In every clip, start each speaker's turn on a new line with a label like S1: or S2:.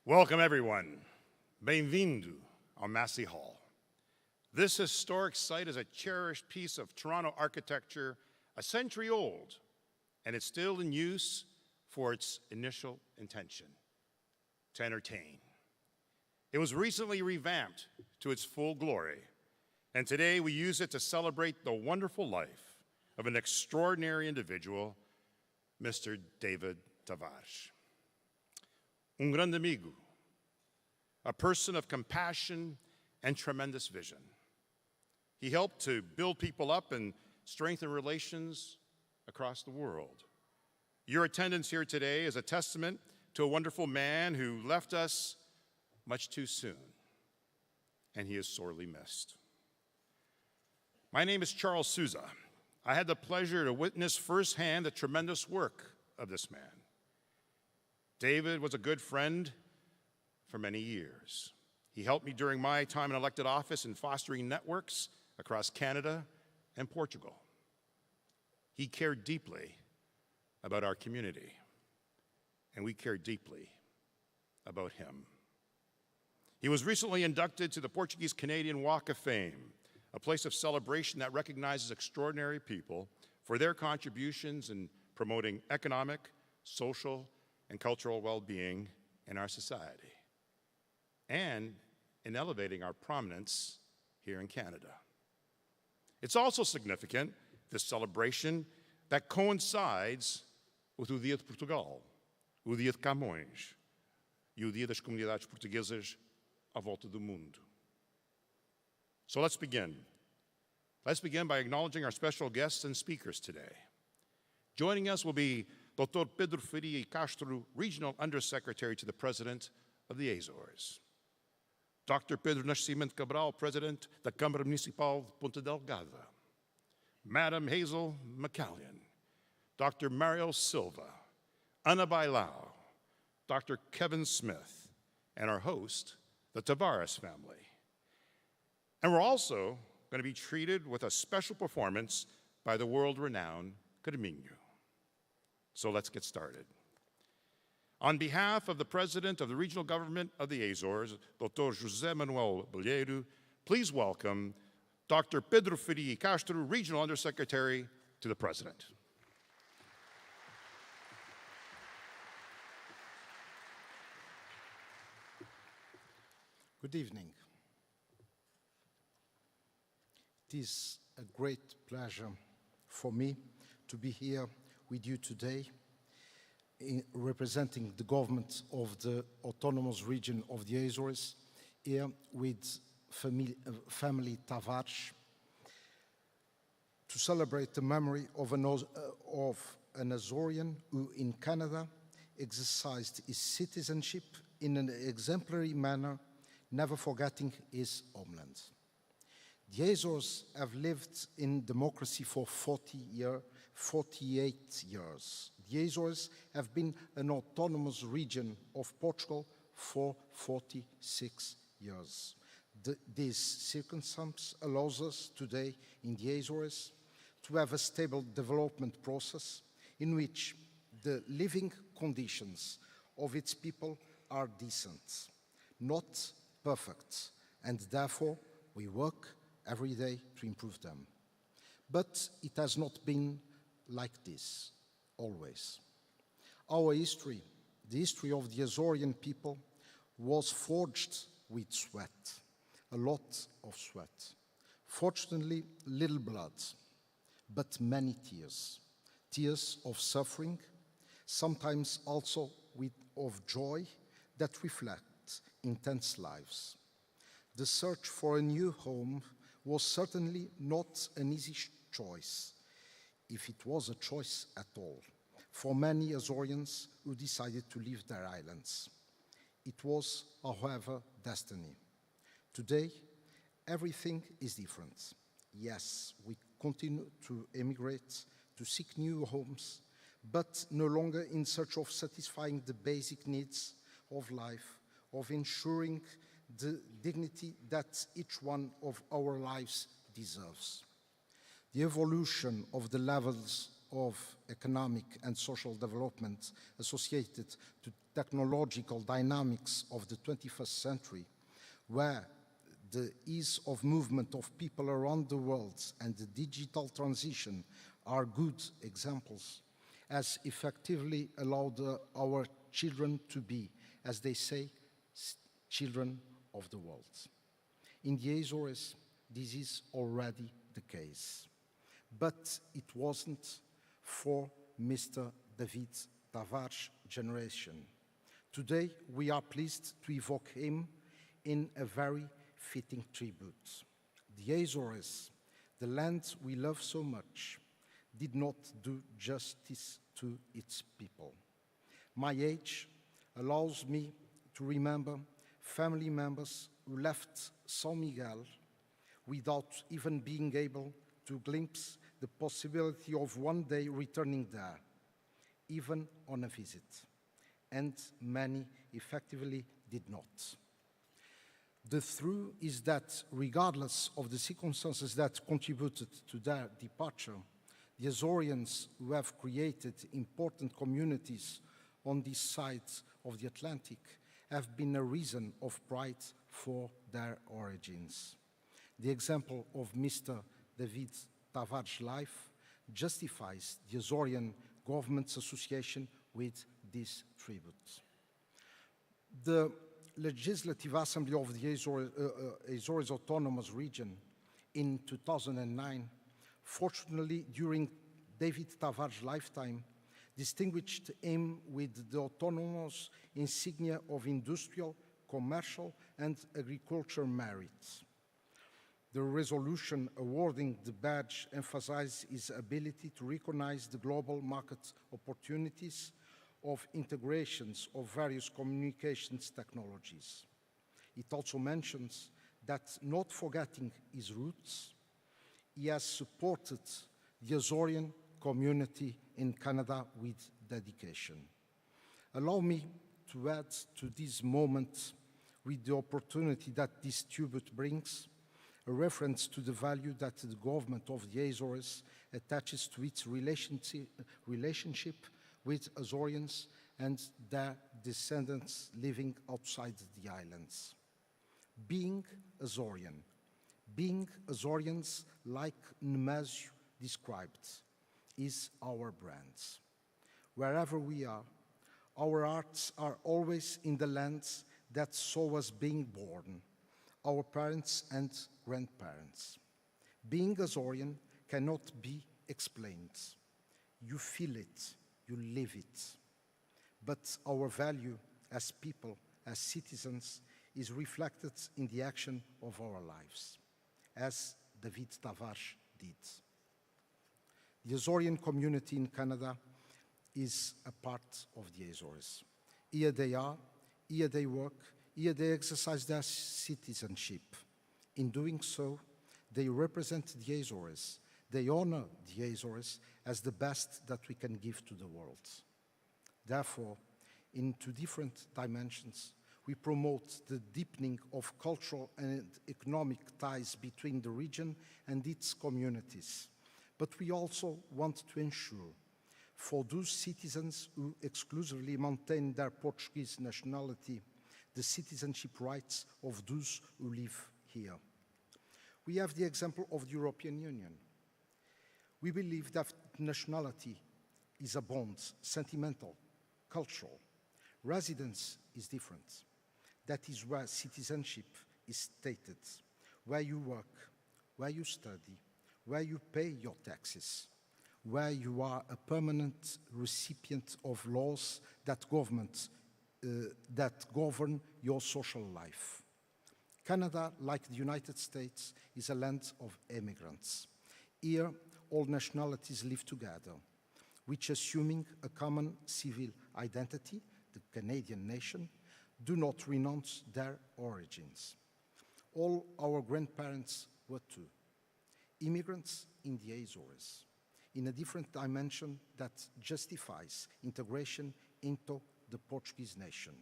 S1: Welcome, everyone. Bem-vindo ao Massey Hall. This historic site is a cherished piece of Toronto architecture, a century old, and it's still in use for its initial intention, to entertain. It was recently revamped to its full glory, and today we use it to celebrate the wonderful life of an extraordinary individual, Mr. David Tavares. Grande amigo, a person of compassion and tremendous vision. He helped to build people up and strengthen relations across the world. Your attendance here today is a testament to a wonderful man who left us much too soon, and he is sorely missed. My name is Charles Souza. I had the pleasure to witness firsthand the tremendous work of this man. David was a good friend for many years. He helped me during my time in elected office in fostering networks across Canada and Portugal. He cared deeply about our community, and we cared deeply about him. He was recently inducted to the Portuguese-Canadian Walk of Fame, a place of celebration that recognizes extraordinary people for their contributions in promoting economic, social, and cultural well-being in our society, and in elevating our prominence here in Canada. It's also significant, this celebration, that coincides with o Dia de Portugal, o Dia de Camões, e o Dia das Comunidades Portuguesas à volta do mundo. So let's begin. Let's begin by acknowledging our special guests and speakers today. Joining us will be Dr. Pedro Faria Castro, Regional Undersecretary to the President of the Azores. Dr. Pedro Nascimento Cabral, President da Câmara Municipal de Ponta Delgada. Madam Hazel McCallion. Dr. Mario Silva. Ana Bailao. Dr. Kevin Smith. And our host, the Tavares family. And we're also going to be treated with a special performance by the world-renowned Nicodémio. So let's get started. On behalf of the President of the Regional Government of the Azores, Dr. José Manuel Bolheiro, please welcome Dr. Pedro Faria Castro, Regional Undersecretary to the President.
S2: Good evening. It is a great pleasure for me to be here with you today, representing the government of the Autonomous Region of the Azores, here with family Tavares, to celebrate the memory of an Azorean who in Canada exercised his citizenship in an exemplary manner, never forgetting his homeland. The Azores have lived in democracy for 48 years. The Azores have been an autonomous region of Portugal for 46 years. This circumstance allows us today in the Azores to have a stable development process in which the living conditions of its people are decent, not perfect, and therefore we work every day to improve them. But it has not been like this, always. Our history, the history of the Azorean people, was forged with sweat, a lot of sweat. Fortunately, little blood, but many tears. Tears of suffering, sometimes also of joy that reflect intense lives. The search for a new home was certainly not an easy choice, if it was a choice at all, for many Azoreans who decided to leave their islands. It was, however, destiny. Today, everything is different. Yes, we continue to emigrate, to seek new homes, but no longer in search of satisfying the basic needs of life, of ensuring the dignity that each one of our lives deserves. The evolution of the levels of economic and social development associated to technological dynamics of the 21st century, where the ease of movement of people around the world and the digital transition are good examples, has effectively allowed our children to be, as they say, children of the world. In the Azores, this is already the case. But it wasn't for Mr. David Tavares' generation. Today, we are pleased to evoke him in a very fitting tribute. The Azores, the land we love so much, did not do justice to its people. My age allows me to remember family members who left São Miguel without even being able to glimpse the possibility of one day returning there, even on a visit, and many effectively did not. The truth is that regardless of the circumstances that contributed to their departure, the Azorians who have created important communities on this side of the Atlantic have been a reason of pride for their origins. The example of Mr. David Tavares' life justifies the Azorian government's association with this tribute. The Legislative Assembly of the Azores Autonomous Region in 2009, fortunately during David Tavares' lifetime, distinguished him with the autonomous insignia of industrial, commercial, and agriculture merits. The resolution awarding the badge emphasized his ability to recognize the global market opportunities of integrations of various communications technologies. It also mentions that, not forgetting his roots, he has supported the Azorian community in Canada with dedication. Allow me to add to this moment, with the opportunity that this tribute brings, a reference to the value that the government of the Azores attaches to its relationship with Azorians and their descendants living outside the islands. Being Azorians, like Nemesio described, is our brand. Wherever we are, our hearts are always in the lands that saw us being born, our parents and grandparents. Being Azorian cannot be explained. You feel it, you live it. But our value as people, as citizens, is reflected in the action of our lives, as David Tavares did. The Azorian community in Canada is a part of the Azores. Here they are, here they work, here they exercise their citizenship. In doing so, they represent the Azores. They honor the Azores as the best that we can give to the world. Therefore, in two different dimensions, we promote the deepening of cultural and economic ties between the region and its communities. But we also want to ensure, for those citizens who exclusively maintain their Portuguese nationality, the citizenship rights of those who live here. We have the example of the European Union. We believe that nationality is a bond, sentimental, cultural. Residence is different. That is where citizenship is stated, where you work, where you study, where you pay your taxes, where you are a permanent recipient of laws that govern your social life. Canada, like the United States, is a land of immigrants. Here, all nationalities live together, which, assuming a common civil identity, the Canadian nation, do not renounce their origins. All our grandparents were too, immigrants in the Azores, in a different dimension that justifies integration into the Portuguese nation.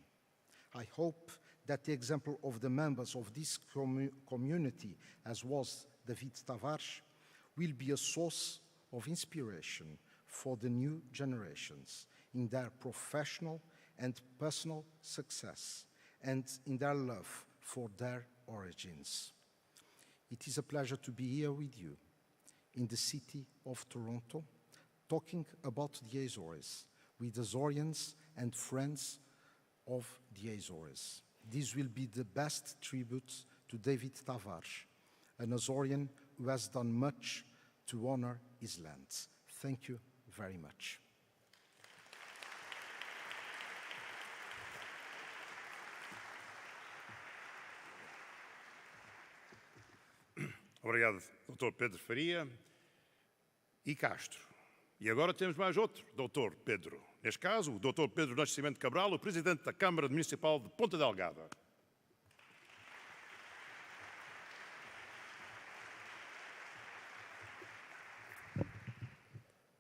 S2: I hope that the example of the members of this community, as was David Tavares, will be a source of inspiration for the new generations in their professional and personal success and in their love for their origins. It is a pleasure to be here with you in the city of Toronto, talking about the Azores with Azorians and friends of the Azores. This will be the best tribute to David Tavares, an Azorian who has done much to honor his lands. Thank you very much.
S1: Obrigado, Dr. Pedro Faria e Castro. E agora temos mais outro Dr. Pedro. Neste caso, o Dr. Pedro Nascimento Cabral, o Presidente da Câmara Municipal de Ponta Delgada.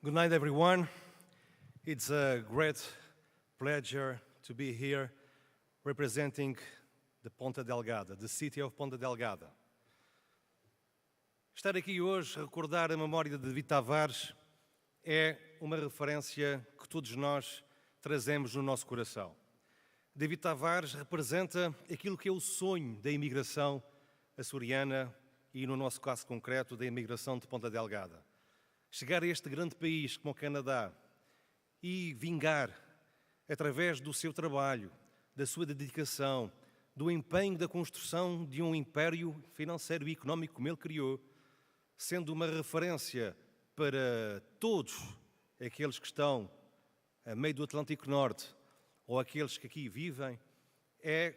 S3: Good night, everyone. It's a great pleasure to be here representing the Ponta Delgada, the city of Ponta Delgada. Estar aqui hoje, recordar a memória de David Tavares, é uma referência que todos nós trazemos no nosso coração. David Tavares representa aquilo que é o sonho da imigração açoriana e, no nosso caso concreto, da imigração de Ponta Delgada. Chegar a este grande país como o Canadá e vingar, através do seu trabalho, da sua dedicação, do empenho da construção de um império financeiro e económico como ele criou, sendo uma referência para todos aqueles que estão a meio do Atlântico Norte ou aqueles que aqui vivem, é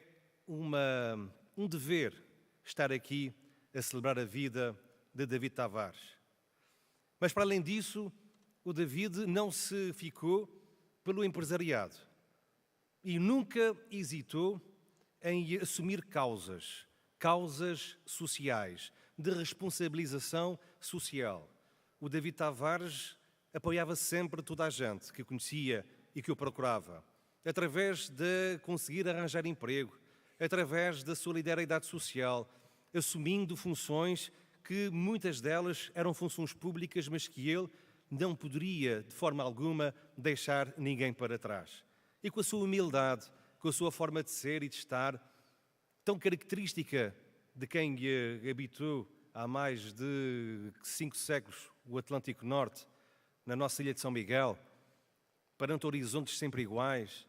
S3: um dever estar aqui a celebrar a vida de David Tavares. Mas, para além disso, o David não se ficou pelo empresariado e nunca hesitou em assumir causas sociais, de responsabilização social. O David Tavares apoiava sempre toda a gente que o conhecia e que o procurava, através de conseguir arranjar emprego, através da solidariedade social, assumindo funções que muitas delas eram funções públicas, mas que ele não poderia, de forma alguma, deixar ninguém para trás. E com a sua humildade, com a sua forma de ser e de estar, tão característica de quem habitou há mais de 5 séculos o Atlântico Norte, na nossa ilha de São Miguel, perante horizontes sempre iguais,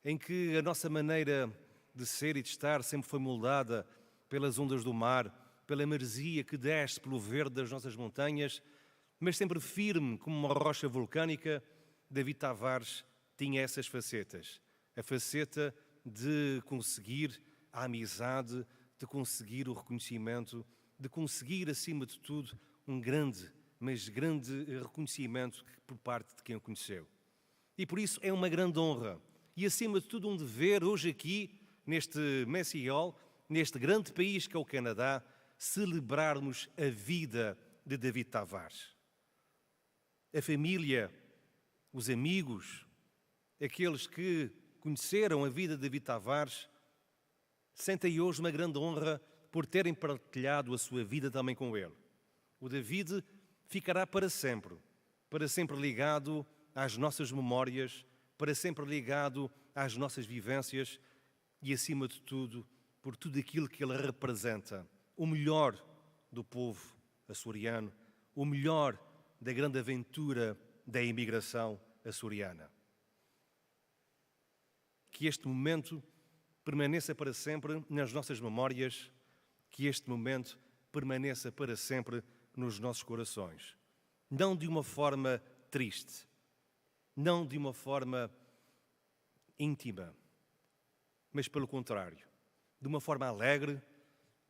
S3: em que a nossa maneira de ser e de estar sempre foi moldada pelas ondas do mar, pela maresia que desce pelo verde das nossas montanhas, mas sempre firme como uma rocha vulcânica, David Tavares tinha essas facetas. A faceta de conseguir a amizade, de conseguir o reconhecimento, de conseguir, acima de tudo, um grande reconhecimento por parte de quem o conheceu. E por isso é uma grande honra e, acima de tudo, um dever, hoje aqui, neste Messy Hall, neste grande país que é o Canadá, celebrarmos a vida de David Tavares. A família, os amigos, aqueles que conheceram a vida de David Tavares, sentem hoje uma grande honra por terem partilhado a sua vida também com ele. O David ficará para sempre ligado às nossas memórias, para sempre ligado às nossas vivências e, acima de tudo, por tudo aquilo que ele representa. O melhor do povo açoriano, o melhor da grande aventura da imigração açoriana. Que este momento permaneça para sempre nas nossas memórias, que este momento permaneça para sempre nos nossos corações. Não de uma forma triste, não de uma forma íntima, mas pelo contrário, de uma forma alegre,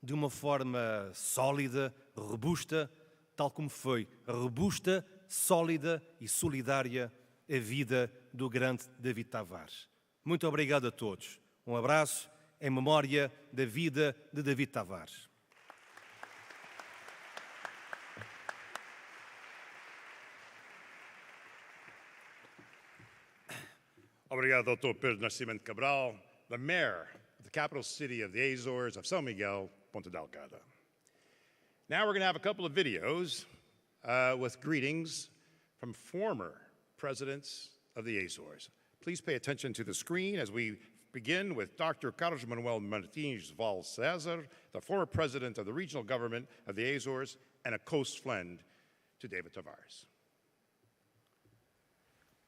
S3: de uma forma sólida, robusta, tal como foi robusta, sólida e solidária a vida do grande David Tavares. Muito obrigado a todos. Um abraço em memória da vida de David Tavares.
S1: Obrigado, Dr. Pedro Nascimento Cabral, the Mayor of the capital city of the Azores of São Miguel, Ponta Delgada. Now we're going to have a couple of videos with greetings from former presidents of the Azores. Please pay attention to the screen as we begin with Dr. Carlos Manuel Martins Val Cesar, the former president of the regional government of the Azores and a close friend to David Tavares.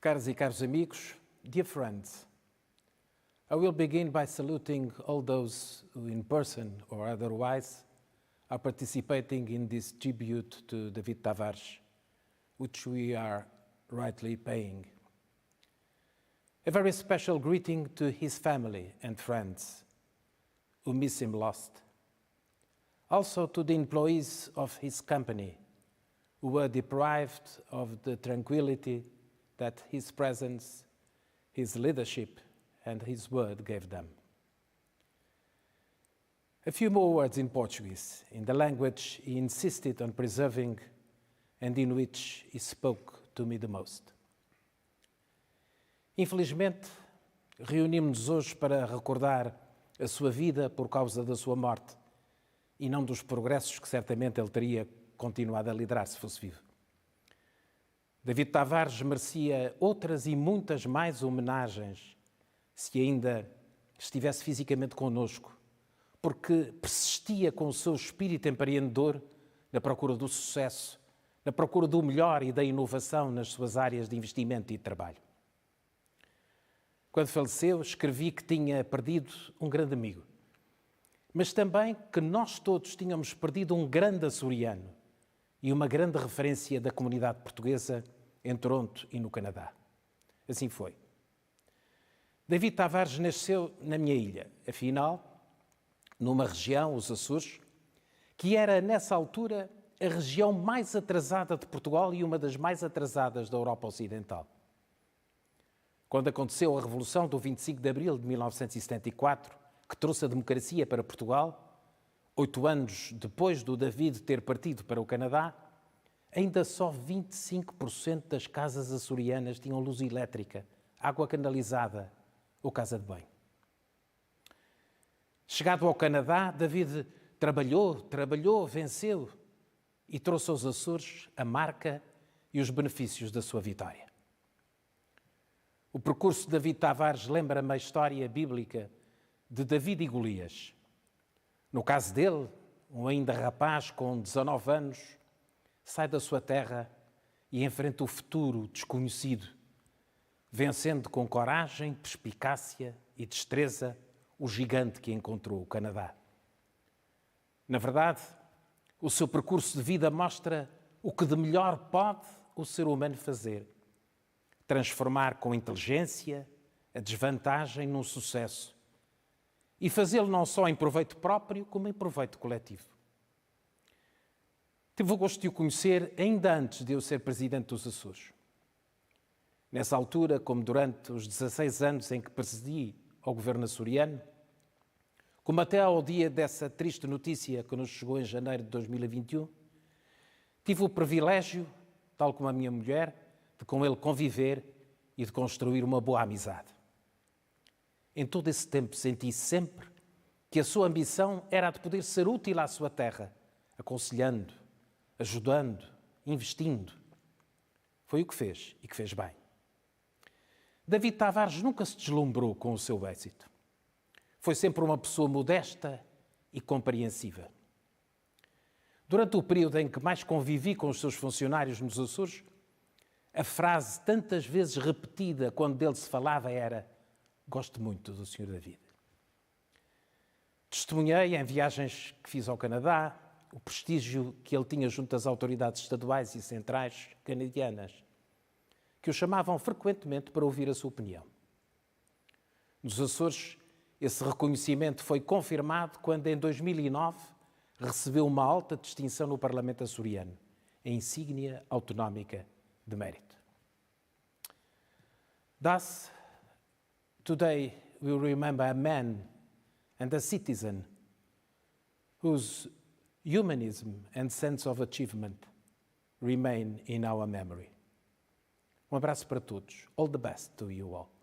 S4: Caras e caros amigos, dear friends, I will begin by saluting all those who in person or otherwise are participating in this tribute to David Tavares, which we are rightly paying. A very special greeting to his family and friends who miss him lost. Also to the employees of his company who were deprived of the tranquility that his presence, his leadership, and his word gave them. A few more words in Portuguese, in the language he insisted on preserving and in which he spoke to me the most. Infelizmente, reunimos-nos hoje para recordar a sua vida por causa da sua morte e não dos progressos que certamente ele teria continuado a liderar se fosse vivo. David Tavares merecia outras e muitas mais homenagens se ainda estivesse fisicamente conosco, porque persistia com o seu espírito empreendedor na procura do sucesso, na procura do melhor e da inovação nas suas áreas de investimento e trabalho. Quando faleceu, escrevi que tinha perdido um grande amigo, mas também que nós todos tínhamos perdido um grande açoriano e uma grande referência da comunidade portuguesa em Toronto e no Canadá. Assim foi. David Tavares nasceu na minha ilha, afinal, numa região, os Açores, que era, nessa altura, a região mais atrasada de Portugal e uma das mais atrasadas da Europa Ocidental. Quando aconteceu a Revolução do 25 de Abril de 1974, que trouxe a democracia para Portugal, 8 anos depois do David ter partido para o Canadá, ainda só 25% das casas açorianas tinham luz elétrica, água canalizada ou casa de banho. Chegado ao Canadá, David trabalhou, venceu e trouxe aos Açores a marca e os benefícios da sua vitória. O percurso de David Tavares lembra-me a história bíblica de David e Golias. No caso dele, um ainda rapaz com 19 anos, sai da sua terra e enfrenta o futuro desconhecido, vencendo com coragem, perspicácia e destreza o gigante que encontrou, o Canadá. Na verdade, o seu percurso de vida mostra o que de melhor pode o ser humano fazer: transformar com inteligência a desvantagem num sucesso e fazê-lo não só em proveito próprio, como em proveito coletivo. Tive o gosto de o conhecer ainda antes de eu ser presidente dos Açores. Nessa altura, como durante os 16 anos em que presidi ao governo açoriano, como até ao dia dessa triste notícia que nos chegou em janeiro de 2021, tive o privilégio, tal como a minha mulher, de com ele conviver e de construir uma boa amizade. Em todo esse tempo senti sempre que a sua ambição era a de poder ser útil à sua terra, aconselhando, ajudando, investindo. Foi o que fez e que fez bem. David Tavares nunca se deslumbrou com o seu êxito. Foi sempre uma pessoa modesta e compreensiva. Durante o período em que mais convivi com os seus funcionários nos Açores, a frase tantas vezes repetida quando dele se falava era: "Gosto muito do Sr. David". Testemunhei em viagens que fiz ao Canadá o prestígio que ele tinha junto às autoridades estaduais e centrais canadianas, que o chamavam frequentemente para ouvir a sua opinião. Nos Açores, esse reconhecimento foi confirmado quando, em 2009, recebeu uma alta distinção no Parlamento açoriano, a insígnia autonómica de mérito. Thus, today we remember a man and a citizen whose humanism and sense of achievement remain in our memory. Um abraço para todos. All the best to you all.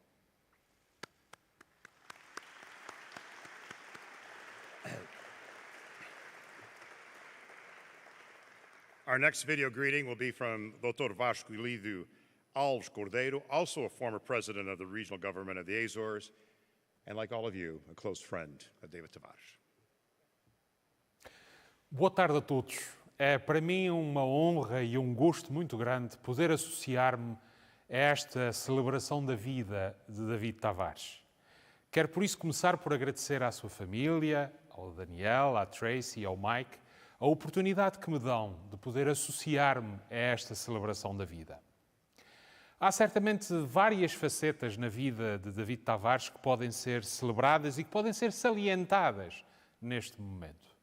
S1: Our next video greeting will be from Dr. Vasco Lido Alves Cordeiro, also a former president of the regional government of the Azores, and like all of you, a close friend of David Tavares.
S5: Boa tarde a todos. É para mim uma honra e um gosto muito grande poder associar-me a esta celebração da vida de David Tavares. Quero por isso começar por agradecer à sua família, ao Daniel, à Tracy e ao Mike, a oportunidade que me dão de poder associar-me a esta celebração da vida. Há certamente várias facetas na vida de David Tavares que podem ser celebradas e que podem ser salientadas neste momento.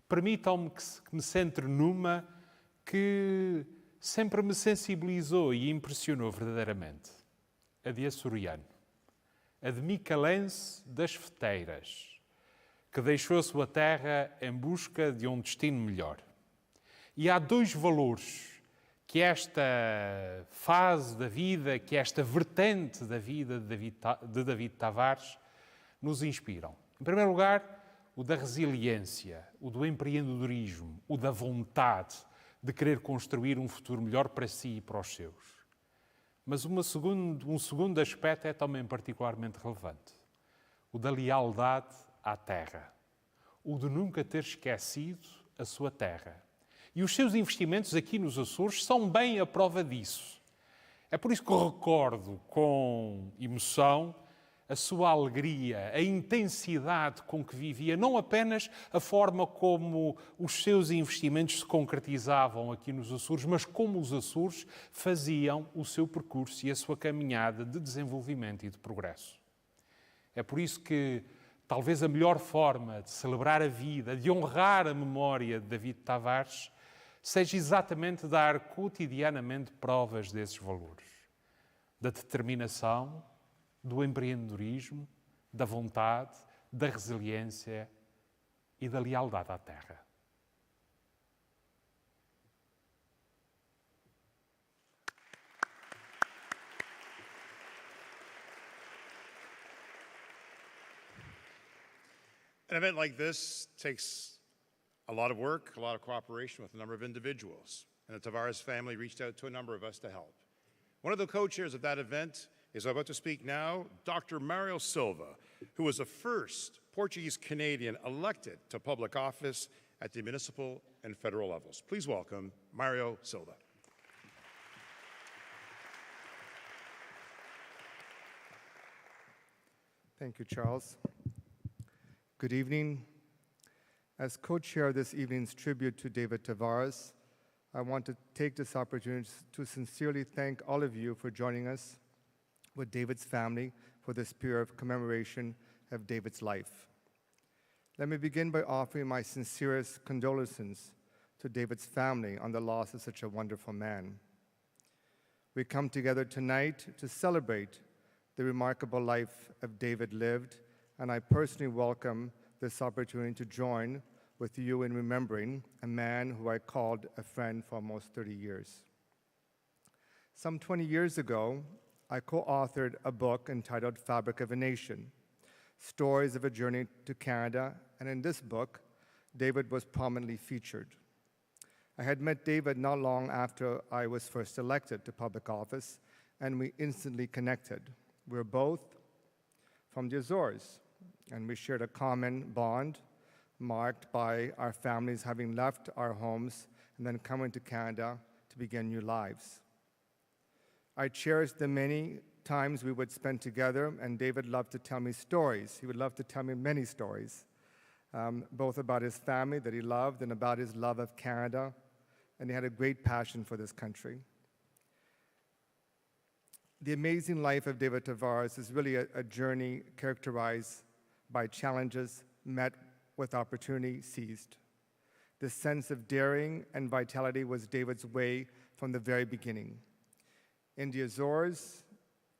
S5: Permitam-me que me centre numa que sempre me sensibilizou e impressionou verdadeiramente. A de açoriano. A de micalense das feteiras, que deixou a sua terra em busca de um destino melhor. E há dois valores que esta fase da vida, que esta vertente da vida de David Tavares nos inspiram. Em primeiro lugar, o da resiliência, o do empreendedorismo, o da vontade de querer construir um futuro melhor para si e para os seus. Mas um segundo aspecto é também particularmente relevante. O da lealdade à terra. O de nunca ter esquecido a sua terra. E os seus investimentos aqui nos Açores são bem a prova disso. É por isso que eu recordo com emoção a sua alegria, a intensidade com que vivia, não apenas a forma como os seus investimentos se concretizavam aqui nos Açores, mas como os Açores faziam o seu percurso e a sua caminhada de desenvolvimento e de progresso. É por isso que talvez a melhor forma de celebrar a vida, de honrar a memória de David Tavares, seja exatamente dar cotidianamente provas desses valores. Da determinação, do empreendedorismo, da vontade, da resiliência e da lealdade à terra.
S1: An event like this takes a lot of work, a lot of cooperation with a number of individuals, and the Tavares family reached out to a number of us to help. One of the co-chairs of that event is about to speak now, Dr. Mario Silva, who was the first Portuguese-Canadian elected to public office at the municipal and federal levels. Please welcome Mario Silva.
S6: Thank you, Charles. Good evening. As co-chair of this evening's tribute to David Tavares, I want to take this opportunity to sincerely thank all of you for joining us with David's family for this period of commemoration of David's life. Let me begin by offering my sincerest condolences to David's family on the loss of such a wonderful man. We come together tonight to celebrate the remarkable life of David lived, and I personally welcome this opportunity to join with you in remembering a man who I called a friend for almost 30 years. Some 20 years ago, I co-authored a book entitled Fabric of a Nation, Stories of a Journey to Canada, and in this book, David was prominently featured. I had met David not long after I was first elected to public office, and we instantly connected. We were both from the Azores, and we shared a common bond marked by our families having left our homes and then coming to Canada to begin new lives. I cherished the many times we would spend together, and David loved to tell me stories. He would love to tell me many stories, both about his family that he loved and about his love of Canada, and he had a great passion for this country. The amazing life of David Tavares is really a journey characterized by challenges met with opportunity seized. This sense of daring and vitality was David's way from the very beginning. In the Azores,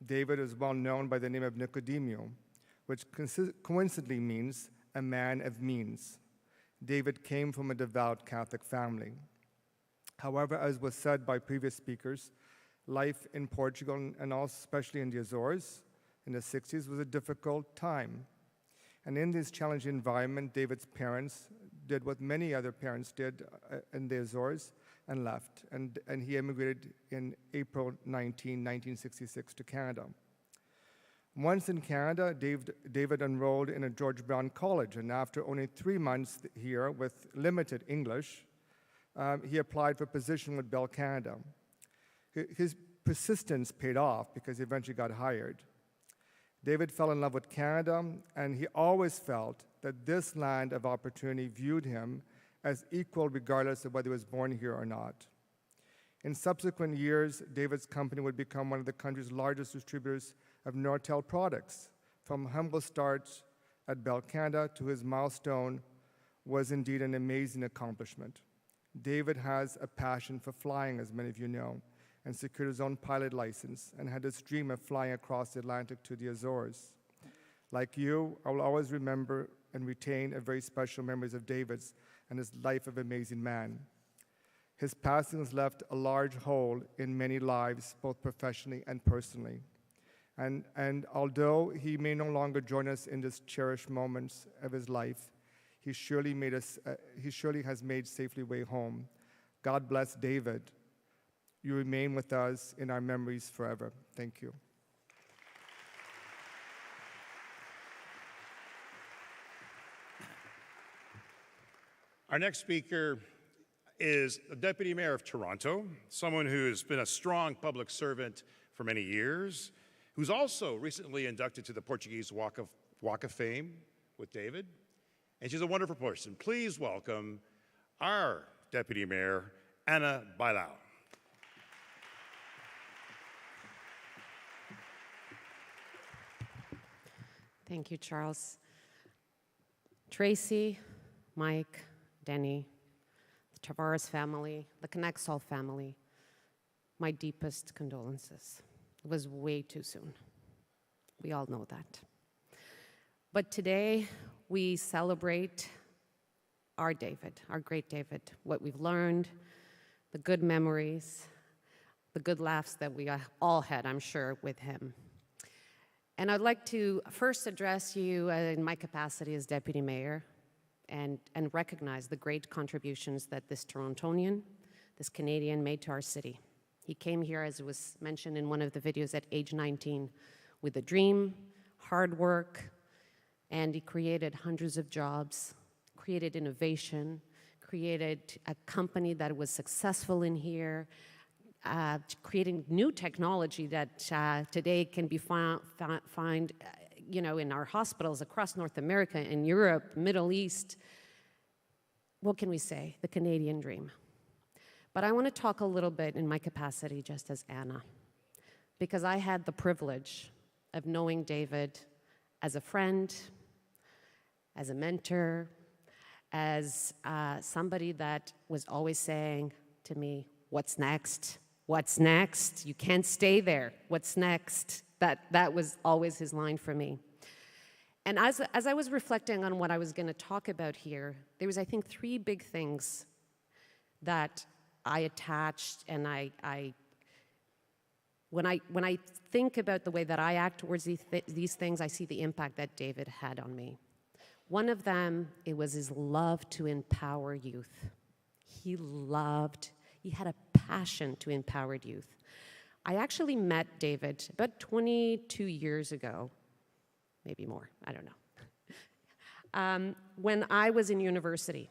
S6: David is well known by the name of Nicodémio, which coincidentally means a man of means. David came from a devout Catholic family. However, as was said by previous speakers, life in Portugal, and also especially in the Azores in the 60s, was a difficult time. And in this challenging environment, David's parents did what many other parents did in the Azores. and left, and he emigrated in April 1966 to Canada. Once in Canada, David enrolled in a George Brown College, and after only 3 months here with limited English, he applied for a position with Bell Canada. His persistence paid off because he eventually got hired. David fell in love with Canada, and he always felt that this land of opportunity viewed him as equal regardless of whether he was born here or not. In subsequent years, David's company would become one of the country's largest distributors of Nortel products. From humble starts at Bell Canada to his milestone was indeed an amazing accomplishment. David has a passion for flying, as many of you know, and secured his own pilot license and had this dream of flying across the Atlantic to the Azores. Like you, I will always remember and retain a very special memories of David's and his life of amazing man. His passing has left a large hole in many lives, both professionally and personally. And although he may no longer join us in these cherished moments of his life, he surely has made safely way home. God bless David. You remain with us in our memories forever. Thank you.
S1: Our next speaker is the Deputy Mayor of Toronto, someone who has been a strong public servant for many years, who's also recently inducted to the Portuguese Walk of Fame with David. And she's a wonderful person. Please welcome our Deputy Mayor, Ana Bailão.
S7: Thank you, Charles. Tracy, Mike, Denny, the Tavares family, the Connexall family, my deepest condolences. It was way too soon. We all know that. But today, we celebrate our David, our great David, what we've learned, the good memories, the good laughs that we all had, I'm sure, with him. And I'd like to first address you in my capacity as Deputy Mayor and recognize the great contributions that this Torontonian, this Canadian made to our city. He came here, as it was mentioned in one of the videos, at age 19 with a dream, hard work, and he created hundreds of jobs, created innovation, created a company that was successful in here, creating new technology that today can be found in our hospitals across North America, in Europe, Middle East. What can we say? The Canadian dream. But I want to talk a little bit in my capacity just as Anna, because I had the privilege of knowing David as a friend, as a mentor, as somebody that was always saying to me, "What's next? What's next? You can't stay there. What's next?" That was always his line for me. And as I was reflecting on what I was going to talk about here, there was, I think, 3 big things that I attached, and when I think about the way that I act towards these things, I see the impact that David had on me. One of them, it was his love to empower youth. He had a passion to empower youth. I actually met David about 22 years ago, maybe more, I don't know, when I was in university.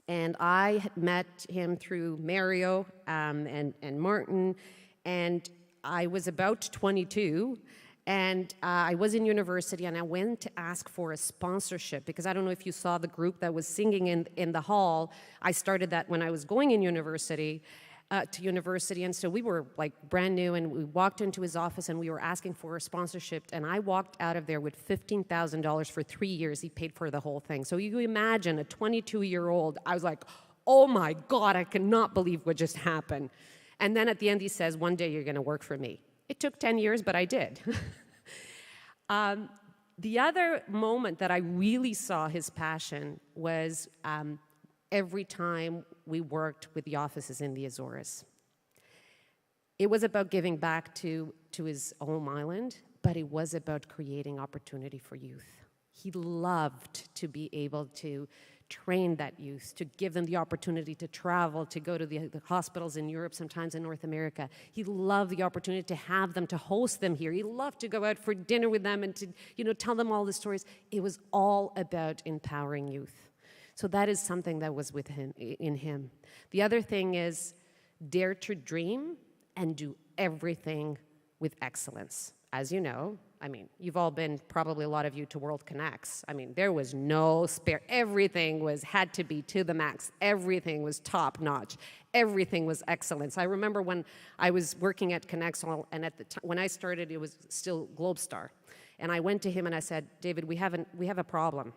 S7: And I had met him through Mario and Martin, and I was about 22, and I was in university, and I went to ask for a sponsorship, because I don't know if you saw the group that was singing in the hall. I started that when I was going in university, and so we were like brand new, and we walked into his office, and we were asking for a sponsorship, and I walked out of there with $15,000 for 3 years. He paid for the whole thing. So you imagine a 22-year-old, I was like, oh my God, I cannot believe what just happened. And then at the end he says, one day you're gonna work for me. It took 10 years, but I did. The other moment that I really saw his passion was every time we worked with the offices in the Azores. It was about giving back to his home island, but it was about creating opportunity for youth. He loved to be able to train that youth, to give them the opportunity to travel, to go to the hospitals in Europe, sometimes in North America. He loved the opportunity to have them, to host them here. He loved to go out for dinner with them and to, tell them all the stories. It was all about empowering youth. So that is something that was in him. The other thing is dare to dream and do everything with excellence. As you know, you've all been, probably a lot of you, to World Connects. There was no spare. Everything had to be to the max. Everything was top notch. Everything was excellence. I remember when I was working at Connexall, and at the time, when I started, it was still Globestar. And I went to him and I said, David, we have a problem.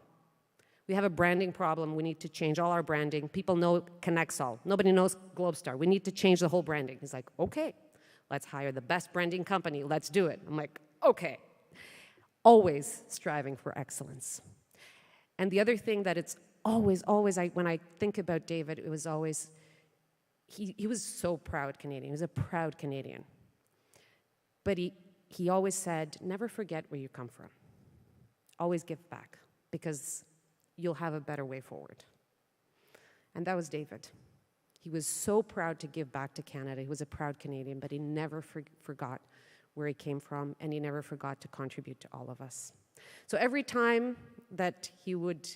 S7: We have a branding problem. We need to change all our branding. People know Connexall. Nobody knows Globestar. We need to change the whole branding. He's like, okay, let's hire the best branding company. Let's do it. I'm like, okay. Always striving for excellence. And the other thing that it's always, when I think about David, it was always, he was so proud Canadian. He was a proud Canadian. But he always said, never forget where you come from. Always give back, because you'll have a better way forward. And that was David. He was so proud to give back to Canada. He was a proud Canadian, but he never forgot where he came from, and he never forgot to contribute to all of us. So every time that he would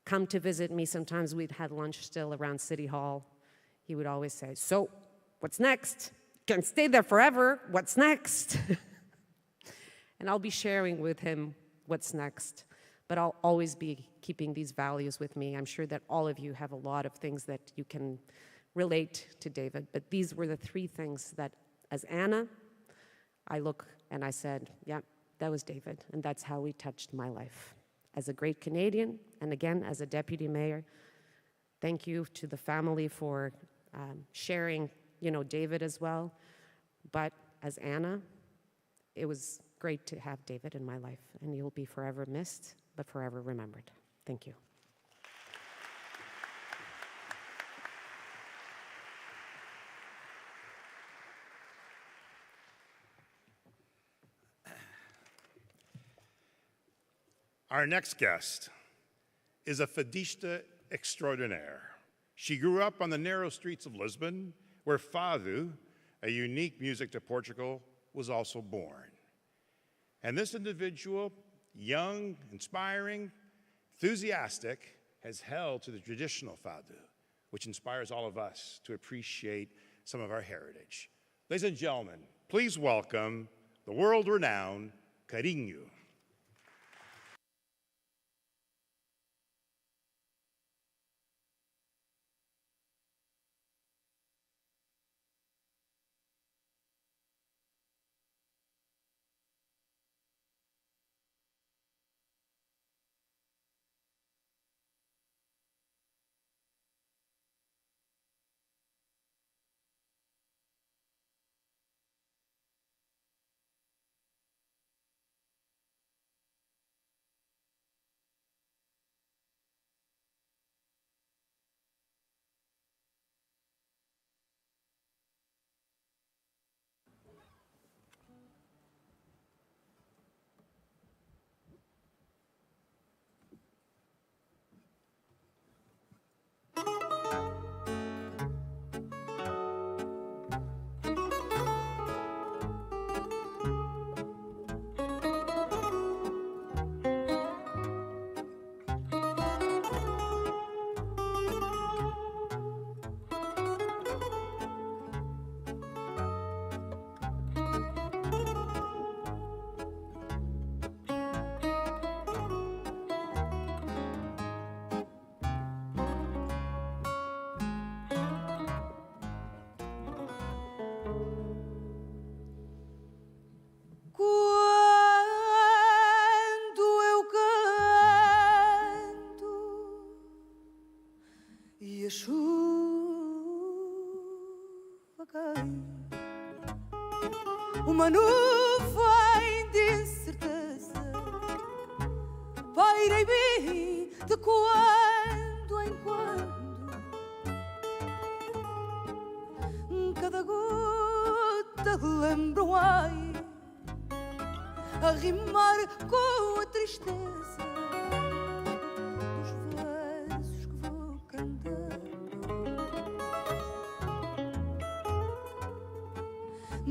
S7: come to visit me, sometimes we'd had lunch still around City Hall, he would always say, so, what's next? Can't stay there forever. What's next? And I'll be sharing with him what's next, but I'll always be keeping these values with me. I'm sure that all of you have a lot of things that you can relate to David, but these were the three things that, as Anna, I look and I said, yeah, that was David, and that's how he touched my life. As a great Canadian, and again, as a deputy mayor, thank you to the family for sharing, David as well. But as Anna, it was great to have David in my life, and he will be forever missed, but forever remembered. Thank you.
S1: Our next guest is a fadista extraordinaire. She grew up on the narrow streets of Lisbon, where fado, a unique music to Portugal, was also born. And this individual, young, inspiring, enthusiastic, has held to the traditional fado, which inspires all of us to appreciate some of our heritage. Ladies and gentlemen, please welcome the world-renowned Carinho.
S8: Uma nuvem de incerteza paira em mim de quando em quando. Cada gota lembra um ai a rimar com a tristeza dos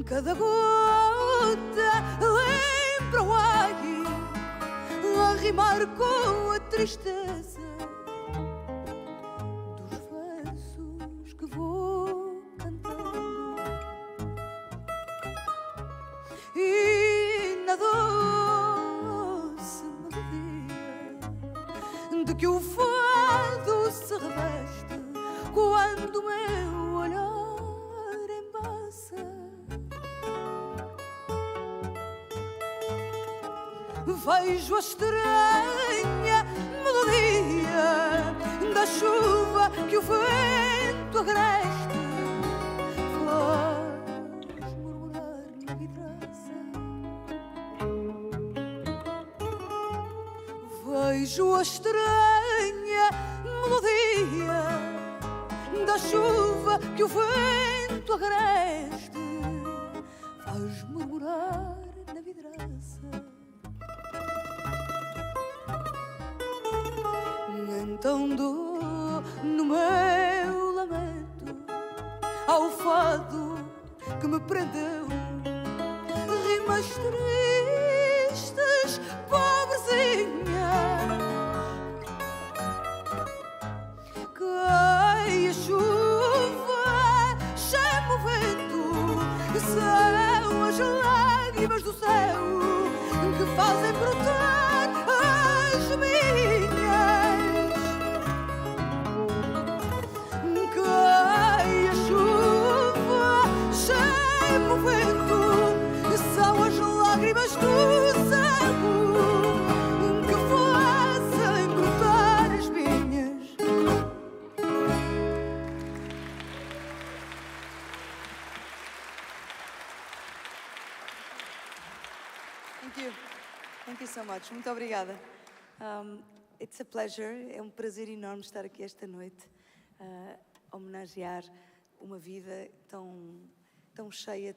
S8: cada gota lembra o ai a rimar com a tristeza dos versos que vou cantando. E na doce melodia de que o fado se reveste quando o meu olhar embaça, vejo a estranha melodia da chuva que o vento agreste faz murmurar na vidraça. Vejo a estranha melodia da chuva que o vento agreste faz murmurar na vidraça. Então dou no meu lamento ao fado que me prendeu rimas tristes, pobrezinha. Cai a chuva, chama o vento, são as lágrimas do céu que fazem brotar as minhas. Cai a chuva, chama o vento, são as lágrimas do céu que fazem brotar as minhas.
S9: Thank you so much. Muito obrigada. It's a pleasure. É prazer enorme estar aqui esta noite a homenagear uma vida tão cheia,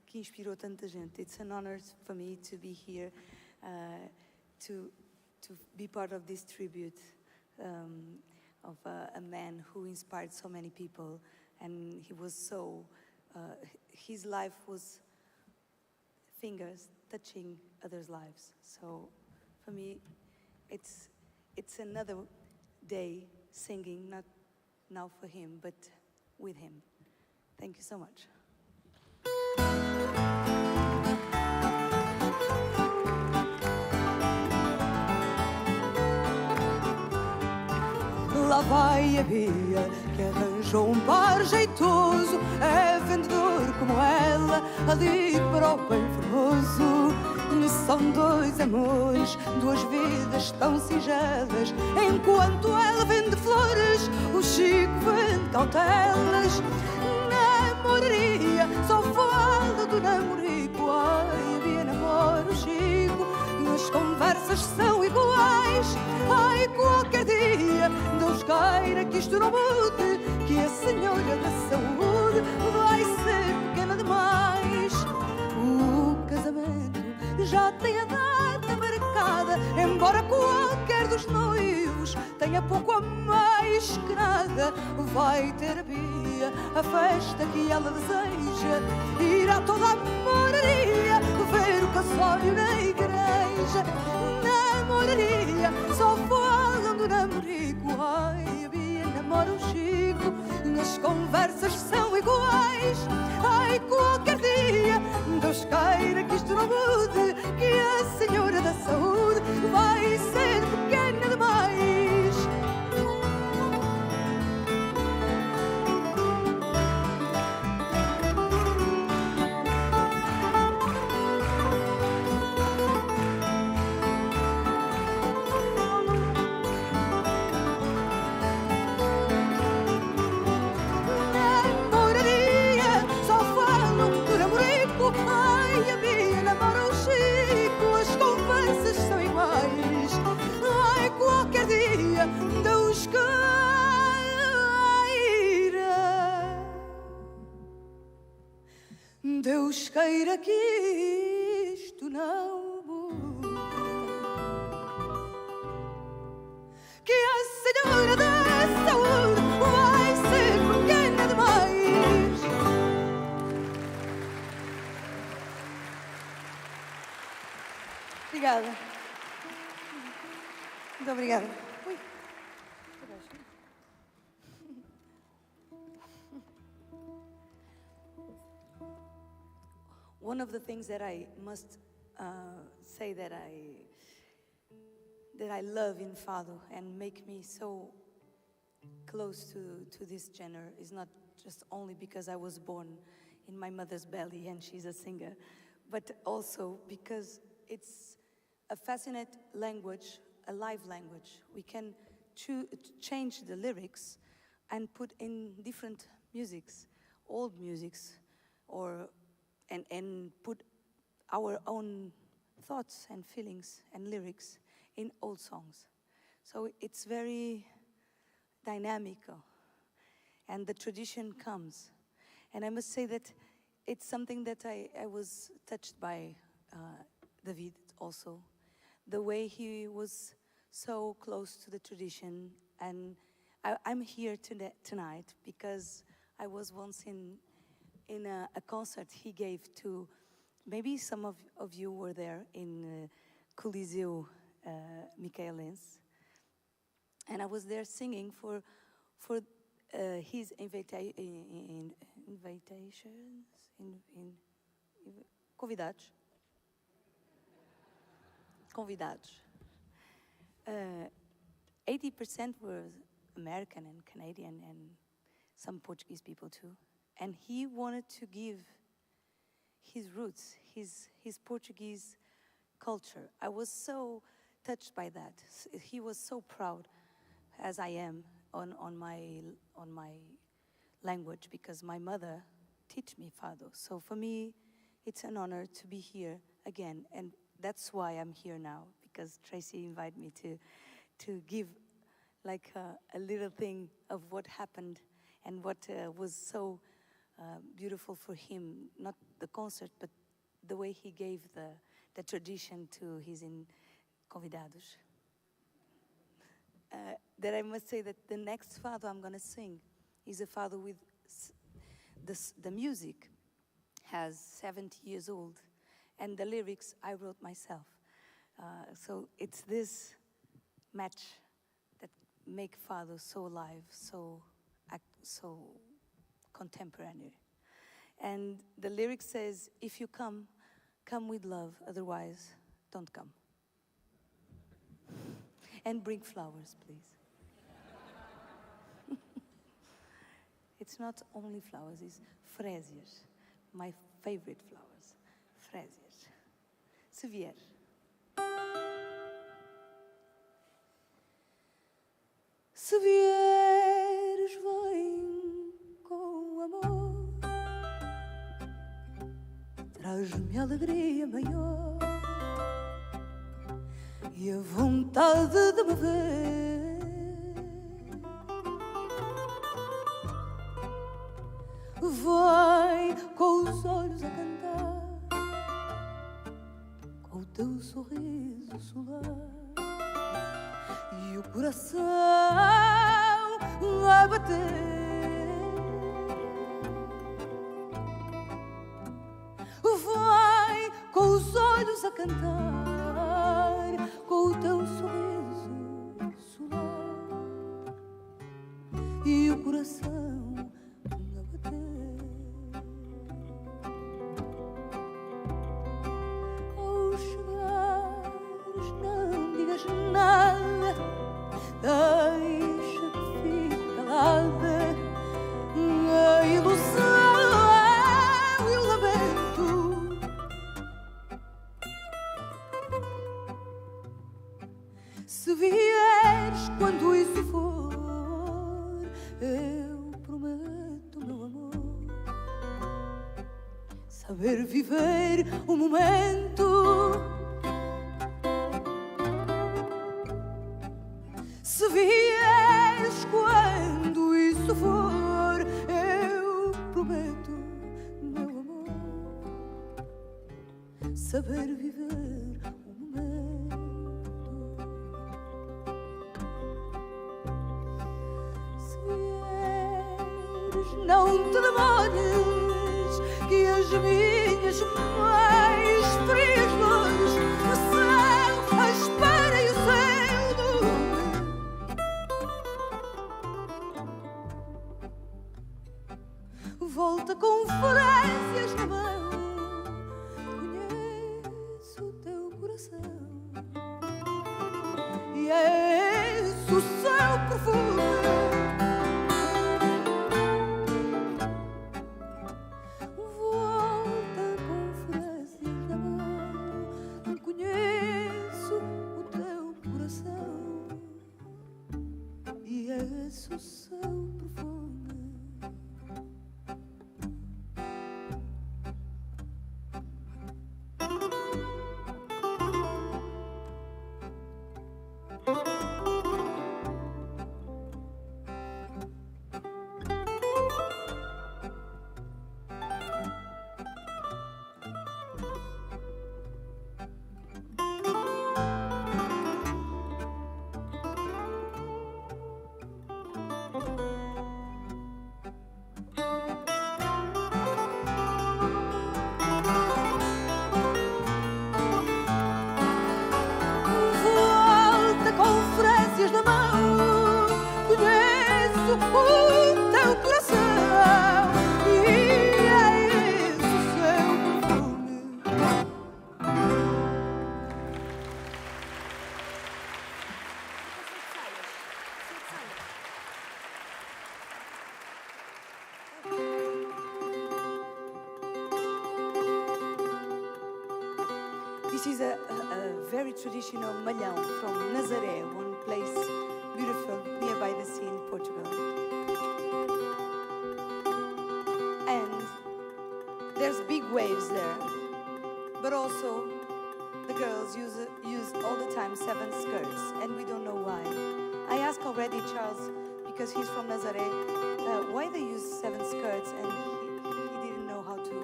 S9: que inspirou tanta gente. It's an honor for me to be here, to be part of this tribute of a man who inspired so many people, and he was so. His life was fingers touching others' lives. So, for me, it's another day singing, not now for him, but with him. Thank you so much.
S8: Lá vai a Bia, que arranjou um par jeitoso. É vendedor como ela, ali para o bem formoso. São dois amores, duas vidas tão singelas. Enquanto ela vende flores, o Chico vende cautelas. Namoraria, só fala do namorico. Ai, a Bia namora o Chico, as conversas são iguais. Ai, qualquer dia, Deus queira que isto não mude, que a senhora da saúde vai ser pequena demais. O casamento já tem a data marcada, embora qualquer dos noivos tenha pouco a mais que nada. Vai ter a Bia a festa que ela deseja, irá toda a moraria ver o casório na igreja. Namoraria, só falam do namorico. Ai, a Bia namora o Chico, as conversas são iguais. Ai, qualquer dia, Deus queira que isto não mude, que a senhora da saúde vai ser pequena demais. Deus queira que isto não mude, que a senhora da saúde vai ser pequena demais.
S9: Obrigada. Muito obrigada. Ui. One of the things that I must say that I love in Fado and make me so close to this genre is not just only because I was born in my mother's belly and she's a singer, but also because it's a fascinating language, a live language. We can change the lyrics and put in different musics, old musics, and put our own thoughts and feelings and lyrics in old songs. So it's very dynamical, and the tradition comes. And I must say that it's something that I was touched by David also, the way he was so close to the tradition. And I'm here tonight because I was once in a concert he gave to, maybe some of you were there, in Coliseu Michaelense. And I was there singing for his invitations, convidados. 80% were American and Canadian and some Portuguese people too. And he wanted to give his roots, his Portuguese culture. I was so touched by that. He was so proud, as I am, on my language, because my mother taught me Fado. So for me, it's an honor to be here again, and that's why I'm here now, because Tracy invited me to give like a little thing of what happened and what was so beautiful for him, not the concert, but the way he gave the tradition to his convidados. That I must say that the next Fado I'm going to sing is a Fado with the music has 70 years old, and the lyrics I wrote myself. So it's this match that make Fado so alive, so contemporary. And the lyric says, if you come with love, otherwise don't come. And bring flowers, please. It's not only flowers, it's frésias. My favorite flowers, frésias. Se vier. Se vieres, vem com amor. Traz-me alegria maior e a vontade de me ver. Vai com os olhos a cantar, com o teu sorriso solar e o coração a bater. Vai com os olhos a cantar, com o teu sorriso solar e o coração a bater. Ao chegares não digas nada, deixa que fique calada a ilusão e o lamento. Se vieres quando isso for, eu prometo, meu amor, saber viver o momento. Se vieres quando isso for, eu prometo, meu amor, saber viver o momento. Se vieres, não te demores, que as minhas mais frias flores
S8: coração. E é esse o seu perfume. Volta com frases na mão. Conheço o teu coração. E é esse o seu perfume. Volta com frases na mão. Conheço o teu coração. E é esse o seu perfume.
S9: This is a very traditional malhão from Nazaré, one place beautiful nearby the sea in Portugal. And there's big waves there, but also the girls use all the time 7 skirts, and we don't know why. I asked already Charles, because he's from Nazaré, why they use 7 skirts, and he didn't know how to,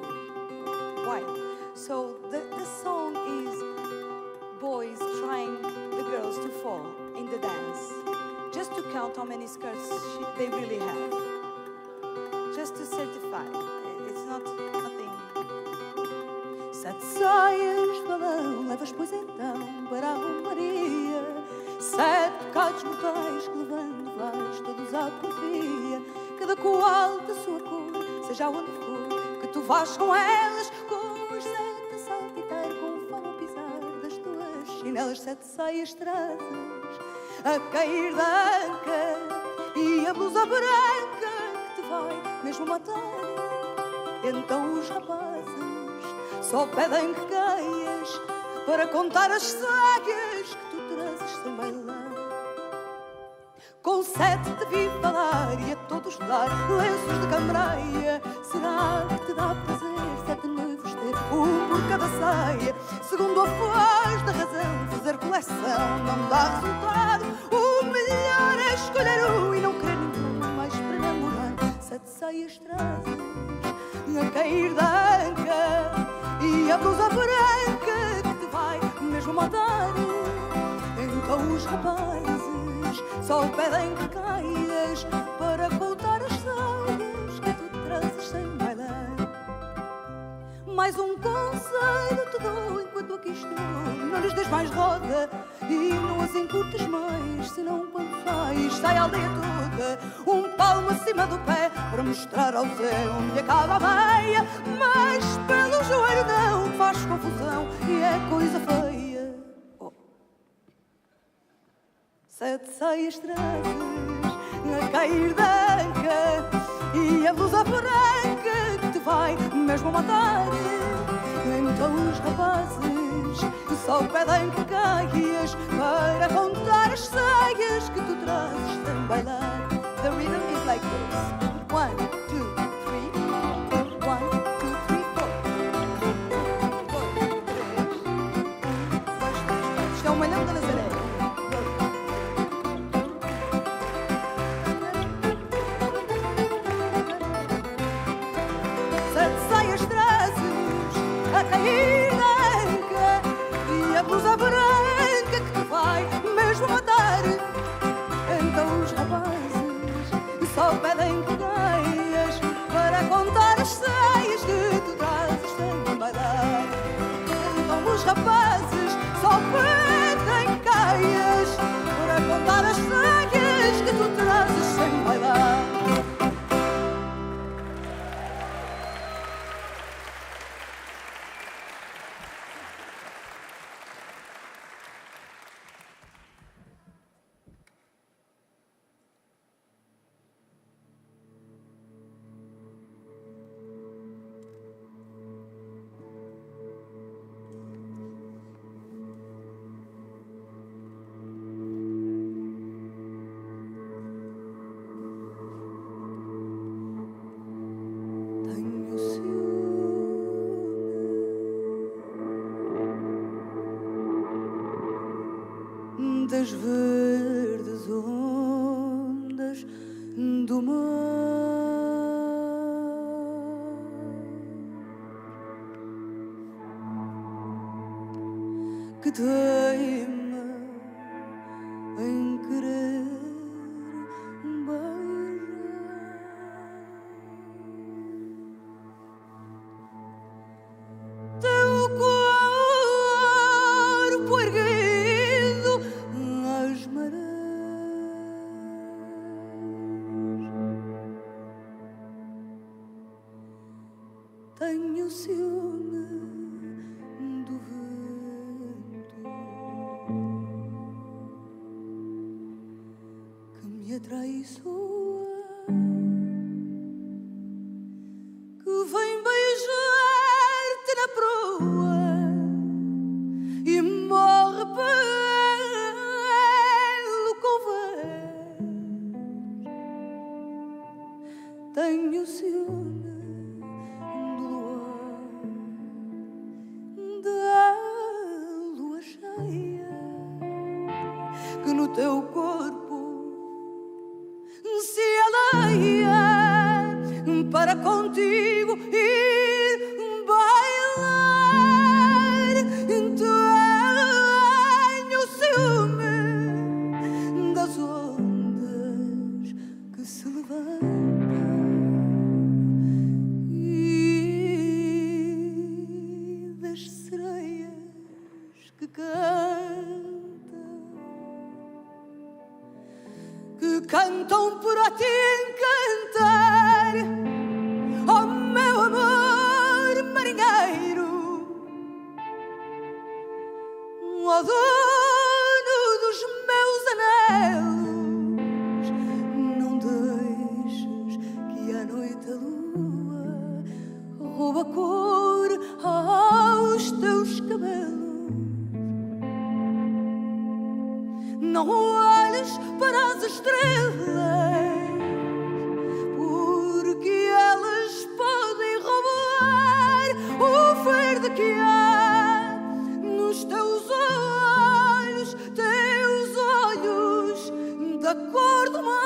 S9: why. So the song is boys trying the girls to fall in the dance, just to count how many skirts they really have, just to certify. It's not nothing.
S8: 7 saias de balão levas, pois então, para a Romaria. 7 pecados mortais que levando vais todos à porfia. Cada qual da sua cor, seja onde for, que tu vás com elas, com as 7 a saltitar, com fome a pisar das tuas chinelas. 7 saias trazes a cair da anca, e a blusa branca que te vai mesmo matar. Então os rapazes só pedem que caias para contar as sagas que tu trazes sem bailar. Com 7 te vi falar e a todos dar lenços de cambraia. Será que te dá prazer 7 noivos ter por cada saia? Segundo a voz da razão, fazer coleção não dá resultado. O melhor é escolher um e não querer nenhum mais para namorar. 7 saias trazes a cair da anca, e a blusa branca que te vai mesmo matar. Então os rapazes só pedem que caias para contar as sagas que tu trazes sem bailar. Mais um conselho te dou enquanto aqui estou: não lhes des mais roda e não as encurtes mais, senão quando sais sai a aldeia toda. Um palmo acima do pé para mostrar ao Zé onde acaba a meia, mas pelo joelho não faz confusão e é coisa feia. 7 saias trazes a cair da anca, e a blusa branca que te vai mesmo matar. Então os rapazes só pedem que caias para contar as saias que tu trazes sem bailar. The rhythm is like this: 1, 2, 3, 1, 2, 3, 4. 1, 2, 3, 4. Isto é o malhão da Nazaré. A cair da anca, e a blusa branca que te vai mesmo matar. Então os rapazes só pedem que caias para contar as saias que tu trazes sem bailar. Então os rapazes só pedem que caias para contar as saias que tu trazes sem bailar. das verdes ondas do mar, que teima em querer beijar teu corpo erguido às marés. Tenho ciúme do vento que me atraiçoa, que vem beijar-te na proa e morre pelo convés. Tenho ciúme do luar, da lua cheia, que no teu corpo se aleia para contigo ir bailar. Tenho ciúme das ondas que se levantam e das sereias que cantam por ti encantar. Oh meu amor marinheiro, oh dono dos meus anelos, não deixes que à noite a lua rouba cor aos teus cabelos. Não olhes para as estrelas, porque elas podem roubar o verde que há nos teus olhos da cor do mar.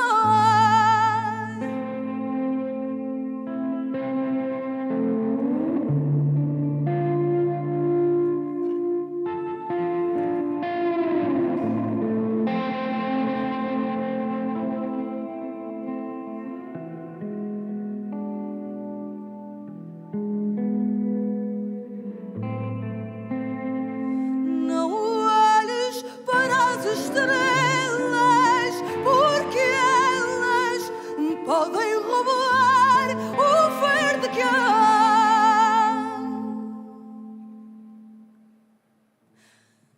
S8: Não olhes para as estrelas, porque elas podem roubar o verde que há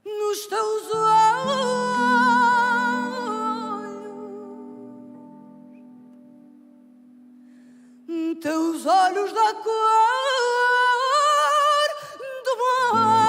S8: nos teus olhos da cor do mar.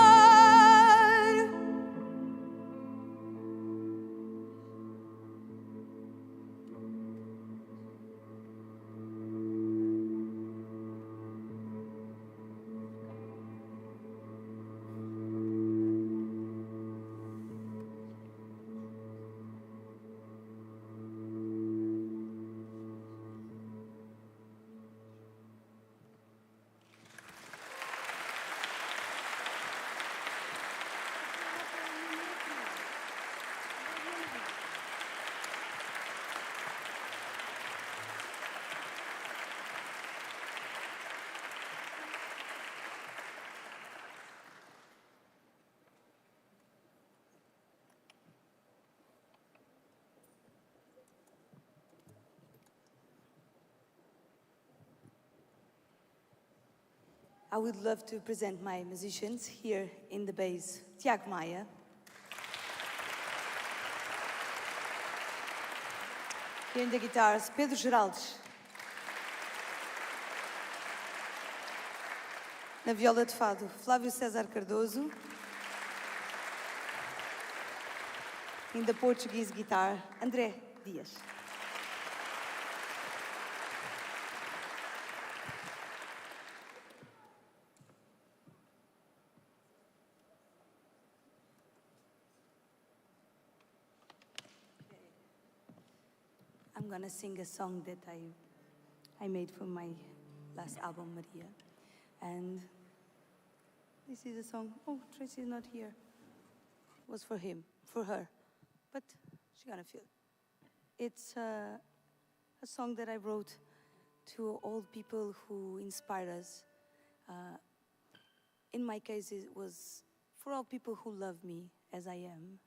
S8: I would love to present my musicians here in the bass, Tiago Maia. Here in the guitars, Pedro Geraldes. Na viola de fado, Flávio César Cardoso. In the Portuguese guitar, André Dias.
S9: I'm gonna sing a song that I made for my last album, Maria. And this is a song. Oh, Tracy is not here. It was for her, but she's gonna feel it. It's a song that I wrote to all people who inspire us. In my case, it was for all people who love me as I am,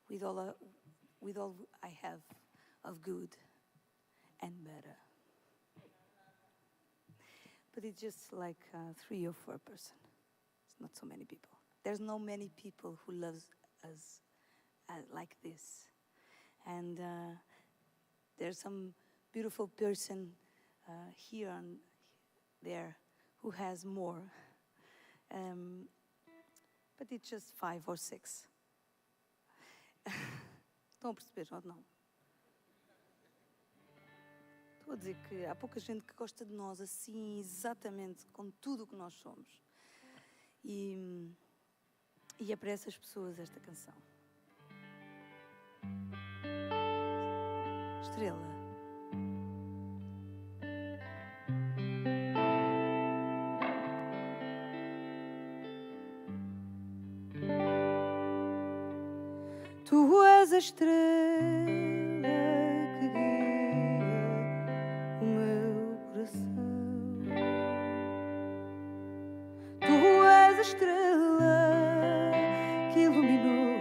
S9: with all I have of good and better. But it's just like 3 or 4 person. It's not so many people. There's no many people who loves us like this. And there's some beautiful person here and there who has more. But it's just 5 or 6. Estão a perceber ou não? Estou a dizer que há pouca gente que gosta de nós assim, exatamente, com tudo o que nós somos. E é para essas pessoas esta canção. Estrela. Tu és a estrela que guia o meu coração. Tu és a estrela que iluminou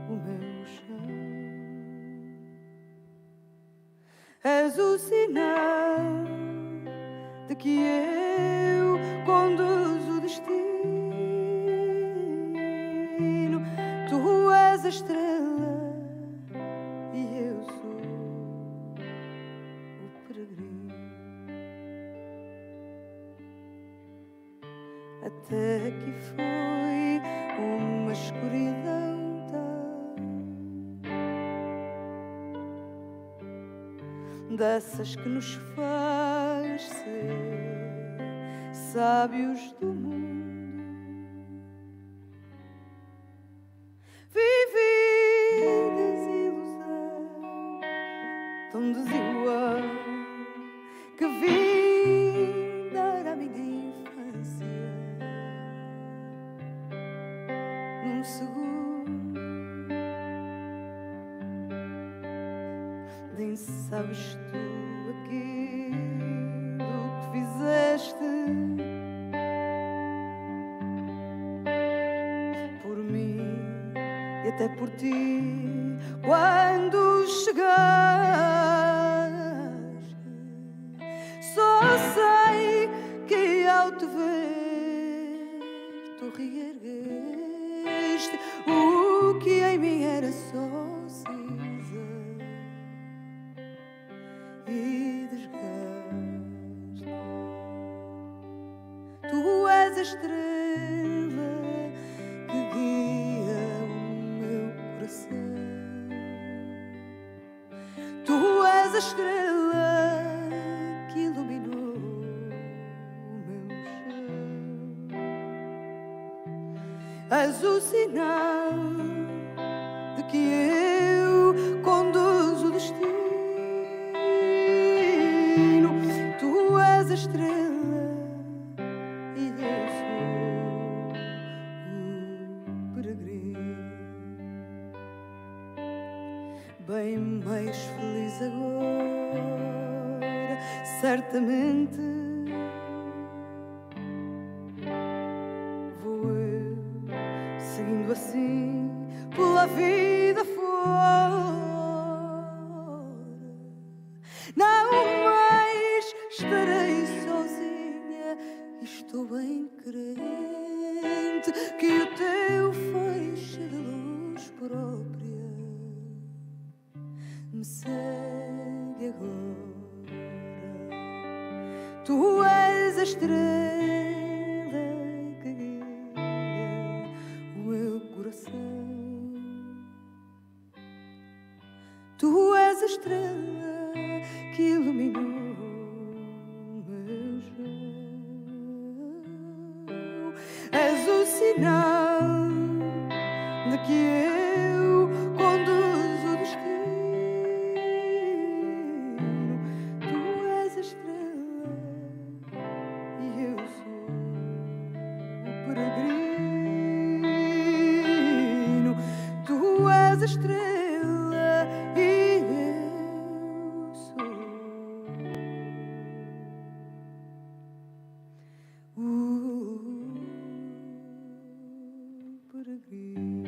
S9: o meu chão. És o sinal de que eu conduzo o destino. Tu és a estrela e eu sou o peregrino. Até que foi uma escuridão tal, dessas que nos faz ser sábios do mundo. Tão desigual que vim dar à minha infância num segundo. Nem sabes tu aquilo que fizeste por mim e até por ti quando chegaste. Só sei que ao te ver tu reergueste o que em mim era só cinza e desgaste. Tu és a estrela que guia o meu coração. Tu és a estrela que iluminou o meu chão. És o sinal de que eu conduzo o destino. Tu és a estrela e eu sou o peregrino. Bem mais feliz agora, certamente vou eu seguindo assim pela vida fora. Não mais estarei sozinha e estou bem crente que o teu feixe de luz própria me segue agora. Tu és a estrela que guia o meu coração. Tu és a estrela que iluminou o meu chão. És o sinal de que eu conduzo o destino.
S8: estrela e eu sou o peregrino.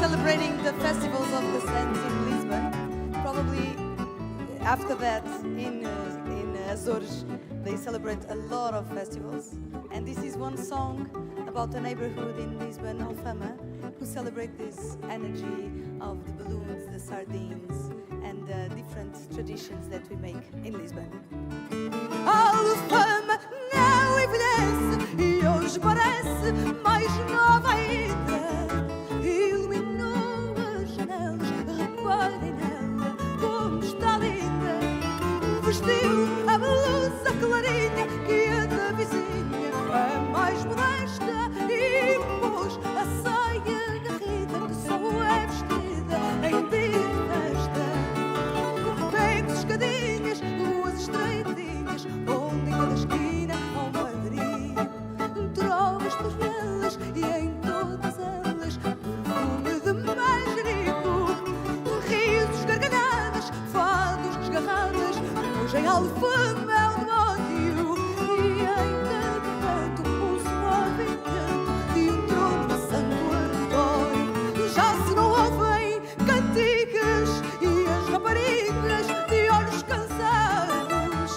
S9: celebrating the festivals of the Sands in Lisbon. Probably after that, in Azores, they celebrate a lot of festivals. And this is one song about a neighborhood in Lisbon, Alfama, who celebrate this energy of the balloons, the sardines, and the different traditions that we make in Lisbon. Alfama não envelhece e hoje parece mais nova ainda. Iluminou as janelas, reparem nela como está linda. Vestiu a blusa clarinha que a da vizinha é mais modesta e pôs a saia garrida que só é vestida em dia de festa. Peitos, escadinhas, ruas estreitinhas, onde em cada esquina há um bailarinho. Trovas das velas e em todas elas perfume de manjerico. Risos, gargalhadas, fados, desgarradas, hoje em Alfama é um demónio. E em cada canto um suave encanto de um trono de Santo Antônio. Já se não ouvem cantigas e as raparigas de olhos cansados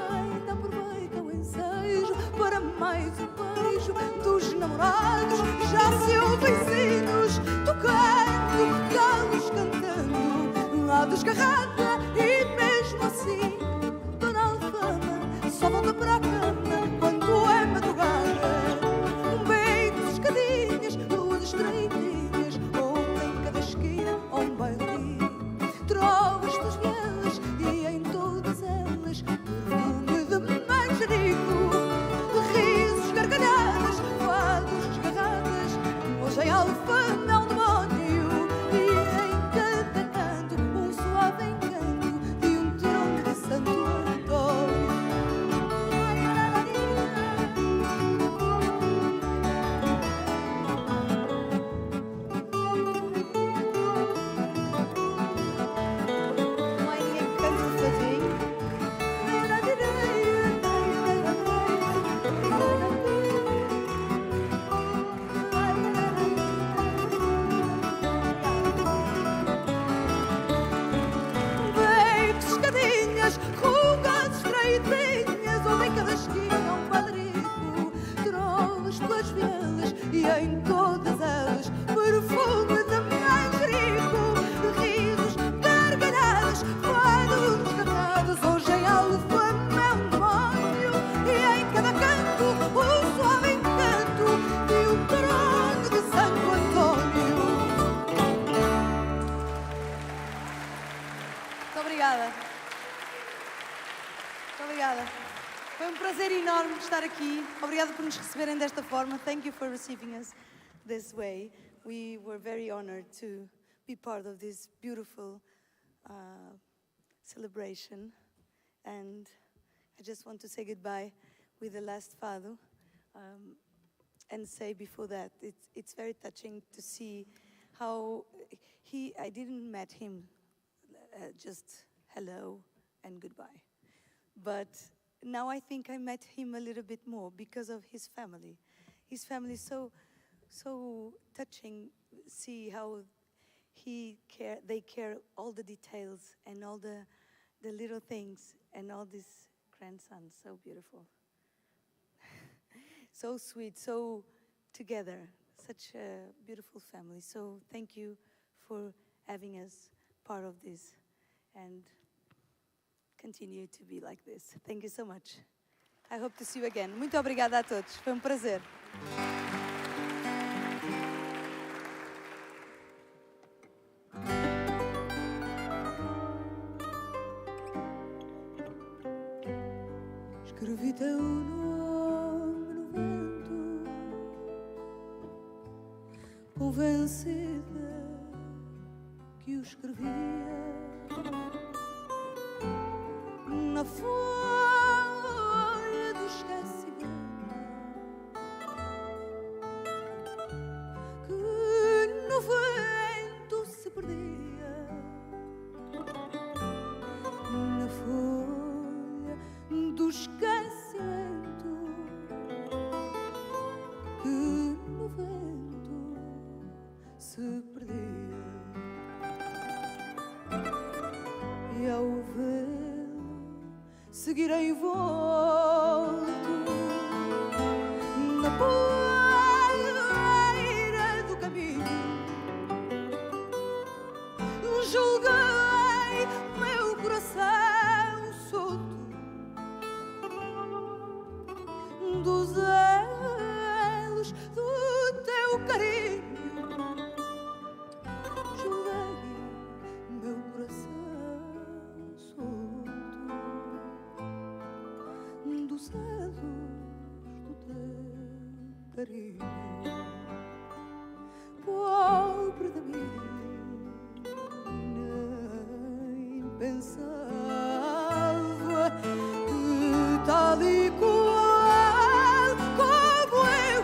S9: ainda aproveitam o ensejo para mais um beijo dos namorados. Já se ouvem sinos tocando, galos cantando, a desgarrada e mesmo assim Dona Alfama só volta para a cama quando é madrugada. Beijos, escadinhas, ruas estreitinhas, onde em cada esquina há um bailarinho. Trovas das vielas e em todas elas perfume de manjerico. Risos, gargalhadas, fados, desgarradas, hoje em Alfama é um demónio. E em cada canto um suave encanto de um trono de Santo Antônio. Não há ninguém que cante o fadinho. Beijos, escadinhas, rugas estreitinhas, onde em cada esquina um bailarinho. Trovas pelas vielas e em todas elas perfume de manjerico. Risos, gargalhadas, fados desgarrados, hoje em Alfama é um demónio. E em cada canto o suave encanto de um trono de Santo Antônio. Muito obrigada. Muito obrigada. Foi um prazer enorme estar aqui. Obrigada por nos receberem desta forma. Thank you for receiving us this way. We were very honored to be part of this beautiful celebration. And I just want to say goodbye with the last fado. And say before that, it's very touching to see how I didn't met him just hello and goodbye. But now I think I met him a little bit more because of his family. His family is so touching. See how they care all the details and all the little things, and all these grandsons, so beautiful. So sweet, so together, such a beautiful family. So thank you for having us part of this, and continue to be like this. Thank you so much. I hope to see you again. Muito obrigada a todos. Foi um prazer. Escrevi teu nome no vento, convencida que o escrevia na folha do esquecimento, que no vento se perdia, na folha do esquecimento, que no vento se perdia.
S8: e ao vê-lo seguirei volto na poeira do caminho. Julguei meu coração solto dos elos do teu carinho. Julguei meu coração solto dos elos do teu carinho. Pobre de mim, nem pensava que tal e qual como eu,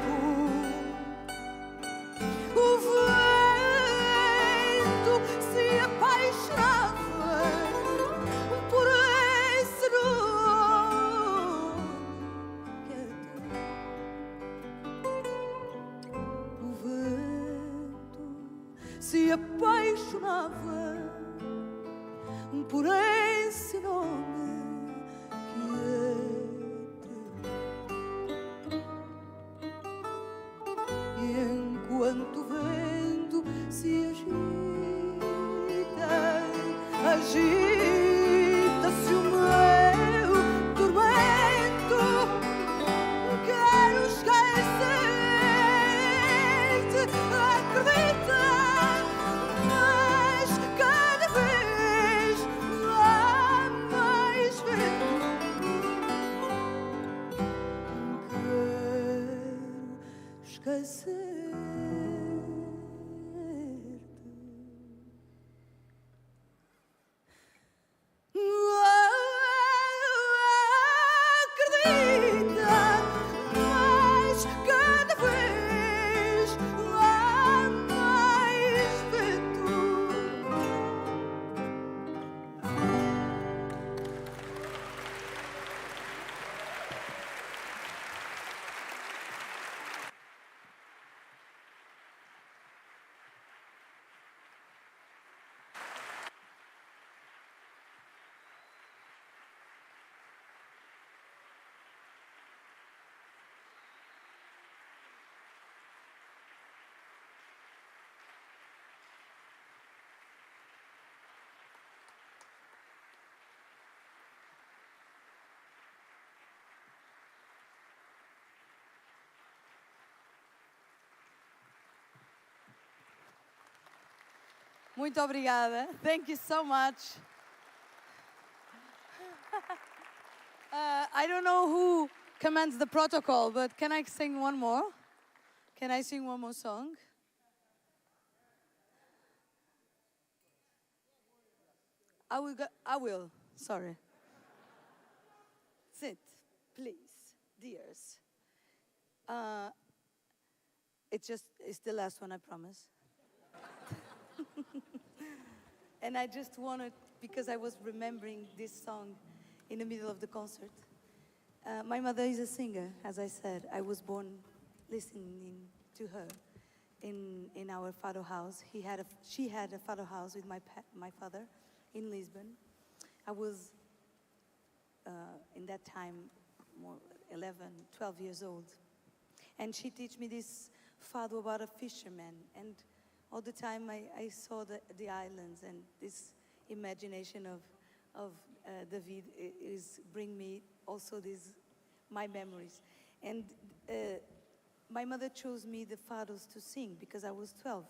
S8: o vento se apaixonava por esse nome que é teu. O vento se apaixonava por esse nome que é teu. E enquanto o vento se agita-se o meu tormento. Quero esquecer-te, acredita, mas cada vez há mais vento. Quero esquecer-te. Acredita, mas cada vez há mais vento. Muito obrigada. Thank you so much. I don't know who commands the protocol, but can I sing one more? Can I sing one more song? I will. Sorry. Sit, please, dears. It's the last one, I promise. And I just wanted, because I was remembering this song in the middle of the concert. My mother is a singer, as I said. I was born listening to her in our father house. She had a father house with my father in Lisbon. I was, in that time, 11, 12 years old. And she taught me this fado about a fisherman. And all the time I saw the islands, and this imagination of David is bring me also my memories. And my mother chose me the fados to sing because I was 12.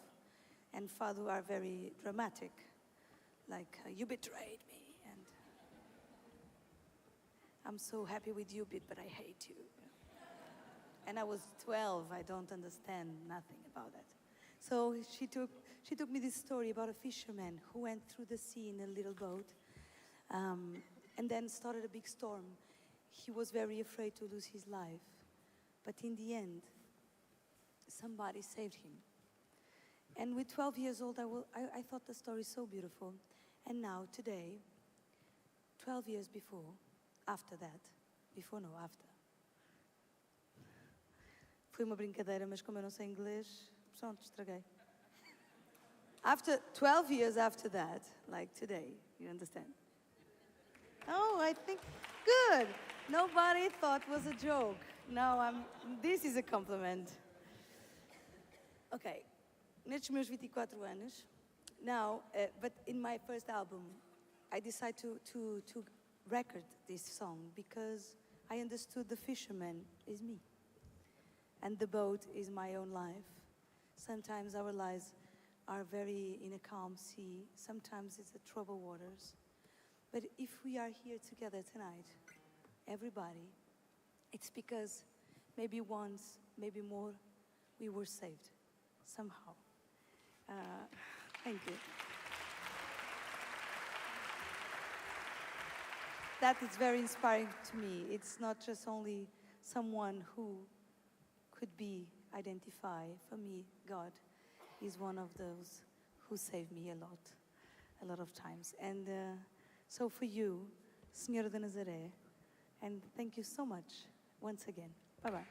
S8: And fado are very dramatic, like you betrayed me, and I'm so happy with you, but I hate you. And I was 12, I don't understand nothing about that. So she took me this story about a fisherman who went through the sea in a little boat, and then started a big storm. He was very afraid to lose his life, but in the end, somebody saved him. And with 12 years old, I thought the story so beautiful. And now, today, 12 years after. Foi uma brincadeira, mas como eu não sei inglês, pronto, estraguei. 12 years after that, like today, you understand?
S9: Oh, I think, good. Nobody thought was a joke. No, this is a compliment. Okay, nestes meus 24 anos, now, but in my first album, I decided to record this song because I understood the fisherman is me. And the boat is my own life. Sometimes our lives are very in a calm sea. Sometimes it's a troubled waters. But if we are here together tonight, everybody, it's because maybe once, maybe more, we were saved somehow. Thank you. That is very inspiring to me. It's not just only someone who could be identified. For me, God is one of those who saved me a lot of times. And so for you, Senhora de Nazaré, and thank you so much once again. Bye-bye.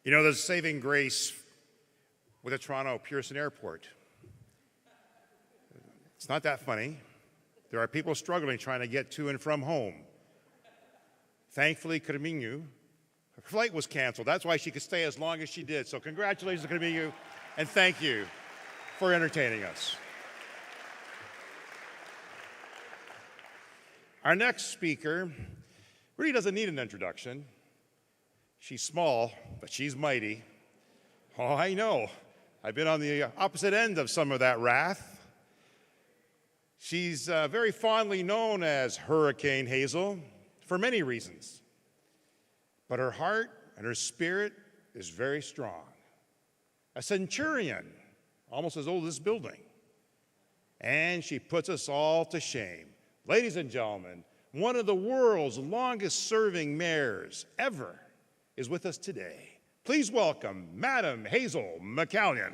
S1: You know, there's saving grace with the Toronto Pearson Airport. It's not that funny. There are people struggling trying to get to and from home. Thankfully, Carminho, her flight was canceled. That's why she could stay as long as she did. So congratulations, Carminho, and thank you for entertaining us. Our next speaker really doesn't need an introduction. She's small, but she's mighty. Oh, I know. I've been on the opposite end of some of that wrath. She's very fondly known as Hurricane Hazel for many reasons. But her heart and her spirit is very strong. A centurion, almost as old as this building. And she puts us all to shame. Ladies and gentlemen, one of the world's longest serving mayors ever is with us today. Please welcome Madam Hazel McCallion.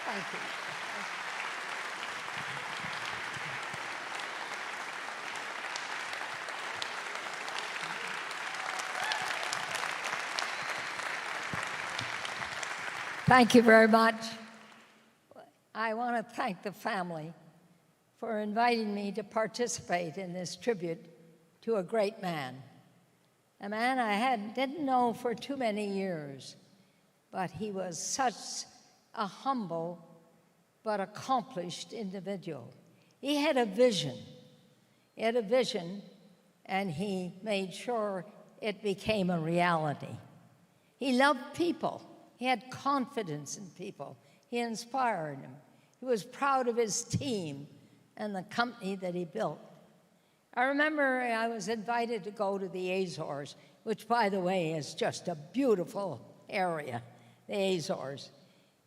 S10: Thank you. Thank you very much. I want to thank the family for inviting me to participate in this tribute to a great man. A man I didn't know for too many years, but he was such a humble but accomplished individual. He had a vision. He had a vision, and he made sure it became a reality. He loved people. He had confidence in people. He inspired them. He was proud of his team and the company that he built. I remember I was invited to go to the Azores, which, by the way, is just a beautiful area, the Azores.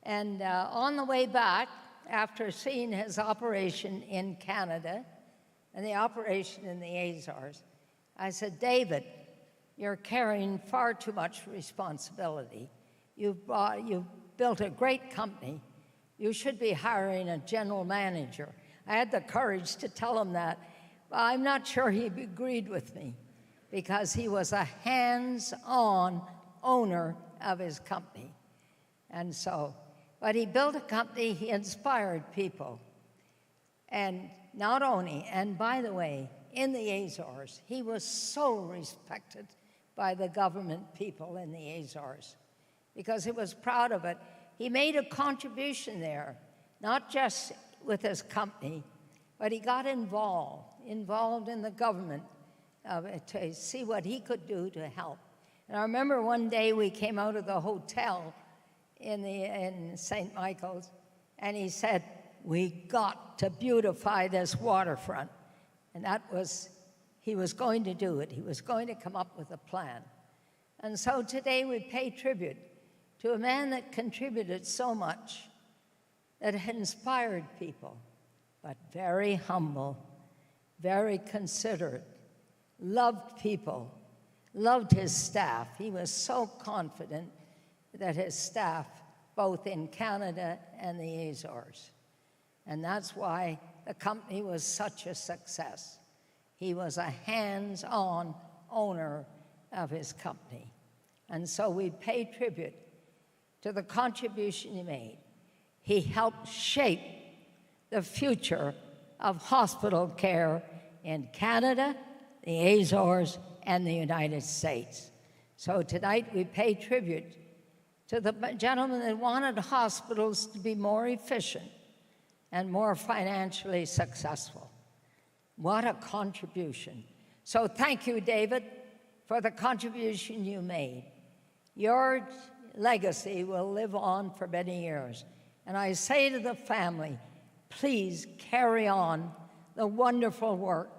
S10: And on the way back, after seeing his operation in Canada and the operation in the Azores, I said, David, you're carrying far too much responsibility. You've built a great company. You should be hiring a general manager. I had the courage to tell him that. I'm not sure he agreed with me because he was a hands-on owner of his company. And so, but he built a company, he inspired people. And not only, and by the way, in the Azores, he was so respected by the government people in the Azores because he was proud of it. He made a contribution there, not just with his company, but he got involved in the government to see what he could do to help. And I remember one day we came out of the hotel in St. Michael's, and he said, we got to beautify this waterfront. And that was, he was going to do it. He was going to come up with a plan. And so today we pay tribute to a man that contributed so much, that had inspired people, but very humble, very considerate, loved people, loved his staff. He was so confident that his staff, both in Canada and the Azores. And that's why the company was such a success. He was a hands-on owner of his company. And so we pay tribute to the contribution he made. He helped shape the future of hospital care in Canada, the Azores, and the United States. So tonight we pay tribute to the gentleman that wanted hospitals to be more efficient and more financially successful. What a contribution. So thank you, David, for the contribution you made. Your legacy will live on for many years. And I say to the family, please carry on the wonderful work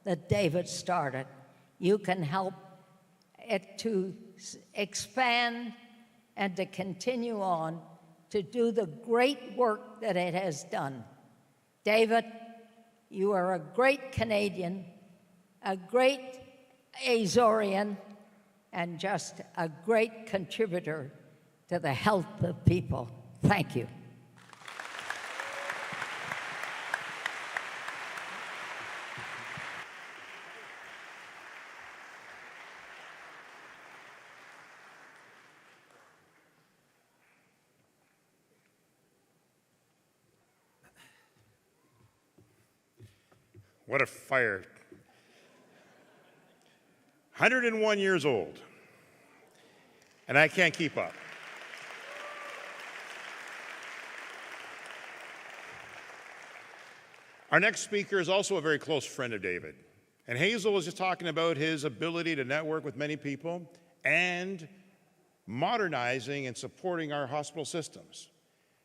S10: that David started. You can help it to expand and to continue on to do the great work that it has done. David, you are a great Canadian, a great Azorian, and just a great contributor to the health of people. Thank you.
S1: What a fire. 101 years old, and I can't keep up. Our next speaker is also a very close friend of David. And Hazel was just talking about his ability to network with many people and modernizing and supporting our hospital systems.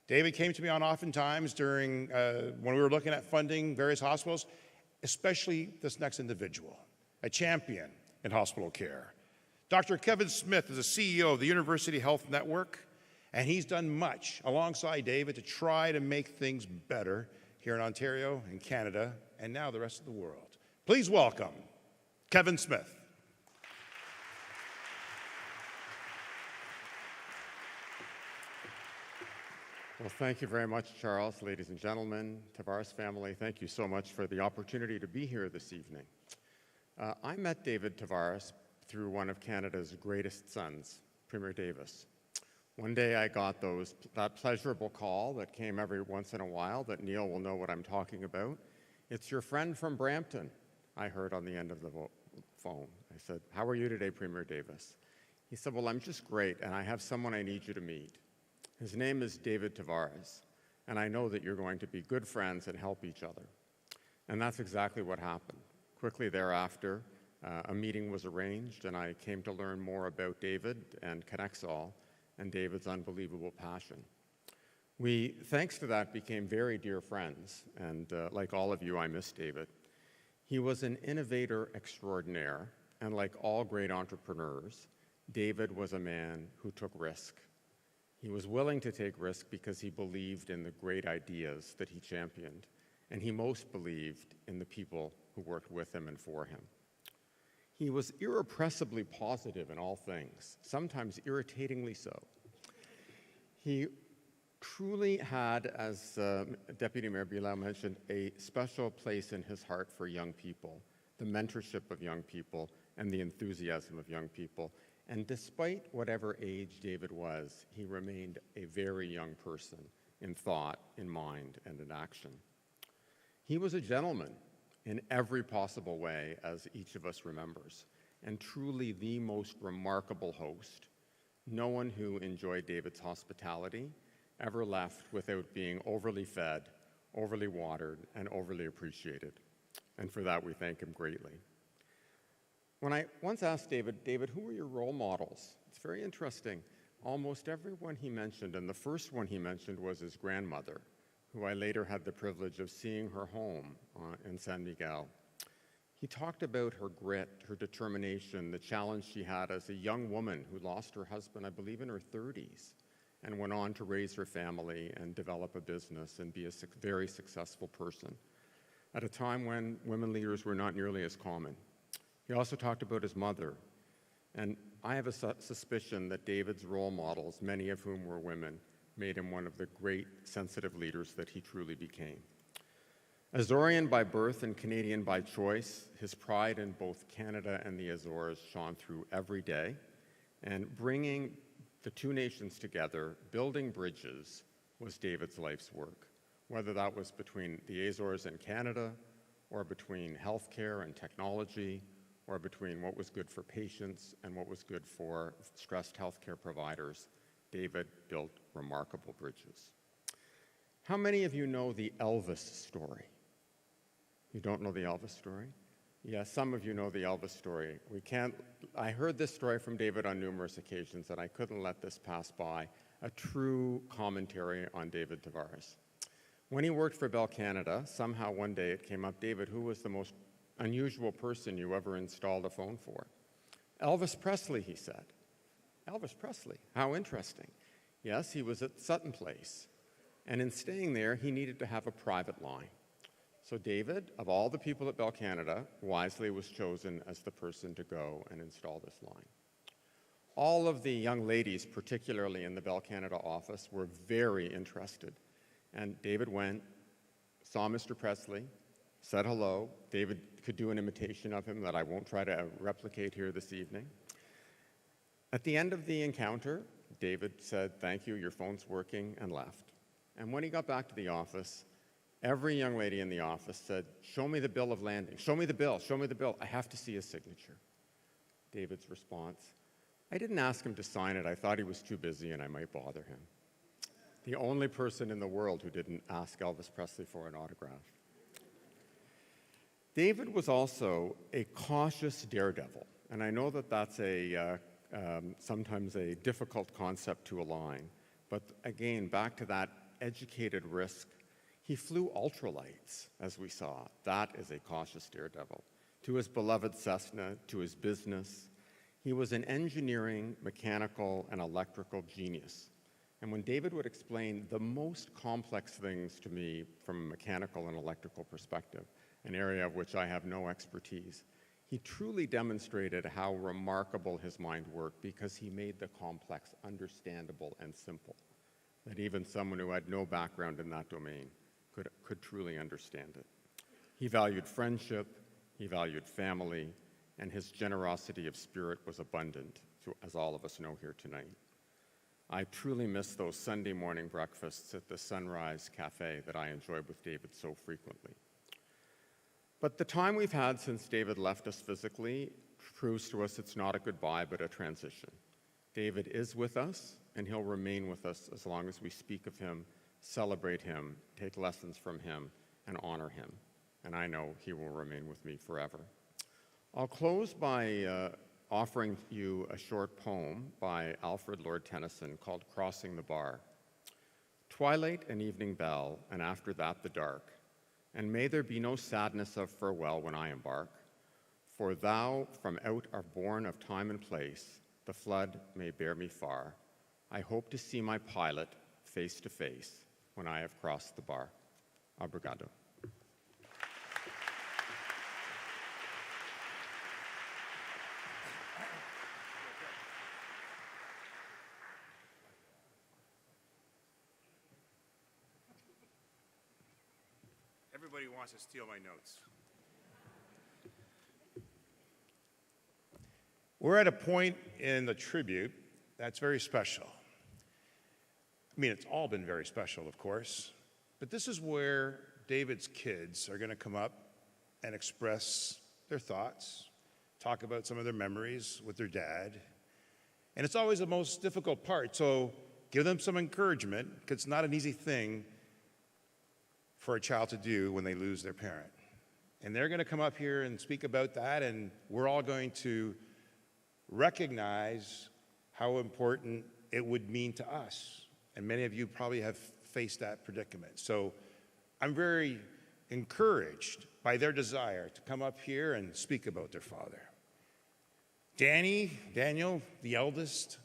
S1: David came to me on oftentimes during when we were looking at funding various hospitals, especially this next individual, a champion in hospital care. Dr. Kevin Smith is the CEO of the University Health Network, and he's done much alongside David to try to make things better here in Ontario and Canada and now the rest of the world. Please welcome Kevin Smith.
S11: Well, thank you very much, Charles. Ladies and gentlemen, Tavares family, thank you so much for the opportunity to be here this evening. I met David Tavares through one of Canada's greatest sons, Premier Davis. One day I got that pleasurable call that came every once in a while that Neil will know what I'm talking about. It's your friend from Brampton, I heard on the end of the phone. I said, how are you today, Premier Davis? He said, well, I'm just great, and I have someone I need you to meet. His name is David Tavares, and I know that you're going to be good friends and help each other. And that's exactly what happened. Quickly thereafter, a meeting was arranged, and I came to learn more about David and Connexall and David's unbelievable passion. We, thanks to that, became very dear friends, and like all of you, I miss David. He was an innovator extraordinaire, and like all great entrepreneurs, David was a man who took risk. He was willing to take risk because he believed in the great ideas that he championed, and he most believed in the people who worked with him and for him. He was irrepressibly positive in all things, sometimes irritatingly so. He truly had, as Deputy Mayor Bilal mentioned, a special place in his heart for young people, the mentorship of young people, and the enthusiasm of young people. And despite whatever age David was, he remained a very young person in thought, in mind, and in action. He was a gentleman in every possible way, as each of us remembers, and truly the most remarkable host. No one who enjoyed David's hospitality ever left without being overly fed, overly watered, and overly appreciated. And for that, we thank him greatly. When I once asked David, who were your role models? It's very interesting. Almost everyone he mentioned, and the first one he mentioned was his grandmother, who I later had the privilege of seeing her home in San Miguel. He talked about her grit, her determination, the challenge she had as a young woman who lost her husband, I believe, in her 30s, and went on to raise her family and develop a business and be a very successful person at a time when women leaders were not nearly as common. He also talked about his mother, and I have a suspicion that David's role models, many of whom were women, made him one of the great sensitive leaders that he truly became. Azorian by birth and Canadian by choice, his pride in both Canada and the Azores shone through every day, and bringing the two nations together, building bridges, was David's life's work, whether that was between the Azores and Canada, or between healthcare and technology, or between what was good for patients and what was good for stressed healthcare providers. David built remarkable bridges. How many of you know the Elvis story? You don't know the Elvis story? Yes, some of you know the Elvis story. I heard this story from David on numerous occasions, and I couldn't let this pass by. A true commentary on David Tavares. When he worked for Bell Canada, somehow one day it came up, David, who was the most unusual person you ever installed a phone for? Elvis Presley, he said. Elvis Presley, how interesting. Yes, he was at Sutton Place, and in staying there, he needed to have a private line. So David, of all the people at Bell Canada, wisely was chosen as the person to go and install this line. All of the young ladies, particularly in the Bell Canada office, were very interested. And David went, saw Mr. Presley, said hello. David could do an imitation of him that I won't try to replicate here this evening. At the end of the encounter, David said, thank you, your phone's working, and left. And when he got back to the office, Every young lady in the office said, "Show me the bill of landing. Show me the bill. Show me the bill. I have to see his signature." David's response, "I didn't ask him to sign it. I thought he was too busy and I might bother him." The only person in the world who didn't ask Elvis Presley for an autograph. David was also a cautious daredevil, and I know that that's sometimes a difficult concept to align, but again, back to that educated risk. He flew ultralights, as we saw. That is a cautious daredevil. To his beloved Cessna, to his business. He was an engineering, mechanical, and electrical genius. And when David would explain the most complex things to me from a mechanical and electrical perspective, an area of which I have no expertise, he truly demonstrated how remarkable his mind worked because he made the complex understandable and simple, that even someone who had no background in that domain could truly understand it. He valued friendship, he valued family, and his generosity of spirit was abundant, as all of us know here tonight. I truly miss those Sunday morning breakfasts at the Sunrise Cafe that I enjoyed with David so frequently. But the time we've had since David left us physically proves to us it's not a goodbye, but a transition. David is with us, and he'll remain with us as long as we speak of him, celebrate him, take lessons from him, and honor him. And I know he will remain with me forever. I'll close by offering you a short poem by Alfred Lord Tennyson called "Crossing the Bar." Twilight and evening bell, and after that the dark. And may there be no sadness of farewell when I embark. For thou from out are born of time and place, the flood may bear me far. I hope to see my pilot face to face when I have crossed the bar. Obrigado.
S1: Everybody wants to steal my notes. We're at a point in the tribute that's very special. I mean, it's all been very special, of course, but this is where David's kids are going to come up and express their thoughts, talk about some of their memories with their dad. And it's always the most difficult part, so give them some encouragement, because it's not an easy thing for a child to do when they lose their parent. And they're going to come up here and speak about that, and we're all going to recognize how important it would mean to us. And many of you probably have faced that predicament. So I'm very encouraged by their desire to come up here and speak about their father. Daniel, the eldest,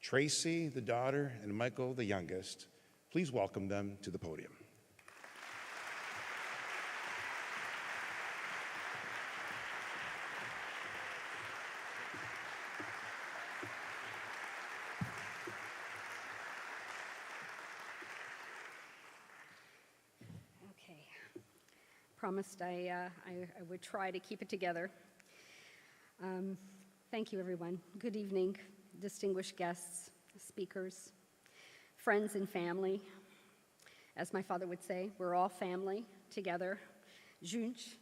S1: Tracy, the daughter, and Michael, the youngest, please welcome them to the podium.
S12: Promised I would try to keep it together. Thank you, everyone. Good evening, distinguished guests, speakers, friends and family. As my father would say, we're all family together, juntos.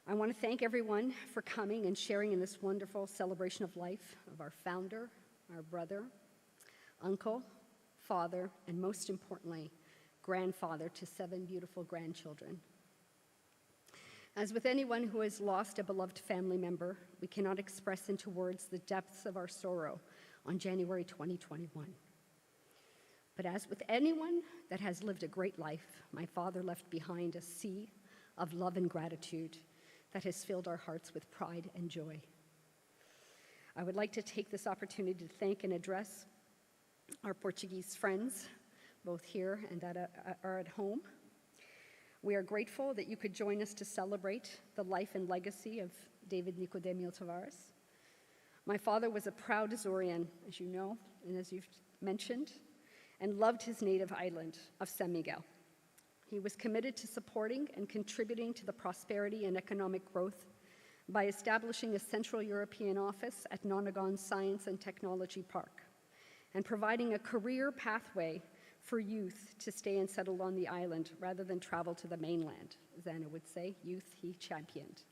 S12: I want to thank everyone for coming and sharing in this wonderful celebration of life of our founder, our brother, uncle, father, and most importantly, grandfather to 7 beautiful grandchildren. As with anyone who has lost a beloved family member, we cannot express into words the depths of our sorrow on January 2021. But as with anyone that has lived a great life, my father left behind a sea of love and gratitude that has filled our hearts with pride and joy. I would like to take this opportunity to thank and address our Portuguese friends, both here and are at home. We are grateful that you could join us to celebrate the life and legacy of David Nicodémio Tavares. My father was a proud Azorean, as you know, and as you've mentioned, and loved his native island of San Miguel. He was committed to supporting and contributing to the prosperity and economic growth by establishing a Central European office at Nonagon Science and Technology Park and providing a career pathway for youth to stay and settle on the island rather than travel to the mainland. As Anna would say, youth he championed.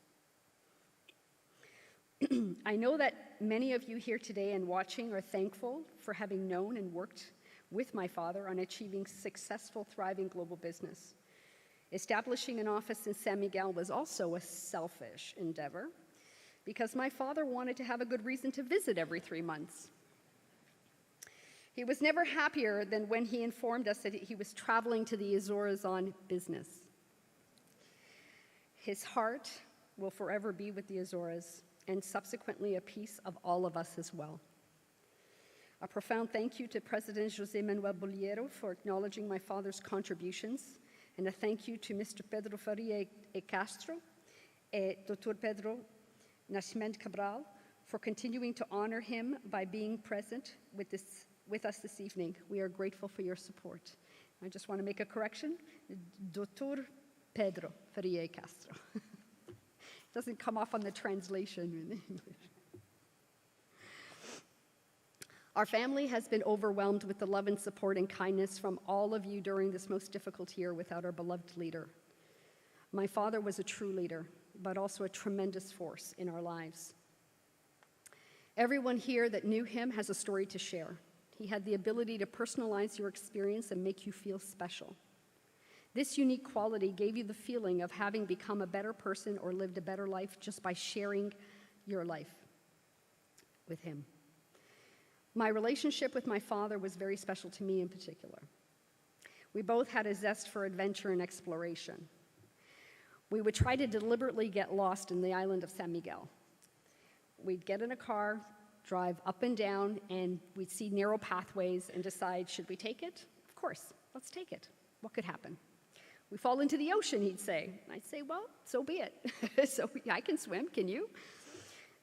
S12: I know that many of you here today and watching are thankful for having known and worked with my father on achieving successful, thriving global business. Establishing an office in San Miguel was also a selfish endeavor because my father wanted to have a good reason to visit every 3 months. He was never happier than when he informed us that he was traveling to the Azores on business. His heart will forever be with the Azores, and subsequently a piece of all of us as well. A profound thank you to President José Manuel Bolheiro for acknowledging my father's contributions, and a thank you to Mr. Pedro Faria e Castro and Dr. Pedro Nascimento Cabral for continuing to honor him by being present with us this evening. We are grateful for your support. I just want to make a correction. Dr. Pedro Faria e Castro. Doesn't come off on the translation in English. Our family has been overwhelmed with the love and support and kindness from all of you during this most difficult year without our beloved leader. My father was a true leader, but also a tremendous force in our lives. Everyone here that knew him has a story to share. He had the ability to personalize your experience and make you feel special. This unique quality gave you the feeling of having become a better person or lived a better life just by sharing your life with him. My relationship with my father was very special to me in particular. We both had a zest for adventure and exploration. We would try to deliberately get lost in the island of San Miguel. We'd get in a car, drive up and down, and we'd see narrow pathways and decide, should we take it? Of course, let's take it. What could happen? We fall into the ocean, he'd say. I'd say, well, so be it. So I can swim, can you?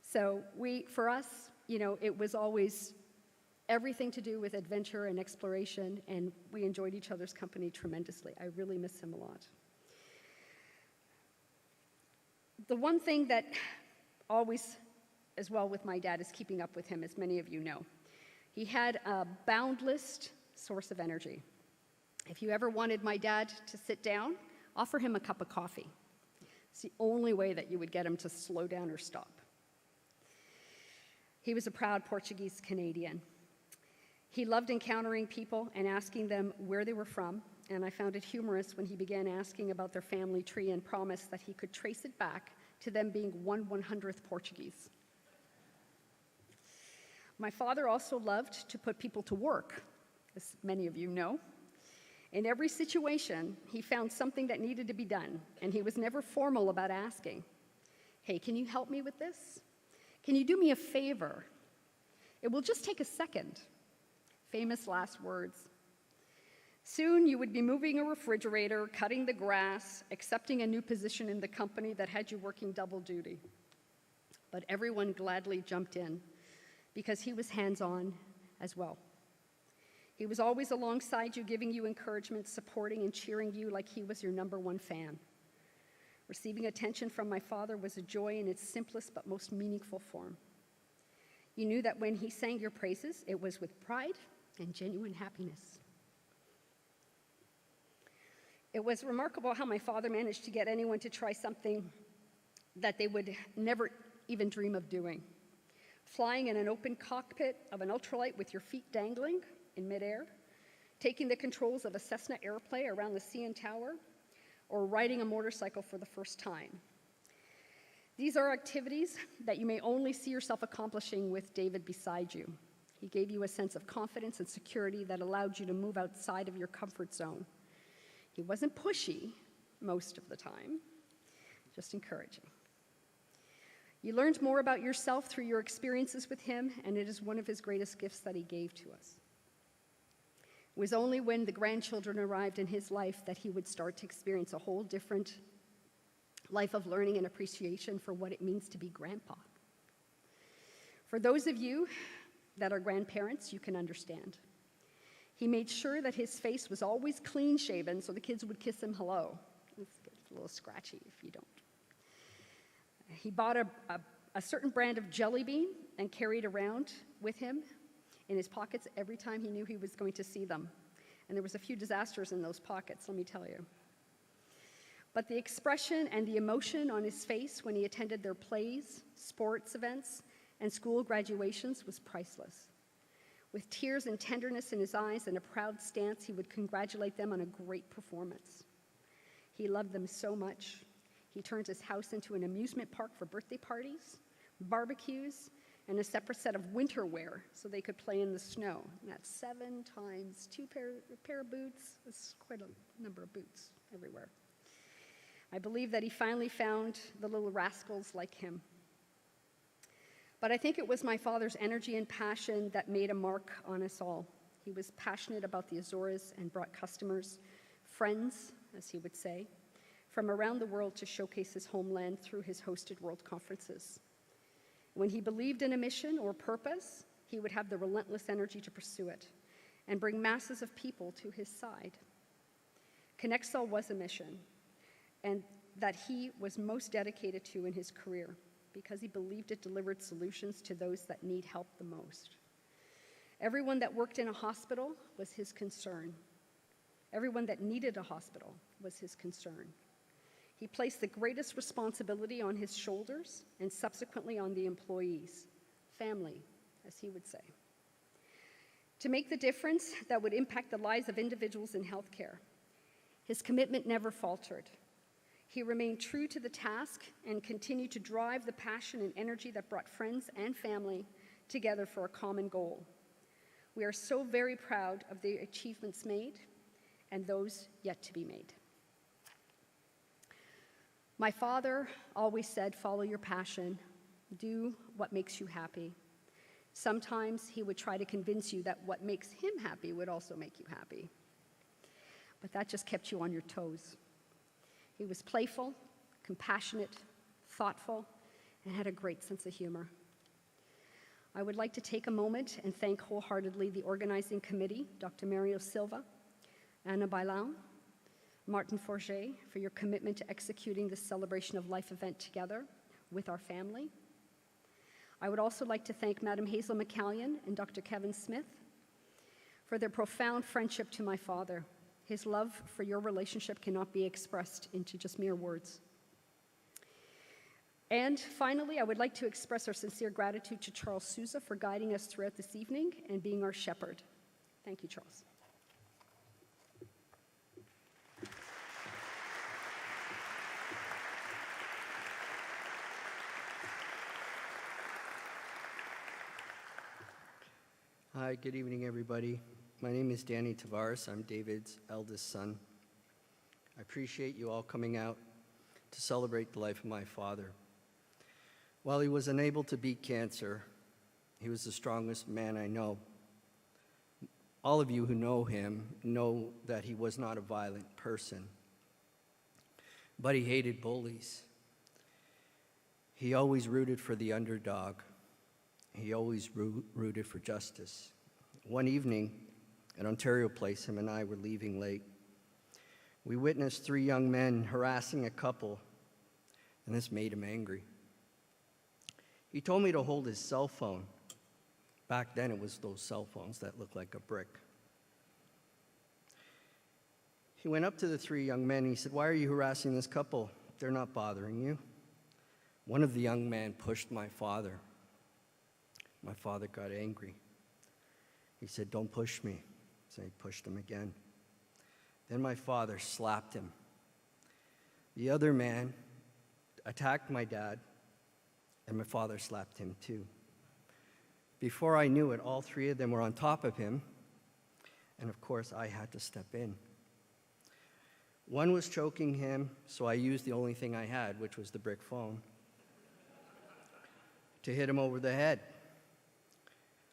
S12: So for us, it was always everything to do with adventure and exploration, and we enjoyed each other's company tremendously. I really miss him a lot. The one thing that always, as well with my dad, is keeping up with him, as many of you know. He had a boundless source of energy. If you ever wanted my dad to sit down, offer him a cup of coffee. It's the only way that you would get him to slow down or stop. He was a proud Portuguese Canadian. He loved encountering people and asking them where they were from, and I found it humorous when he began asking about their family tree and promised that he could trace it back to them being 1/100th Portuguese. My father also loved to put people to work, as many of you know. In every situation, he found something that needed to be done, and he was never formal about asking, hey, can you help me with this? Can you do me a favor? It will just take a second. Famous last words. Soon you would be moving a refrigerator, cutting the grass, accepting a new position in the company that had you working double duty. But everyone gladly jumped in because he was hands-on as well. He was always alongside you, giving you encouragement, supporting and cheering you like he was your #1 fan. Receiving attention from my father was a joy in its simplest but most meaningful form. You knew that when he sang your praises, it was with pride and genuine happiness. It was remarkable how my father managed to get anyone to try something that they would never even dream of doing. Flying in an open cockpit of an ultralight with your feet dangling in midair, taking the controls of a Cessna airplane around the CN Tower, or riding a motorcycle for the first time. These are activities that you may only see yourself accomplishing with David beside you. He gave you a sense of confidence and security that allowed you to move outside of your comfort zone. He wasn't pushy most of the time, just encouraging. You learned more about yourself through your experiences with him, and it is one of his greatest gifts that he gave to us. It was only when the grandchildren arrived in his life that he would start to experience a whole different life of learning and appreciation for what it means to be grandpa. For those of you that are grandparents, you can understand. He made sure that his face was always clean-shaven so the kids would kiss him hello. It's a little scratchy if you don't. He bought a certain brand of jelly bean and carried around with him in his pockets every time he knew he was going to see them. And there was a few disasters in those pockets, let me tell you. But the expression and the emotion on his face when he attended their plays, sports events, and school graduations was priceless. With tears and tenderness in his eyes and a proud stance, he would congratulate them on a great performance. He loved them so much. He turned his house into an amusement park for birthday parties, barbecues, and a separate set of winter wear so they could play in the snow. And that's 7 times 2 pair of boots. That's quite a number of boots everywhere. I believe that he finally found the little rascals like him. But I think it was my father's energy and passion that made a mark on us all. He was passionate about the Azores and brought customers, friends, as he would say, from around the world to showcase his homeland through his hosted world conferences. When he believed in a mission or purpose, he would have the relentless energy to pursue it and bring masses of people to his side. Connexall was a mission, and that he was most dedicated to in his career because he believed it delivered solutions to those that need help the most. Everyone that worked in a hospital was his concern. Everyone that needed a hospital was his concern. He placed the greatest responsibility on his shoulders and subsequently on the employees, family, as he would say, to make the difference that would impact the lives of individuals in healthcare. His commitment never faltered. He remained true to the task and continued to drive the passion and energy that brought friends and family together for a common goal. We are so very proud of the achievements made and those yet to be made. My father always said, follow your passion, do what makes you happy. Sometimes he would try to convince you that what makes him happy would also make you happy. But that just kept you on your toes. He was playful, compassionate, thoughtful, and had a great sense of humor. I would like to take a moment and thank wholeheartedly the organizing committee, Dr. Mario Silva, Anna Bailan, Martin Forget, for your commitment to executing this Celebration of Life event together with our family. I would also like to thank Madam Hazel McCallion and Dr. Kevin Smith for their profound friendship to my father. His love for your relationship cannot be expressed into just mere words. And finally, I would like to express our sincere gratitude to Charles Souza for guiding us throughout this evening and being our shepherd. Thank you, Charles.
S13: Hi, good evening, everybody. My name is Danny Tavares. I'm David's eldest son. I appreciate you all coming out to celebrate the life of my father. While he was unable to beat cancer, he was the strongest man I know. All of you who know him know that he was not a violent person, but he hated bullies. He always rooted for the underdog. He always rooted for justice. One evening at Ontario Place, him and I were leaving late. We witnessed 3 young men harassing a couple, and this made him angry. He told me to hold his cell phone. Back then, it was those cell phones that looked like a brick. He went up to the 3 young men and he said, "Why are you harassing this couple? They're not bothering you." One of the young men pushed my father. My father got angry. He said, "Don't push me." So he pushed him again. Then my father slapped him. The other man attacked my dad, and my father slapped him too. Before I knew it, all 3 of them were on top of him, and of course I had to step in. One was choking him, so I used the only thing I had, which was the brick phone, to hit him over the head.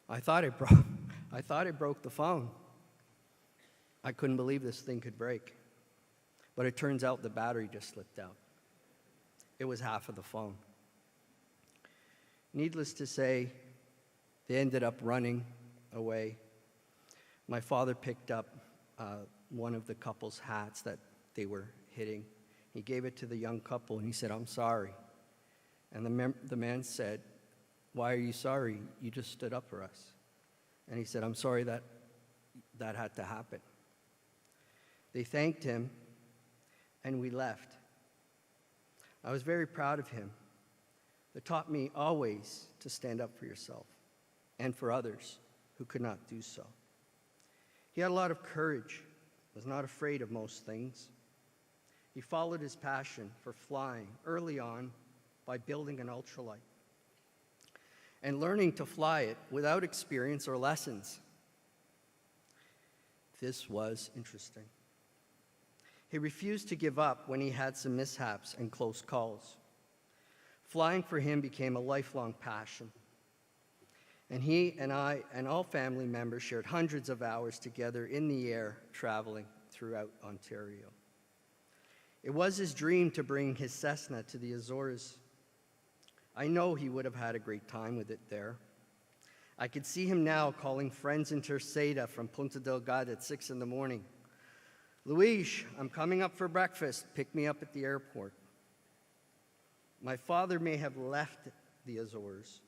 S13: I thought it broke the phone. I couldn't believe this thing could break. But it turns out the battery just slipped out. It was half of the phone. Needless to say, they ended up running away. My father picked up one of the couple's hats that they were hitting. He gave it to the young couple and he said, "I'm sorry." And the man said, "Why are you sorry? You just stood up for us." And he said, "I'm sorry that had to happen." They thanked him, and we left. I was very proud of him. That taught me always to stand up for yourself and for others who could not do so. He had a lot of courage, was not afraid of most things. He followed his passion for flying early on by building an ultralight and learning to fly it without experience or lessons. This was interesting. He refused to give up when he had some mishaps and close calls. Flying for him became a lifelong passion. And he and I and all family members shared hundreds of hours together in the air, traveling throughout Ontario. It was his dream to bring his Cessna to the Azores. I know he would have had a great time with it there. I could see him now calling friends in Terceira from Punta Delgada at 6 in the morning. Luis, I'm coming up for breakfast. Pick me up at the airport. My father may have left the Azores,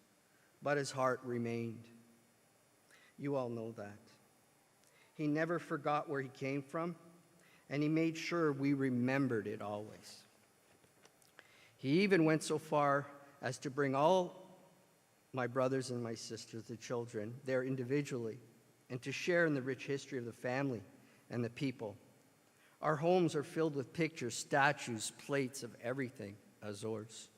S13: but his heart remained. You all know that. He never forgot where he came from, and he made sure we remembered it always. He even went so far as to bring all my brothers and my sisters, the children, there individually, and to share in the rich history of the family and the people. Our homes are filled with pictures, statues, plates of everything Azores.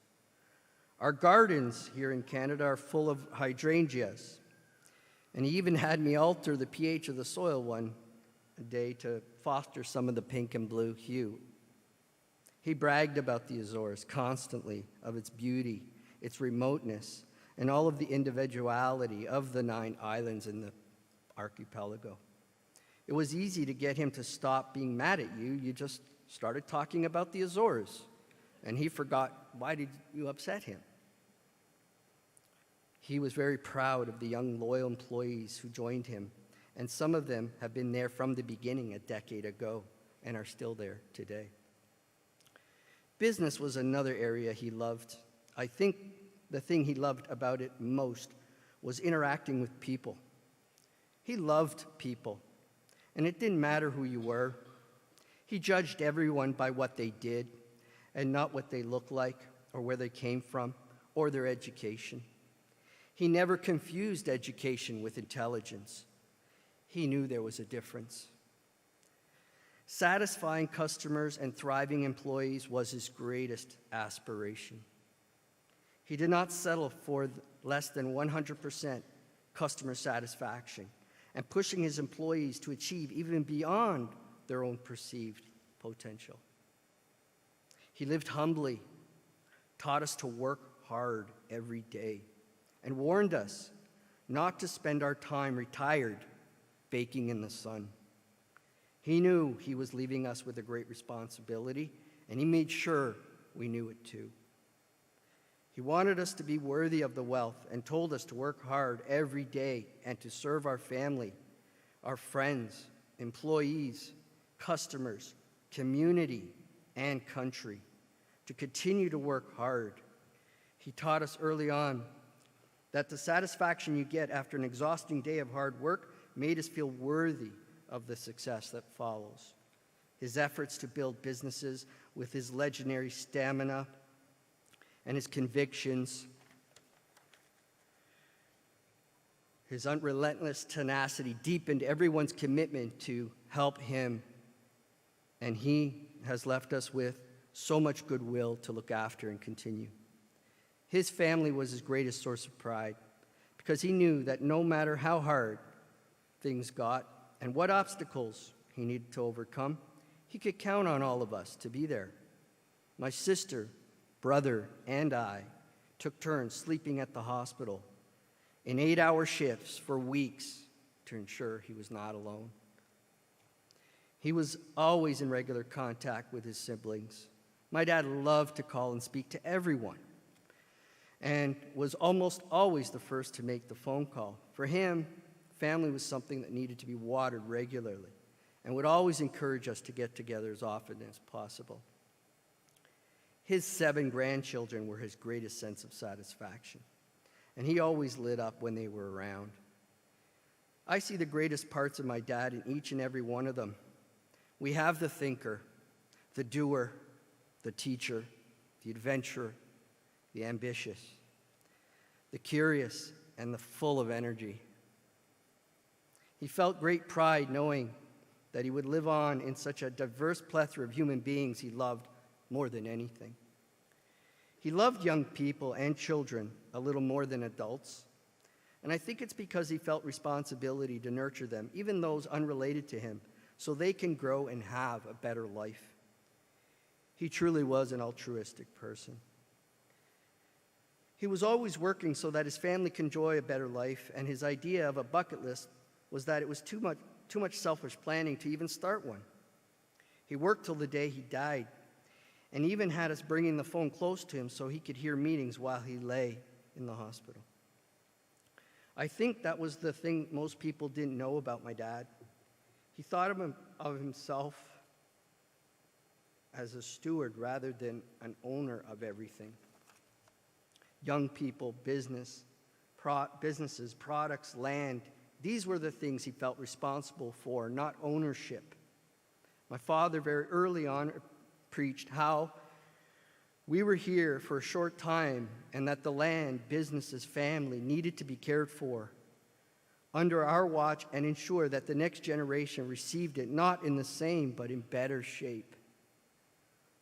S13: Our gardens here in Canada are full of hydrangeas, and he even had me alter the pH of the soil one day to foster some of the pink and blue hue. He bragged about the Azores constantly, of its beauty, its remoteness, and all of the individuality of the 9 islands in the archipelago. It was easy to get him to stop being mad at you. You just started talking about the Azores, and he forgot, why did you upset him? He was very proud of the young, loyal employees who joined him, and some of them have been there from the beginning a decade ago and are still there today. Business was another area he loved. I think the thing he loved about it most was interacting with people. He loved people, and it didn't matter who you were. He judged everyone by what they did and not what they looked like or where they came from or their education. He never confused education with intelligence. He knew there was a difference. Satisfying customers and thriving employees was his greatest aspiration. He did not settle for less than 100% customer satisfaction and pushing his employees to achieve even beyond their own perceived potential. He lived humbly, taught us to work hard every day, and warned us not to spend our time retired baking in the sun. He knew he was leaving us with a great responsibility, and he made sure we knew it too. He wanted us to be worthy of the wealth and told us to work hard every day and to serve our family, our friends, employees, customers, community, and country, to continue to work hard. He taught us early on that the satisfaction you get after an exhausting day of hard work made us feel worthy of the success that follows. His efforts to build businesses with his legendary stamina and his convictions, his unrelentless tenacity deepened everyone's commitment to help him, and he has left us with so much goodwill to look after and continue. His family was his greatest source of pride because he knew that no matter how hard things got and what obstacles he needed to overcome, he could count on all of us to be there. My sister, brother, and I took turns sleeping at the hospital in 8-hour shifts for weeks to ensure he was not alone. He was always in regular contact with his siblings. My dad loved to call and speak to everyone and was almost always the first to make the phone call. For him, family was something that needed to be watered regularly and would always encourage us to get together as often as possible. His 7 grandchildren were his greatest sense of satisfaction, and he always lit up when they were around. I see the greatest parts of my dad in each and every one of them. We have the thinker, the doer, the teacher, the adventurer, the ambitious, the curious, and the full of energy. He felt great pride knowing that he would live on in such a diverse plethora of human beings he loved more than anything. He loved young people and children a little more than adults, and I think it's because he felt responsibility to nurture them, even those unrelated to him, so they can grow and have a better life. He truly was an altruistic person. He was always working so that his family can enjoy a better life, and his idea of a bucket list was that it was too much selfish planning to even start one. He worked till the day he died, and even had us bringing the phone close to him so he could hear meetings while he lay in the hospital. I think that was the thing most people didn't know about my dad. He thought of himself as a steward rather than an owner of everything. Young people, businesses, products, land, these were the things he felt responsible for, not ownership. My father very early on preached how we were here for a short time and that the land, businesses, family needed to be cared for under our watch and ensure that the next generation received it not in the same but in better shape.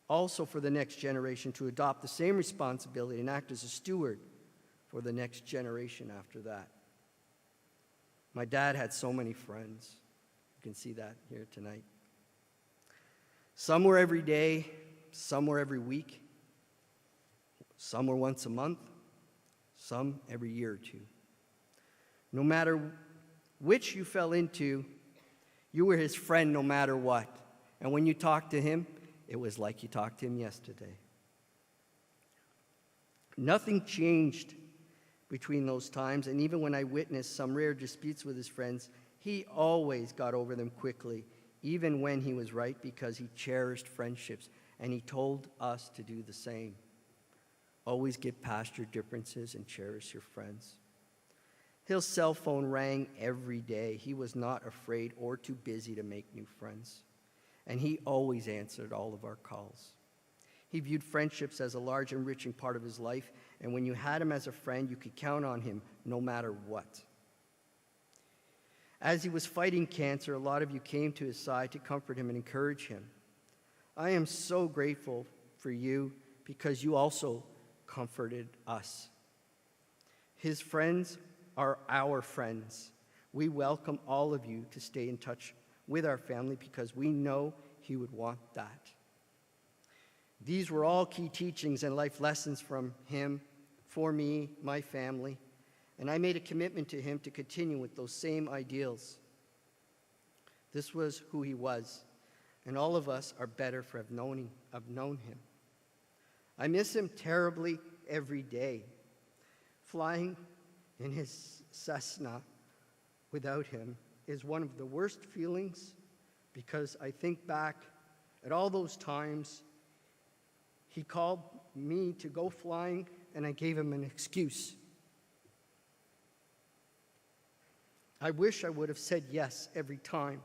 S13: Also for the next generation to adopt the same responsibility and act as a steward for the next generation after that. My dad had so many friends. You can see that here tonight. Some were every day, some were every week, some were once a month, some every year or two. No matter which you fell into, you were his friend no matter what. And when you talked to him, it was like you talked to him yesterday. Nothing changed between those times, and even when I witnessed some rare disputes with his friends, he always got over them quickly, even when he was right, because he cherished friendships, and he told us to do the same. Always get past your differences and cherish your friends. His cell phone rang every day. He was not afraid or too busy to make new friends, and he always answered all of our calls. He viewed friendships as a large, enriching part of his life, and when you had him as a friend, you could count on him no matter what. As he was fighting cancer, a lot of you came to his side to comfort him and encourage him. I am so grateful for you because you also comforted us. His friends are our friends. We welcome all of you to stay in touch with our family because we know he would want that. These were all key teachings and life lessons from him, for me, my family, and I made a commitment to him to continue with those same ideals. This was who he was, and all of us are better for have known him. I miss him terribly every day. Flying in his Cessna without him is one of the worst feelings because I think back at all those times he called me to go flying and I gave him an excuse. I wish I would have said yes every time.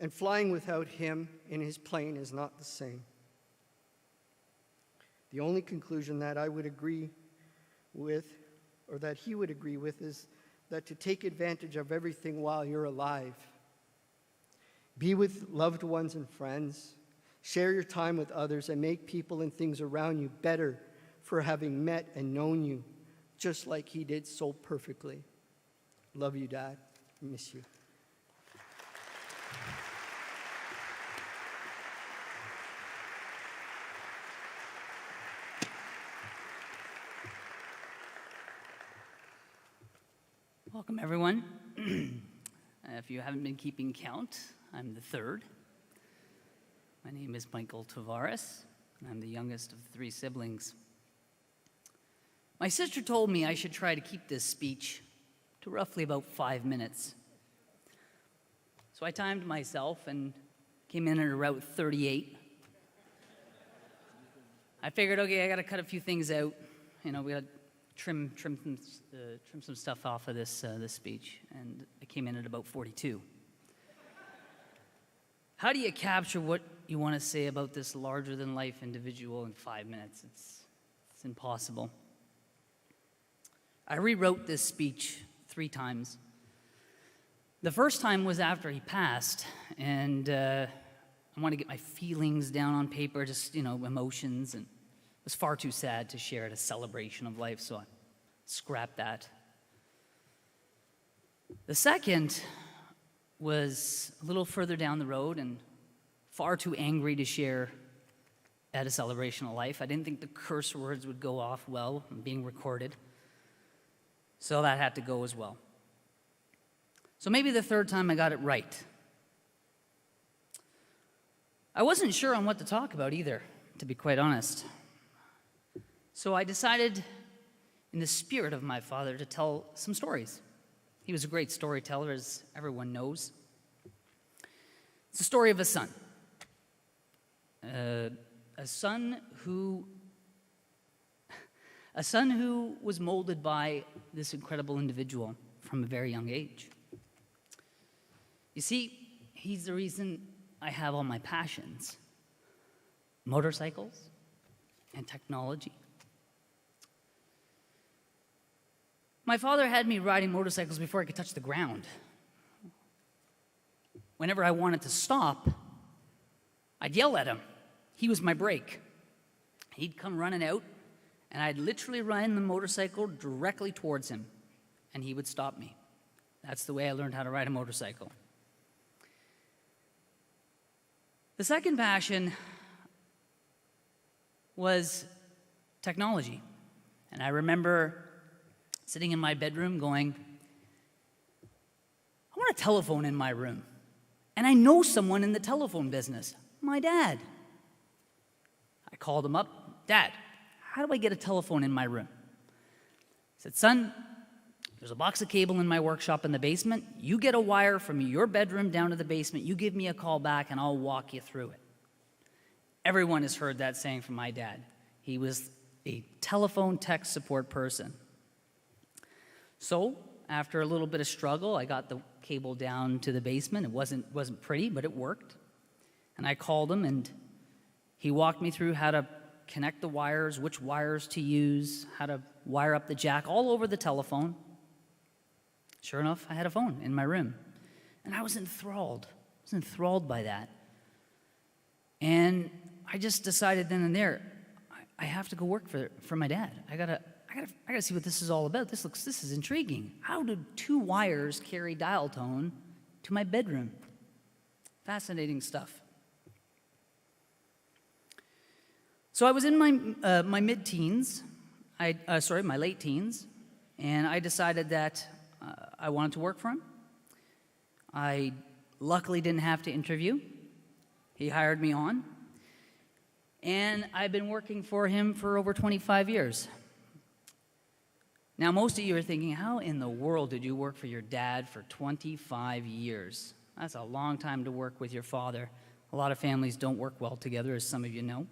S13: And flying without him in his plane is not the same. The only conclusion that I would agree with, or that he would agree with, is that to take advantage of everything while you're alive. Be with loved ones and friends. Share your time with others and make people and things around you better for having met and known you, just like he did so perfectly. Love you, Dad. I miss you.
S14: Welcome, everyone. If you haven't been keeping count, I'm the third. My name is Michael Tavares, and I'm the youngest of the three siblings. My sister told me I should try to keep this speech to roughly about 5 minutes. So I timed myself and came in at about 38. I figured, okay, I got to cut a few things out. You know, we got to trim some stuff off of this speech, and I came in at about 42. How do you capture what you want to say about this larger-than-life individual in 5 minutes? It's impossible. I rewrote this speech 3 times. The first time was after he passed, and I wanted to get my feelings down on paper, just, emotions, and it was far too sad to share at a celebration of life, so I scrapped that. The second was a little further down the road and far too angry to share at a celebration of life. I didn't think the curse words would go off well being recorded, so that had to go as well. So maybe the third time I got it right. I wasn't sure on what to talk about either, to be quite honest. So I decided, in the spirit of my father, to tell some stories. He was a great storyteller, as everyone knows. It's the story of a son. A son who was molded by this incredible individual from a very young age. You see, he's the reason I have all my passions: motorcycles and technology. My father had me riding motorcycles before I could touch the ground. Whenever I wanted to stop, I'd yell at him. He was my brake. He'd come running out, and I'd literally ride the motorcycle directly towards him, and he would stop me. That's the way I learned how to ride a motorcycle. The second passion was technology. And I remember sitting in my bedroom going, I want a telephone in my room. And I know someone in the telephone business, my dad. I called him up, Dad, how do I get a telephone in my room? He said, son, there's a box of cable in my workshop in the basement. You get a wire from your bedroom down to the basement. You give me a call back and I'll walk you through it. Everyone has heard that saying from my dad. He was a telephone tech support person. So after a little bit of struggle, I got the cable down to the basement. It wasn't pretty, but it worked. And I called him, and he walked me through how to connect the wires, which wires to use, how to wire up the jack, all over the telephone. Sure enough, I had a phone in my room. And I was enthralled. I was enthralled by that. And I just decided then and there, I have to go work for my dad. I gotta see what this is all about. This is intriguing. How do 2 wires carry dial tone to my bedroom? Fascinating stuff. So I was in my mid-teens, my late teens, and I decided that I wanted to work for him. I luckily didn't have to interview. He hired me on. And I've been working for him for over 25 years. Now, most of you are thinking, how in the world did you work for your dad for 25 years? That's a long time to work with your father. A lot of families don't work well together, as some of you know.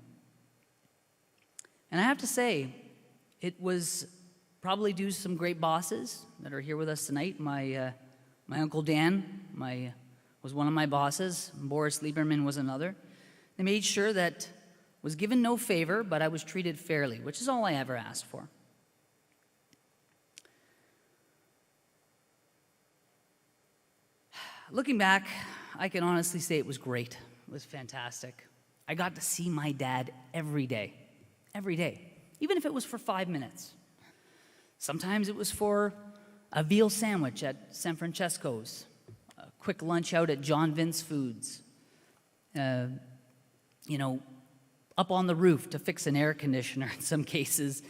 S14: And I have to say, it was probably due to some great bosses that are here with us tonight. My Uncle Dan was one of my bosses. Boris Lieberman was another. They made sure that I was given no favor, but I was treated fairly, which is all I ever asked for. Looking back, I can honestly say it was great. It was fantastic. I got to see my dad every day, even if it was for 5 minutes. Sometimes it was for a veal sandwich at San Francesco's, a quick lunch out at John Vince Foods, up on the roof to fix an air conditioner in some cases.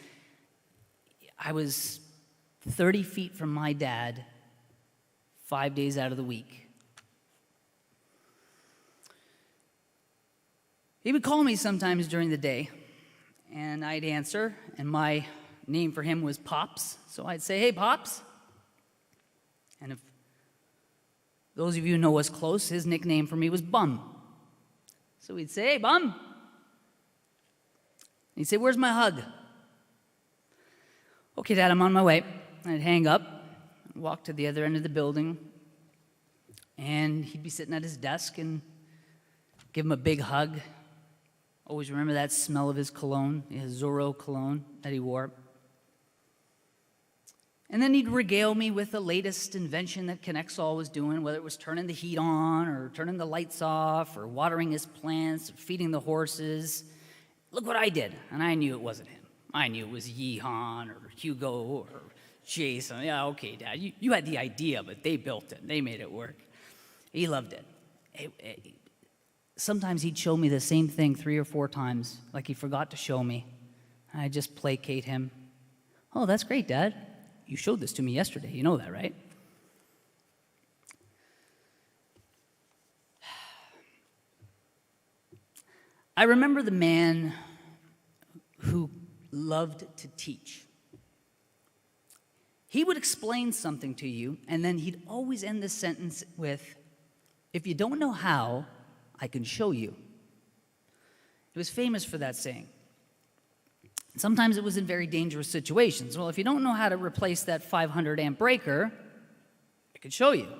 S14: I was 30 feet from my dad 5 days out of the week. He would call me sometimes during the day, and I'd answer, and my name for him was Pops, so I'd say, hey, Pops. And if those of you who know us close, his nickname for me was Bum. So he'd say, hey, Bum. And he'd say, where's my hug? Okay, Dad, I'm on my way. I'd hang up, walk to the other end of the building, and he'd be sitting at his desk, and give him a big hug. Always remember that smell of his cologne, his Zorro cologne that he wore. And then he'd regale me with the latest invention that Connexall was doing, whether it was turning the heat on or turning the lights off or watering his plants or feeding the horses. Look what I did. And I knew it wasn't him. I knew it was Yehan or Hugo or Jason. Yeah, okay, Dad, you had the idea, but they built it. They made it work. He loved it. Sometimes he'd show me the same thing 3 or 4 times, like he forgot to show me. I'd just placate him. Oh, that's great, Dad. You showed this to me yesterday. You know that, right? I remember the man who loved to teach. He would explain something to you, and then he'd always end the sentence with, "If you don't know how, I can show you." He was famous for that saying. Sometimes it was in very dangerous situations. Well, if you don't know how to replace that 500 amp breaker, I can show you.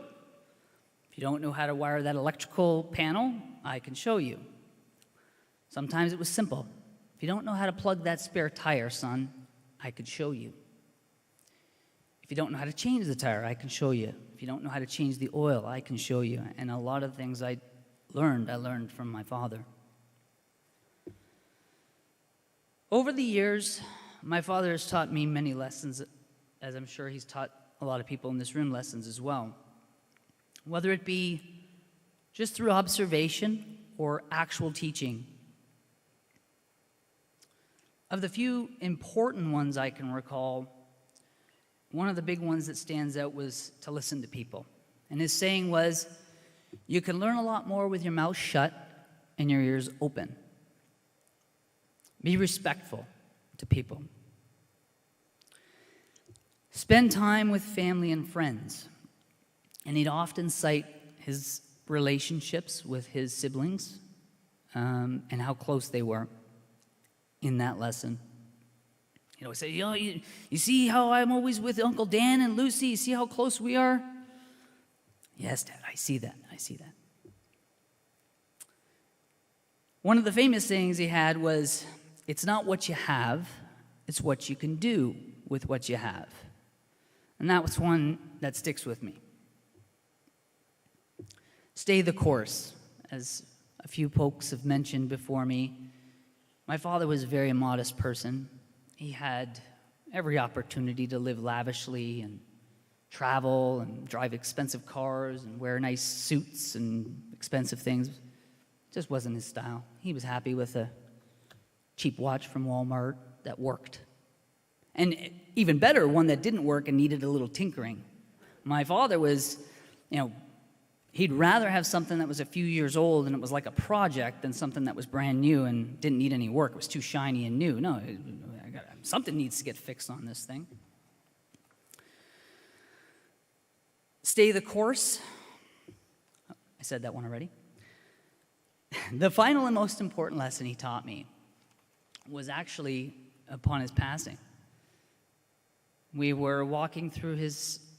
S14: If you don't know how to wire that electrical panel, I can show you. Sometimes it was simple. If you don't know how to plug that spare tire, son, I could show you. If you don't know how to change the tire, I can show you. If you don't know how to change the oil, I can show you. And a lot of things I learned from my father. Over the years, my father has taught me many lessons, as I'm sure he's taught a lot of people in this room lessons as well. Whether it be just through observation or actual teaching. Of the few important ones I can recall, one of the big ones that stands out was to listen to people. And his saying was, "You can learn a lot more with your mouth shut and your ears open." Be respectful to people. Spend time with family and friends. And he'd often cite his relationships with his siblings and how close they were in that lesson. You know, say, you see how I'm always with Uncle Dan and Lucy? You see how close we are? Yes, Dad, I see that. I see that. One of the famous sayings he had was, "It's not what you have, it's what you can do with what you have." And that was one that sticks with me. Stay the course. As a few folks have mentioned before me, my father was a very modest person. He had every opportunity to live lavishly and travel and drive expensive cars and wear nice suits and expensive things. It just wasn't his style. He was happy with a cheap watch from Walmart that worked. And even better, one that didn't work and needed a little tinkering. My father was, he'd rather have something that was a few years old and it was like a project than something that was brand new and didn't need any work. It was too shiny and new. No, something needs to get fixed on this thing. Stay the course. I said that one already. The final and most important lesson he taught me was actually upon his passing. We were walking through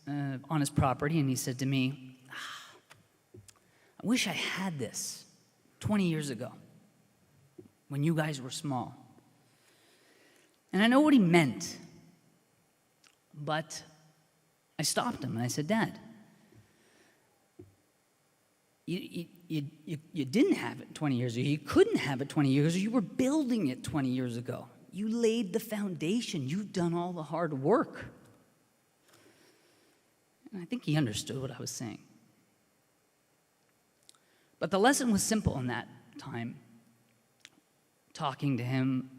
S14: on his property, and he said to me, "I wish I had this 20 years ago when you guys were small." And I know what he meant, but I stopped him and I said, "Dad, you didn't have it 20 years ago. You couldn't have it 20 years ago. You were building it 20 years ago. You laid the foundation. You've done all the hard work." And I think he understood what I was saying. But the lesson was simple in that time. Talking to him,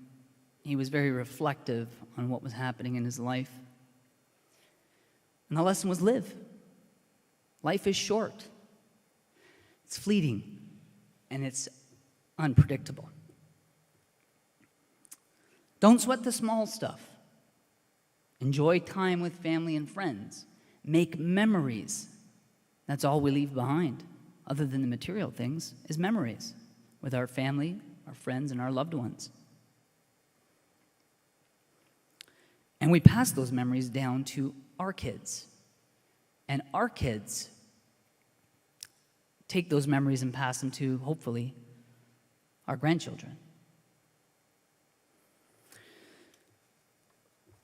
S14: he was very reflective on what was happening in his life. And the lesson was live. Life is short. It's fleeting, and it's unpredictable. Don't sweat the small stuff. Enjoy time with family and friends. Make memories. That's all we leave behind, other than the material things, is memories with our family, our friends, and our loved ones. And we pass those memories down to our kids. And our kids take those memories and pass them to, hopefully, our grandchildren.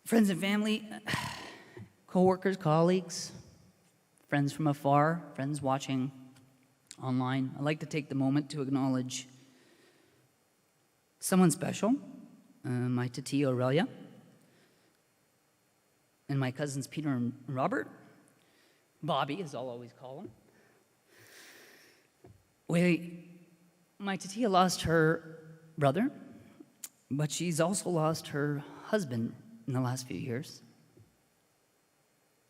S14: Friends and family, co-workers, colleagues, friends from afar, friends watching online, I'd like to take the moment to acknowledge someone special, my Titi Aurelia, and my cousins Peter and Robert, Bobby, as I'll always call him. My Tatia lost her brother, but she's also lost her husband in the last few years.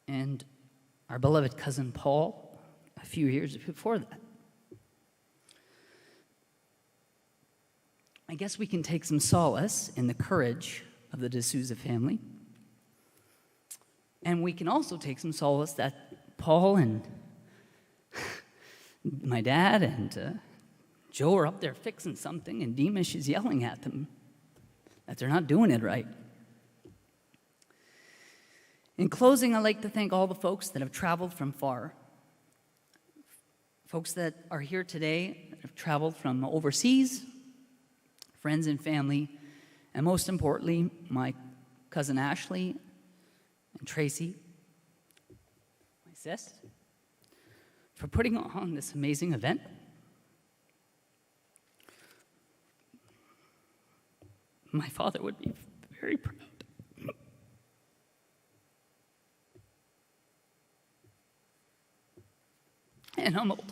S14: And our beloved cousin Paul a few years before that. I guess we can take some solace in the courage of the D'Souza family. And we can also take some solace that Paul and my dad and Joe are up there fixing something, and Deemish is yelling at them that they're not doing it right. In closing, I'd like to thank all the folks that have traveled from far. Folks that are here today that have traveled from overseas, friends and family, and most importantly, my cousin Ashley and Tracy, my sis, for putting on this amazing event. My father would be very proud. And humbled.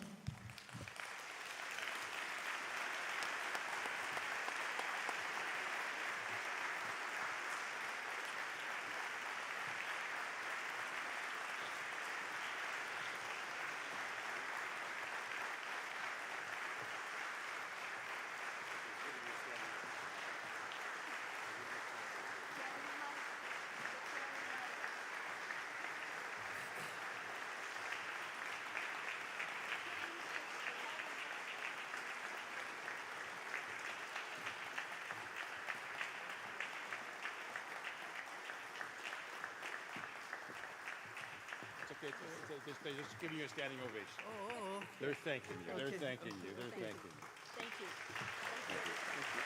S1: Okay, they're just giving you a standing ovation. Oh. They're thanking you. They're thanking you. They're thanking you.
S12: Thank you.
S1: Thank you. Thank you.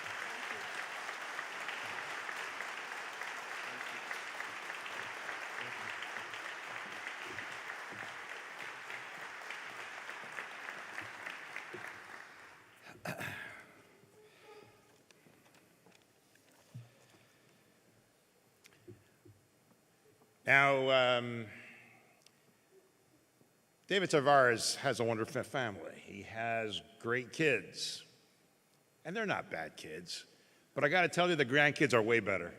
S1: Now, David Tavares has a wonderful family. He has great kids. And they're not bad kids. But I got to tell you, the grandkids are way better.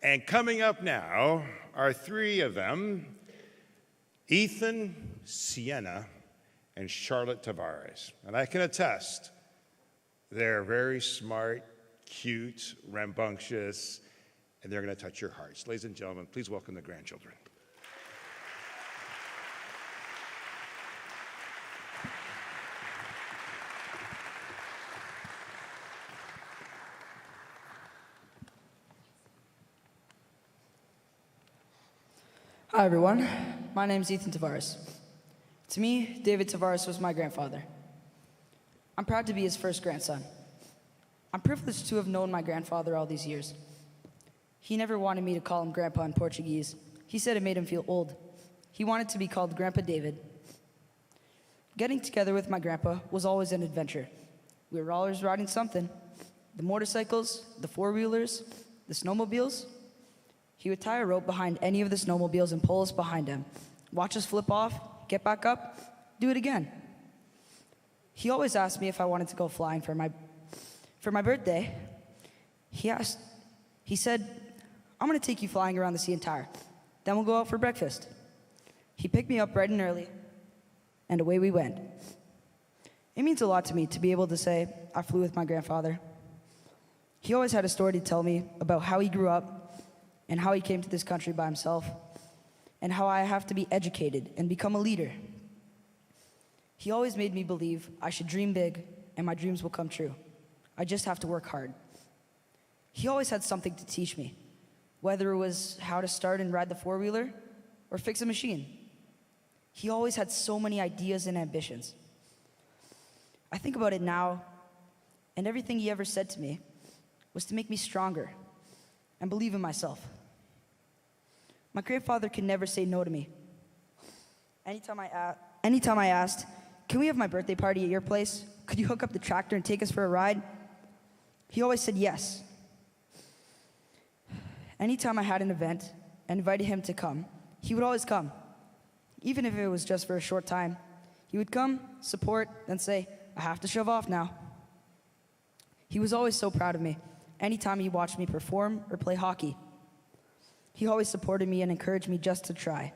S1: And coming up now are three of them, Ethan, Sienna, and Charlotte Tavares. And I can attest, they're very smart, cute, rambunctious, and they're going to touch your hearts. Ladies and gentlemen, please welcome the grandchildren.
S15: Hi, everyone. My name is Ethan Tavares. To me, David Tavares was my grandfather. I'm proud to be his first grandson. I'm privileged to have known my grandfather all these years. He never wanted me to call him Grandpa in Portuguese. He said it made him feel old. He wanted to be called Grandpa David. Getting together with my grandpa was always an adventure. We were always riding something. The motorcycles, the four-wheelers, the snowmobiles. He would tie a rope behind any of the snowmobiles and pull us behind him. Watch us flip off, get back up, do it again. He always asked me if I wanted to go flying for my birthday. He said, I'm going to take you flying around the CN Tower. Then we'll go out for breakfast. He picked me up bright and early, and away we went. It means a lot to me to be able to say I flew with my grandfather. He always had a story to tell me about how he grew up and how he came to this country by himself and how I have to be educated and become a leader. He always made me believe I should dream big and my dreams will come true. I just have to work hard. He always had something to teach me, whether it was how to start and ride the four-wheeler or fix a machine. He always had so many ideas and ambitions. I think about it now, and everything he ever said to me was to make me stronger and believe in myself. My grandfather could never say no to me. Anytime I asked, "Can we have my birthday party at your place? Could you hook up the tractor and take us for a ride?" He always said yes. Anytime I had an event and invited him to come, he would always come. Even if it was just for a short time, he would come, support, then say, "I have to shove off now." He was always so proud of me anytime he watched me perform or play hockey. He always supported me and encouraged me just to try.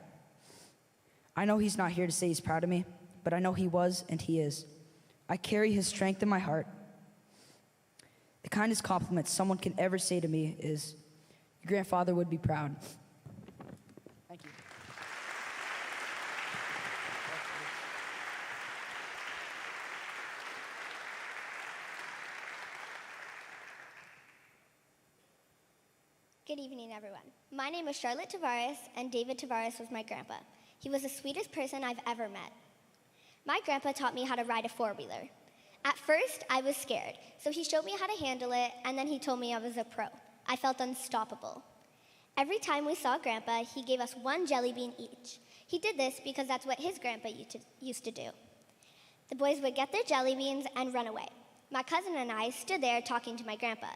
S15: I know he's not here to say he's proud of me, but I know he was and he is. I carry his strength in my heart. The kindest compliment someone can ever say to me is, "Your grandfather would be proud." Thank you.
S16: Good evening, everyone. My name is Charlotte Tavares, and David Tavares was my grandpa. He was the sweetest person I've ever met. My grandpa taught me how to ride a four-wheeler. At first, I was scared, so he showed me how to handle it, and then he told me I was a pro. I felt unstoppable. Every time we saw Grandpa, he gave us one jelly bean each. He did this because that's what his grandpa used to do. The boys would get their jelly beans and run away. My cousin and I stood there talking to my grandpa.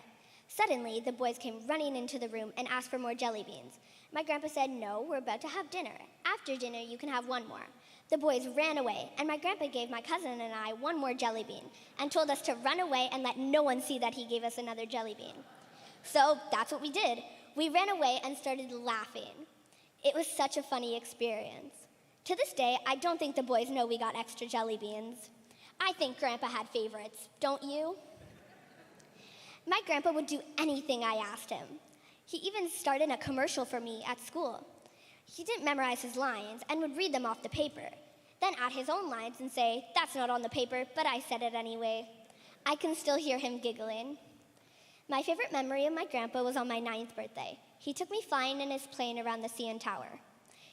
S16: Suddenly, the boys came running into the room and asked for more jelly beans. My grandpa said, "No, we're about to have dinner. After dinner, you can have one more." The boys ran away, and my grandpa gave my cousin and I one more jelly bean and told us to run away and let no one see that he gave us another jelly bean. So that's what we did. We ran away and started laughing. It was such a funny experience. To this day, I don't think the boys know we got extra jelly beans. I think Grandpa had favorites, don't you? My grandpa would do anything I asked him. He even started a commercial for me at school. He didn't memorize his lines and would read them off the paper, then add his own lines and say, "That's not on the paper, but I said it anyway." I can still hear him giggling. My favorite memory of my grandpa was on my 9th birthday. He took me flying in his plane around the CN Tower.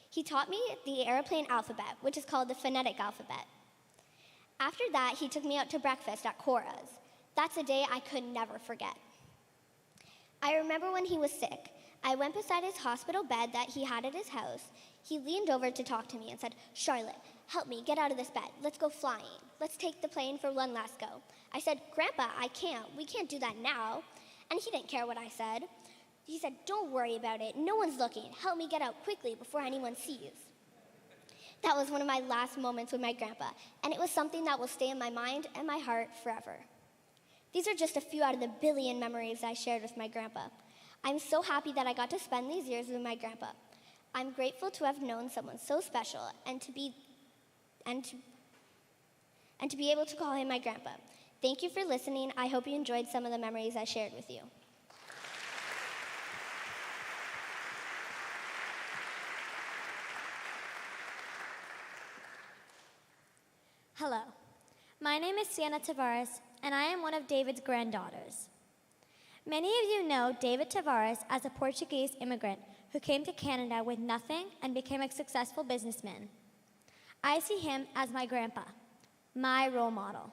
S16: He taught me the airplane alphabet, which is called the phonetic alphabet. After that, he took me out to breakfast at Cora's. That's a day I could never forget. I remember when he was sick. I went beside his hospital bed that he had at his house. He leaned over to talk to me and said, "Charlotte, help me get out of this bed. Let's go flying. Let's take the plane for one last go." I said, "Grandpa, I can't. We can't do that now." And he didn't care what I said. He said, "Don't worry about it. No one's looking. Help me get out quickly before anyone sees." That was one of my last moments with my grandpa, and it was something that will stay in my mind and my heart forever. These are just a few out of the billion memories I shared with my grandpa. I'm so happy that I got to spend these years with my grandpa. I'm grateful to have known someone so special and to be able to call him my grandpa. Thank you for listening. I hope you enjoyed some of the memories I shared with you.
S17: Hello, my name is Sienna Tavares, and I am one of David's granddaughters. Many of you know David Tavares as a Portuguese immigrant who came to Canada with nothing and became a successful businessman. I see him as my grandpa, my role model.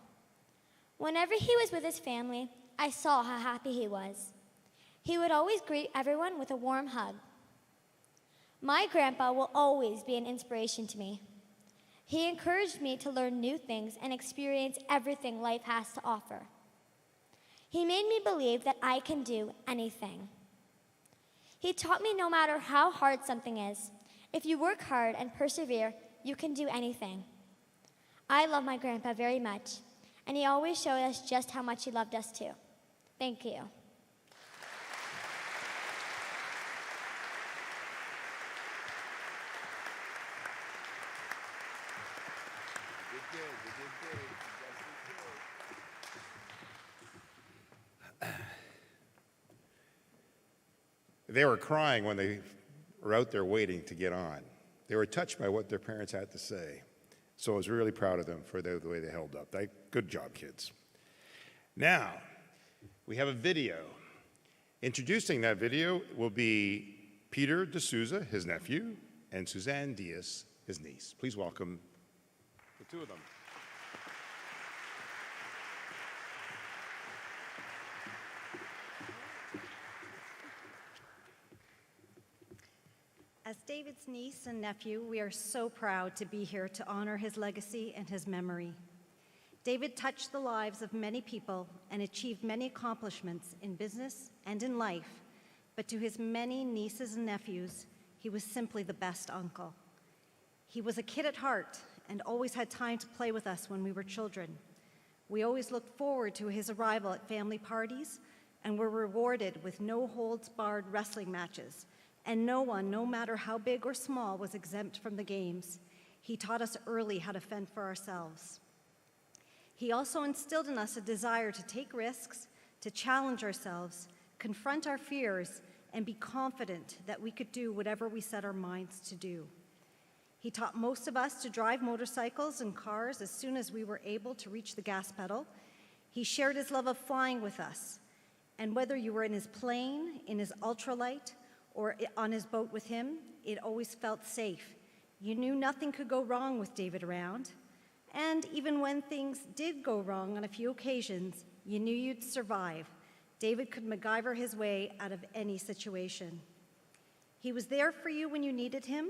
S17: Whenever he was with his family, I saw how happy he was. He would always greet everyone with a warm hug. My grandpa will always be an inspiration to me. He encouraged me to learn new things and experience everything life has to offer. He made me believe that I can do anything. He taught me no matter how hard something is, if you work hard and persevere, you can do anything. I love my grandpa very much, and he always showed us just how much he loved us too. Thank you.
S1: They were crying when they were out there waiting to get on. They were touched by what their parents had to say. So I was really proud of them for the way they held up. Good job, kids. Now, we have a video. Introducing that video will be Peter D'Souza, his nephew, and Suzanne Diaz, his niece. Please welcome the two of them.
S18: As David's niece and nephew, we are so proud to be here to honor his legacy and his memory. David touched the lives of many people and achieved many accomplishments in business and in life, but to his many nieces and nephews, he was simply the best uncle. He was a kid at heart and always had time to play with us when we were children. We always looked forward to his arrival at family parties and were rewarded with no-holds-barred wrestling matches, and no one, no matter how big or small, was exempt from the games. He taught us early how to fend for ourselves. He also instilled in us a desire to take risks, to challenge ourselves, confront our fears, and be confident that we could do whatever we set our minds to do. He taught most of us to drive motorcycles and cars as soon as we were able to reach the gas pedal. He shared his love of flying with us, and whether you were in his plane, in his ultralight, or on his boat with him, it always felt safe. You knew nothing could go wrong with David around. And even when things did go wrong on a few occasions, you knew you'd survive. David could MacGyver his way out of any situation. He was there for you when you needed him,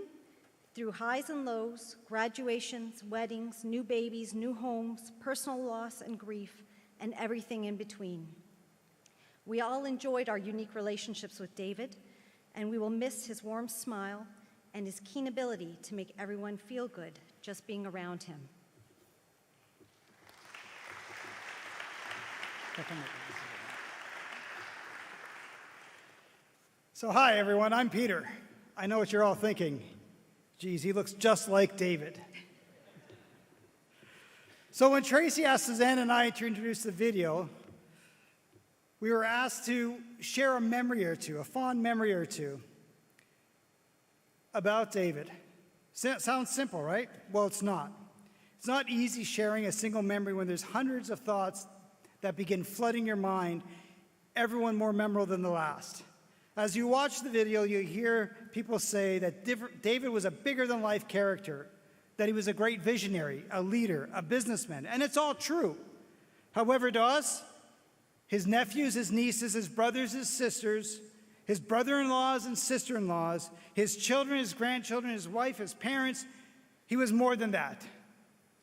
S18: through highs and lows, graduations, weddings, new babies, new homes, personal loss and grief, and everything in between. We all enjoyed our unique relationships with David, and we will miss his warm smile and his keen ability to make everyone feel good just being around him.
S19: So hi, everyone. I'm Peter. I know what you're all thinking. Geez, he looks just like David. So when Tracy asked Suzanne and I to introduce the video, we were asked to share a memory or two, a fond memory or two about David. Sounds simple, right? Well, it's not. It's not easy sharing a single memory when there's hundreds of thoughts that begin flooding your mind, everyone more memorable than the last. As you watch the video, you hear people say that David was a bigger-than-life character, that he was a great visionary, a leader, a businessman, and it's all true. However, to us, his nephews, his nieces, his brothers, his sisters, his brother-in-laws and sister-in-laws, his children, his grandchildren, his wife, his parents, he was more than that.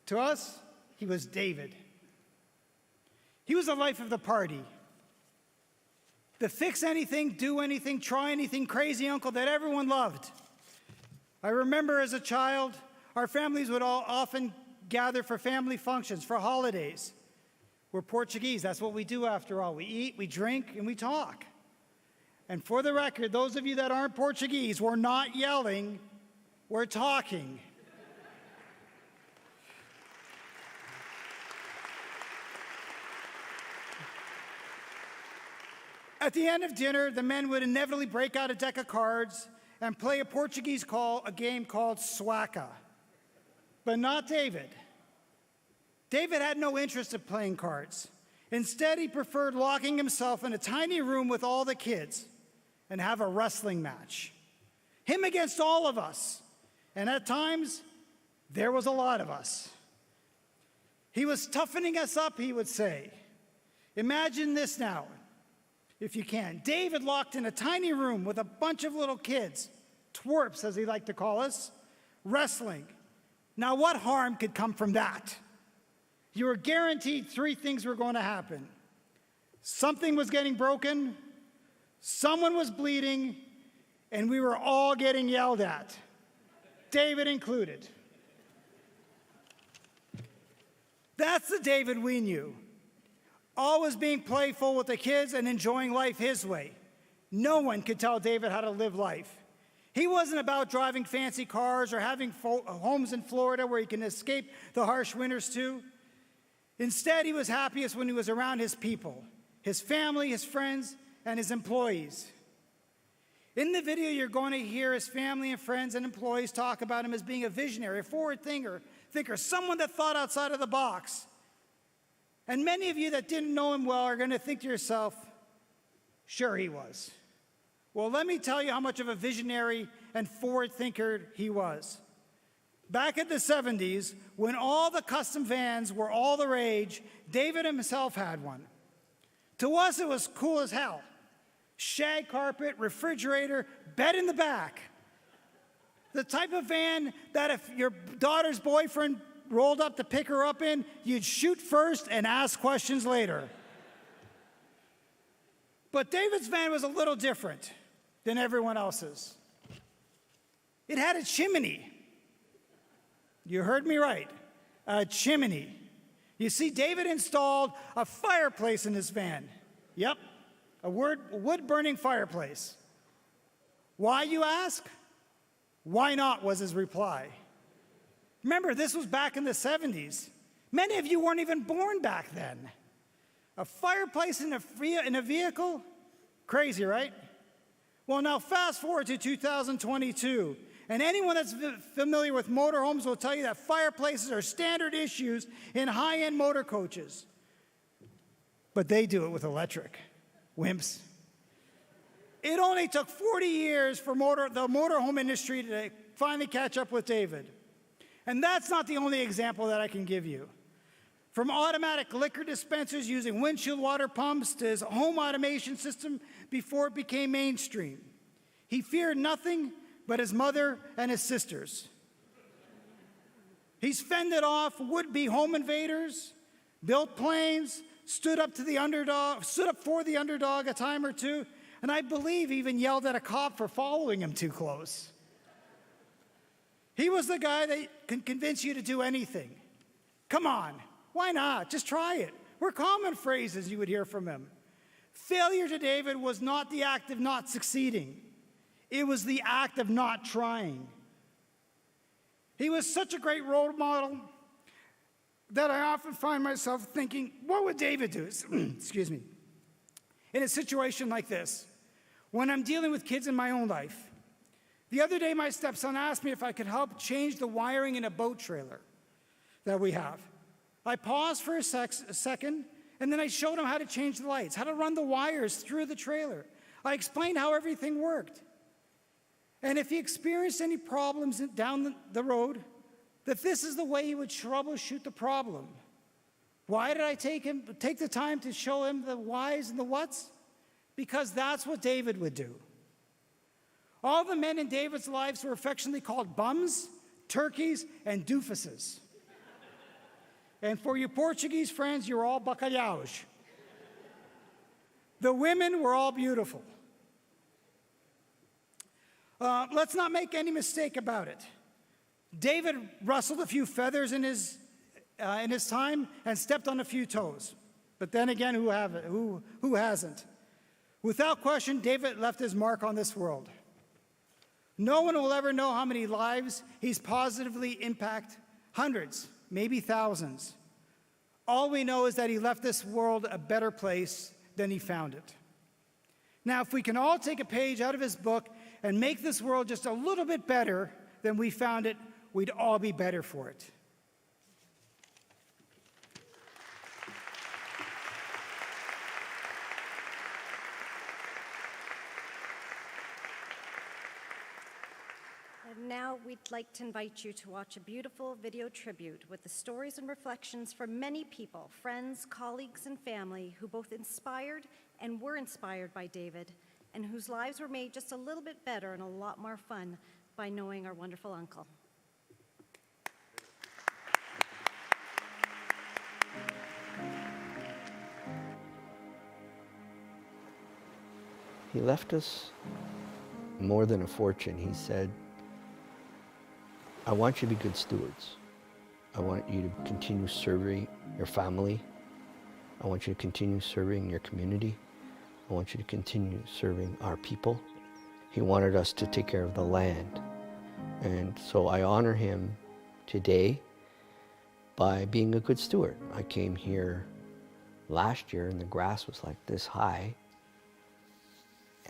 S19: To us, he was David. He was the life of the party. The fix anything, do anything, try anything crazy uncle that everyone loved. I remember as a child, our families would all often gather for family functions, for holidays. We're Portuguese, that's what we do after all. We eat, we drink, and we talk. And for the record, those of you that aren't Portuguese, we're not yelling, we're talking. At the end of dinner, the men would inevitably break out a deck of cards and play a game called Swaka. But not David. David had no interest in playing cards. Instead, he preferred locking himself in a tiny room with all the kids and have a wrestling match. Him against all of us. And at times, there was a lot of us. He was toughening us up, he would say. Imagine this now, if you can. David locked in a tiny room with a bunch of little kids, twerps as he liked to call us, wrestling. Now what harm could come from that? You were guaranteed three things were going to happen. Something was getting broken, someone was bleeding, and we were all getting yelled at, David included. That's the David we knew. Always being playful with the kids and enjoying life his way. No one could tell David how to live life. He wasn't about driving fancy cars or having homes in Florida where he can escape the harsh winters too. Instead, he was happiest when he was around his people, his family, his friends, and his employees. In the video, you're going to hear his family and friends and employees talk about him as being a visionary, a forward thinker, someone that thought outside of the box. And many of you that didn't know him well are going to think to yourself, sure he was. Well, let me tell you how much of a visionary and forward thinker he was. Back in the 70s, when all the custom vans were all the rage, David himself had one. To us, it was cool as hell. Shag carpet, refrigerator, bed in the back. The type of van that if your daughter's boyfriend rolled up to pick her up in, you'd shoot first and ask questions later. But David's van was a little different than everyone else's. It had a chimney. You heard me right, a chimney. You see, David installed a fireplace in his van. Yep, a wood-burning fireplace. Why, you ask? Why not, was his reply. Remember, this was back in the 70s. Many of you weren't even born back then. A fireplace in a vehicle? Crazy, right? Well, now fast forward to 2022, and anyone that's familiar with motorhomes will tell you that fireplaces are standard issues in high-end motor coaches. But they do it with electric. Wimps. It only took 40 years for the motorhome industry to finally catch up with David. And that's not the only example that I can give you. From automatic liquor dispensers using windshield water pumps to his home automation system before it became mainstream, he feared nothing but his mother and his sisters. He's fended off would-be home invaders, built planes, stood up for the underdog a time or two, and I believe even yelled at a cop for following him too close. He was the guy that can convince you to do anything. Come on, why not? Just try it. Were common phrases you would hear from him. Failure to David was not the act of not succeeding. It was the act of not trying. He was such a great role model that I often find myself thinking, what would David do? Excuse me. In a situation like this, when I'm dealing with kids in my own life. The other day, my stepson asked me if I could help change the wiring in a boat trailer that we have. I paused for a second, and then I showed him how to change the lights, how to run the wires through the trailer. I explained how everything worked. And if he experienced any problems down the road, that this is the way he would troubleshoot the problem. Why did I take the time to show him the whys and the whats? Because that's what David would do. All the men in David's lives were affectionately called bums, turkeys, and doofuses. And for you Portuguese friends, you're all bacalhaos. The women were all beautiful. Let's not make any mistake about it. David rustled a few feathers in his time and stepped on a few toes. But then again, who hasn't? Without question, David left his mark on this world. No one will ever know how many lives he's positively impacted, hundreds, maybe thousands. All we know is that he left this world a better place than he found it. Now, if we can all take a page out of his book and make this world just a little bit better than we found it, we'd all be better for it.
S18: And now we'd like to invite you to watch a beautiful video tribute with the stories and reflections from many people, friends, colleagues, and family who both inspired and were inspired by David, and whose lives were made just a little bit better and a lot more fun by knowing our wonderful uncle.
S13: He left us more than a fortune. He said, I want you to be good stewards. I want you to continue serving your family. I want you to continue serving your community. I want you to continue serving our people. He wanted us to take care of the land. And so I honor him today by being a good steward. I came here last year and the grass was like this high.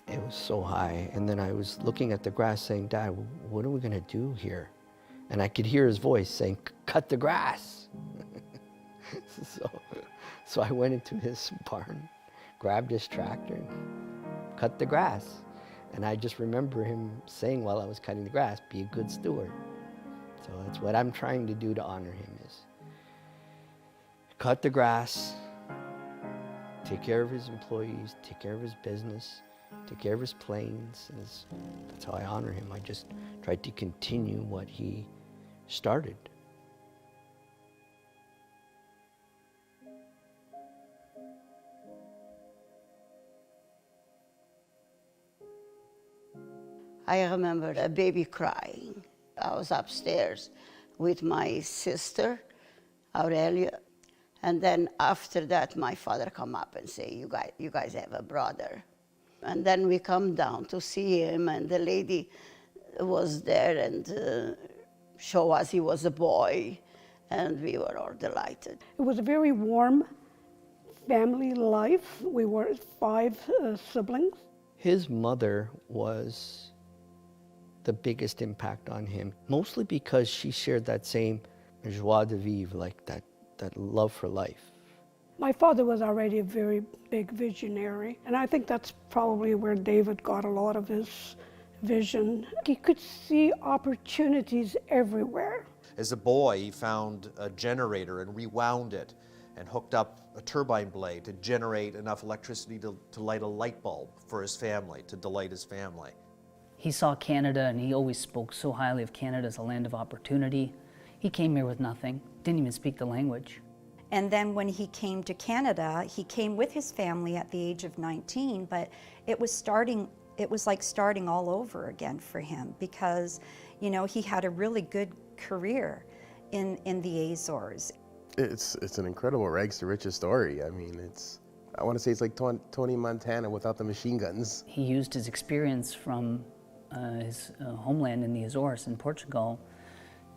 S13: It was so high. And then I was looking at the grass saying, Dad, what are we going to do here? And I could hear his voice saying, cut the grass. So I went into his barn, grabbed his tractor, and cut the grass. And I just remember him saying while I was cutting the grass, be a good steward. So that's what I'm trying to do to honor him is cut the grass, take care of his employees, take care of his business, took care of his planes. That's how I honor him. I just tried to continue what he started.
S20: I remember a baby crying. I was upstairs with my sister, Aurelia, and then after that, my father come up and say, you guys have a brother. And then we come down to see him, and the lady was there and show us he was a boy, and we were all delighted.
S21: It was a very warm family life. We were 5 siblings.
S13: His mother was the biggest impact on him, mostly because she shared that same joie de vivre, like that love for life.
S21: My father was already a very big visionary, and I think that's probably where David got a lot of his vision. He could see opportunities everywhere.
S22: As a boy, he found a generator and rewound it and hooked up a turbine blade to generate enough electricity to light a light bulb for his family, to delight his family.
S14: He saw Canada, and he always spoke so highly of Canada as a land of opportunity. He came here with nothing, didn't even speak the language.
S23: And then when he came to Canada, he came with his family at the age of 19, but it was like starting all over again for him because, you know, he had a really good career in the Azores.
S24: It's an incredible rags to riches story. I mean, I want to say it's like Tony Montana without the machine guns.
S14: He used his experience from his homeland in the Azores in Portugal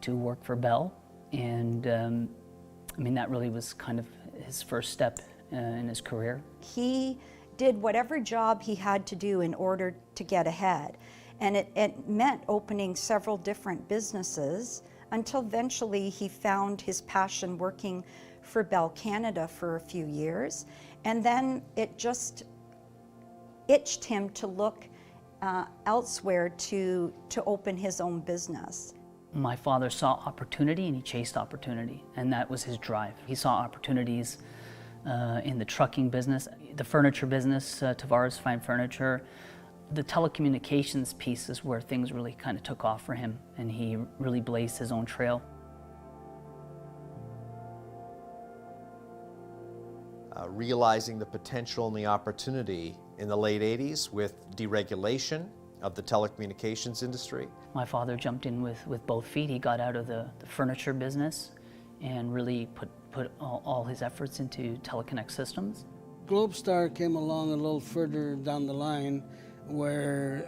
S14: to work for Bell, and I mean, that really was kind of his first step in his career.
S23: He did whatever job he had to do in order to get ahead, and it meant opening several different businesses until eventually he found his passion working for Bell Canada for a few years, and then it just itched him to look elsewhere to open his own business.
S14: My father saw opportunity and he chased opportunity, and that was his drive. He saw opportunities in the trucking business, the furniture business, Tavares Fine Furniture. The telecommunications piece is where things really kind of took off for him, and he really blazed his own trail.
S22: Realizing the potential and the opportunity in the late 80s with deregulation of the telecommunications industry.
S14: My father jumped in with both feet. He got out of the furniture business and really put all his efforts into teleconnect systems.
S25: Globestar came along a little further down the line where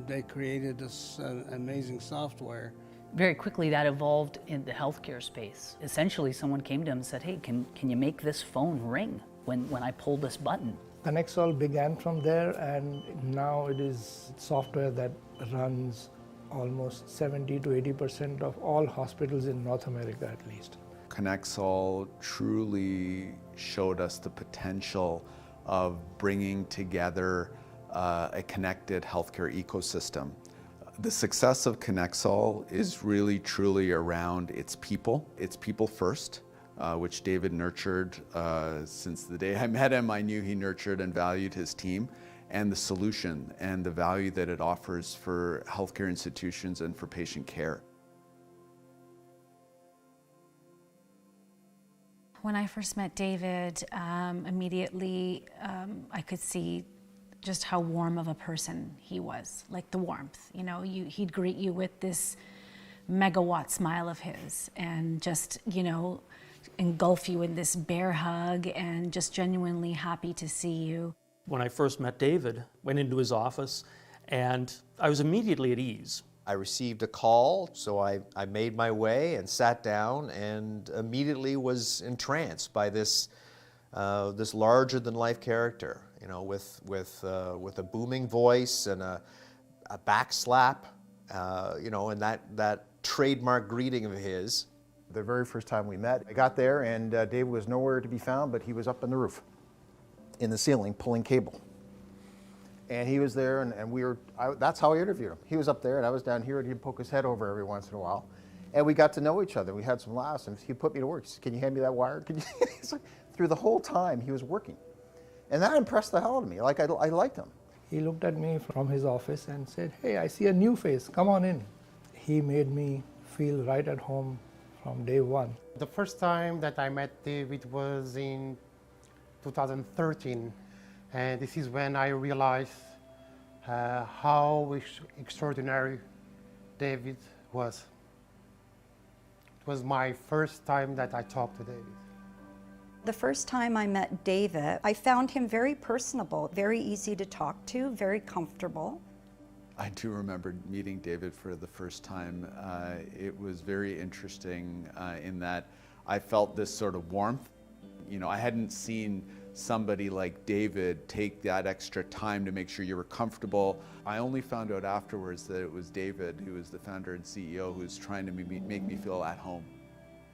S25: they created this amazing software.
S14: Very quickly that evolved in the healthcare space. Essentially someone came to him and said, hey, can you make this phone ring when I pull this button?
S26: Connexol began from there, and now it is software that runs almost 70 to 80% of all hospitals in North America at least.
S27: Connexol truly showed us the potential of bringing together a connected healthcare ecosystem. The success of Connexol is really truly around its people first. Which David nurtured since the day I met him. I knew he nurtured and valued his team, and the solution and the value that it offers for healthcare institutions and for patient care.
S28: When I first met David, immediately I could see just how warm of a person he was, like the warmth. You know, he'd greet you with this megawatt smile of his, and just, you know, engulf you in this bear hug, and just genuinely happy to see you.
S29: When I first met David, went into his office, and I was immediately at ease.
S22: I received a call, so I made my way and sat down and immediately was entranced by this larger-than-life character, you know, with a booming voice and a back slap, you know, and that trademark greeting of his.
S30: The very first time we met, I got there and David was nowhere to be found, but he was up on the roof, in the ceiling, pulling cable. And he was there, and that's how I interviewed him. He was up there, and I was down here, and he'd poke his head over every once in a while. And we got to know each other. We had some laughs, and he put me to work. He said, can you hand me that wire? It's like, through the whole time, he was working. And that impressed the hell out of me. Like, I liked him.
S26: He looked at me from his office and said, "Hey, I see a new face, come on in." He made me feel right at home from day one.
S2: The first time that I met David was in 2013, and this is when I realized how extraordinary David was. It was my first time that I talked to David.
S23: The first time I met David, I found him very personable, very easy to talk to, very comfortable.
S27: I do remember meeting David for the first time. It was very interesting in that I felt this sort of warmth. You know, I hadn't seen somebody like David take that extra time to make sure you were comfortable. I only found out afterwards that it was David, who was the founder and CEO, who was trying to make me feel at home.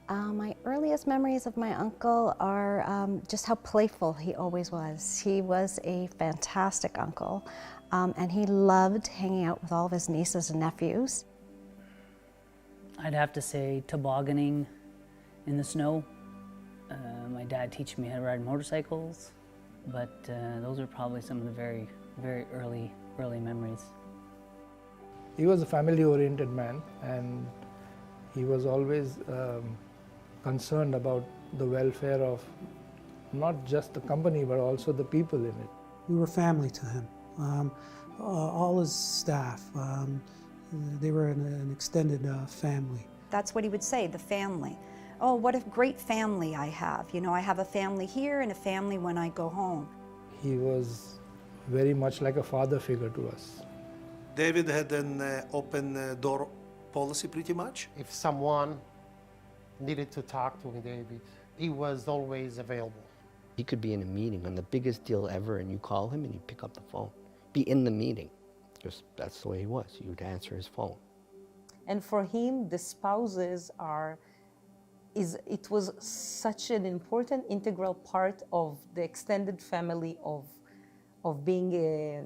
S3: My earliest memories of my uncle are just how playful he always was. He was a fantastic uncle, and he loved hanging out with all of his nieces and nephews.
S14: I'd have to say tobogganing in the snow. My dad teaching me how to ride motorcycles, but those are probably some of the very, very early memories.
S26: He was a family-oriented man, and he was always concerned about the welfare of not just the company, but also the people in it.
S4: We were family to him. All his staff, they were an extended family.
S23: That's what he would say, the family. Oh, what a great family I have. You know, I have a family here and a family when I go home.
S26: He was very much like a father figure to us.
S5: David had an open door policy pretty much.
S2: If someone needed to talk to David, he was always available.
S6: He could be in a meeting on the biggest deal ever and you call him and he'd pick up the phone. Be in the meeting. Just that's the way he was. You'd answer his phone.
S7: And for him, the spouses it was such an important integral part of the extended family of being a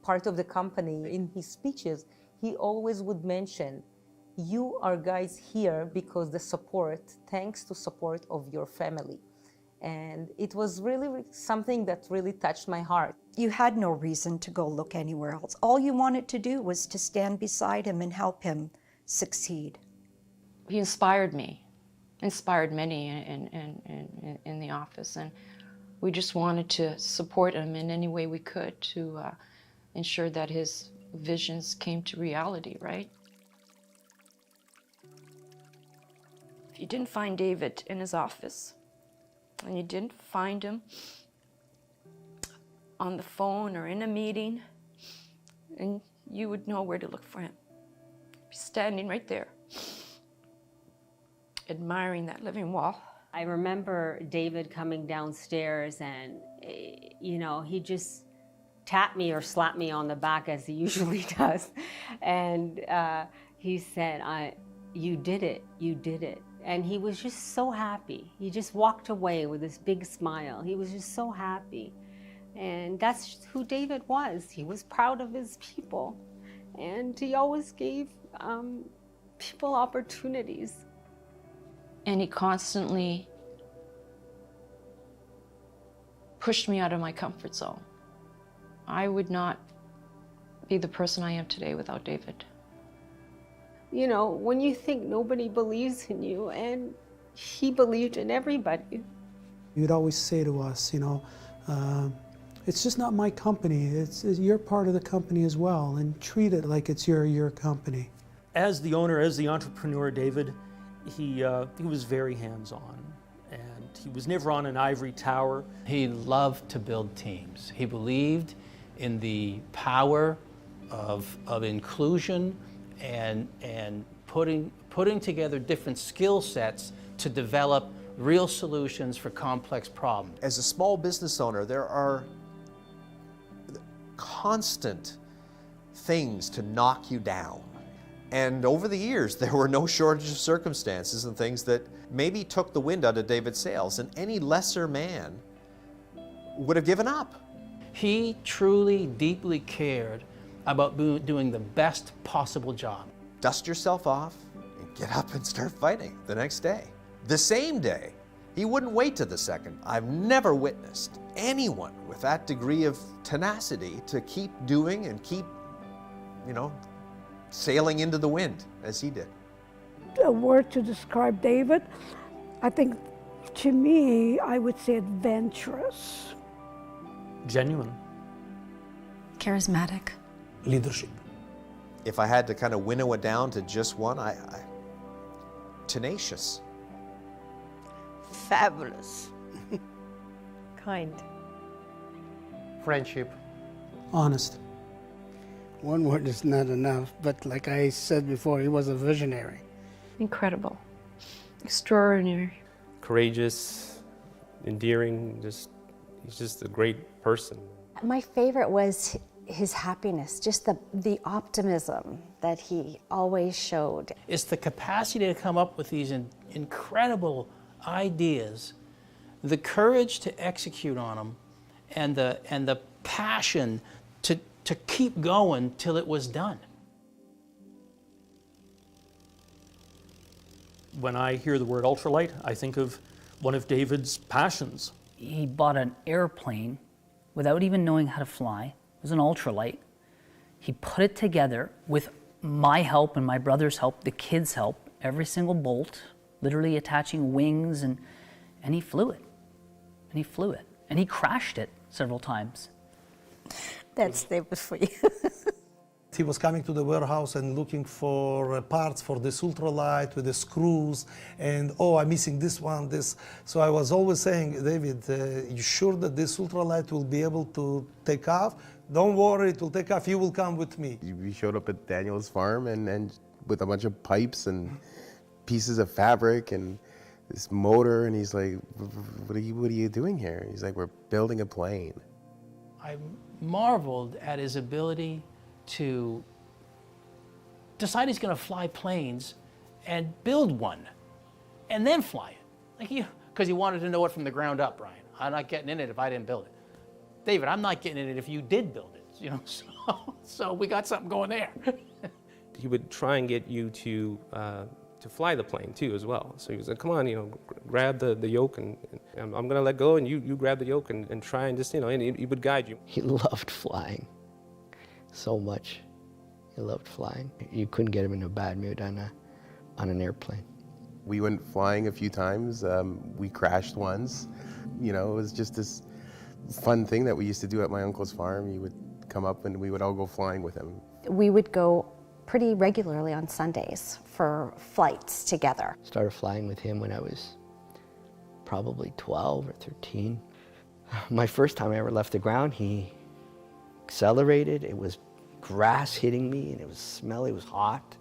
S7: part of the company. In his speeches, he always would mention, you are guys here because the support, thanks to support of your family. And it was really something that really touched my heart.
S23: You had no reason to go look anywhere else. All you wanted to do was to stand beside him and help him succeed.
S8: He inspired me, inspired many in the office, and we just wanted to support him in any way we could to ensure that his visions came to reality, right? If you didn't find David in his office, and you didn't find him on the phone or in a meeting, and you would know where to look for him. He's standing right there, admiring that living wall.
S9: I remember David coming downstairs and, you know, he just tapped me or slapped me on the back as he usually does. And he said, you did it, you did it. And he was just so happy. He just walked away with this big smile. He was just so happy. And that's who David was. He was proud of his people. And he always gave people opportunities.
S8: And he constantly pushed me out of my comfort zone. I would not be the person I am today without David.
S9: You know, when you think nobody believes in you, and he believed in everybody.
S4: You'd always say to us, you know, it's just not my company, you're part of the company as well, and treat it like it's your company.
S29: As the owner, as the entrepreneur, David, he was very hands-on, and he was never on an ivory tower.
S10: He loved to build teams. He believed in the power of inclusion and putting together different skill sets to develop real solutions for complex problems.
S22: As a small business owner, there are constant things to knock you down. And over the years, there were no shortage of circumstances and things that maybe took the wind out of David's sails, and any lesser man would have given up.
S10: He truly, deeply cared about doing the best possible job.
S22: Dust yourself off and get up and start fighting the next day. The same day He wouldn't wait to the second. I've never witnessed anyone with that degree of tenacity to keep doing and keep, sailing into the wind as he did.
S21: A word to describe David, I think to me, I would say adventurous.
S29: Genuine.
S28: Charismatic.
S25: Leadership.
S22: If I had to kind of winnow it down to just one, tenacious.
S1: Fabulous.
S11: Kind.
S2: Friendship.
S4: Honest.
S25: One word is not enough, but like I said before, he was a visionary.
S11: Incredible. Extraordinary.
S12: Courageous, endearing, he's just a great person.
S3: My favorite was his happiness, just the optimism that he always showed.
S10: It's the capacity to come up with these incredible ideas, the courage to execute on them, and the passion to keep going till it was done.
S29: When I hear the word ultralight, I think of one of David's passions.
S14: He bought an airplane without even knowing how to fly. It was an ultralight. He put it together with my help and my brother's help, the kids' help, every single bolt, literally attaching wings, and he flew it. And he flew it. And he crashed it several times.
S1: That's David for you.
S25: He was coming to the warehouse and looking for parts for this ultralight with the screws, and I'm missing this one, this. So I was always saying, David, you sure that this ultralight will be able to take off? Don't worry, it will take off, you will come with me.
S24: We showed up at Daniel's farm and with a bunch of pipes and pieces of fabric and this motor, and he's like, what are you doing here? He's like, we're building a plane.
S10: I marveled at his ability to decide he's going to fly planes and build one and then fly it. Because he wanted to know it from the ground up, Brian. I'm not getting in it if I didn't build it. David, I'm not getting in it if you did build it. So we got something going there.
S12: He would try and get you to fly the plane too as well. So he was like, come on, grab the yoke and I'm going to let go and you grab the yoke and try and just, and he would guide you.
S6: He loved flying so much. He loved flying. You couldn't get him in a bad mood on an airplane.
S24: We went flying a few times. We crashed once. It was just this fun thing that we used to do at my uncle's farm. He would come up and we would all go flying with him.
S3: We would go pretty regularly on Sundays for flights together.
S6: Started flying with him when I was probably 12 or 13. My first time I ever left the ground, he accelerated. It was grass hitting me and it was smelly, it was hot.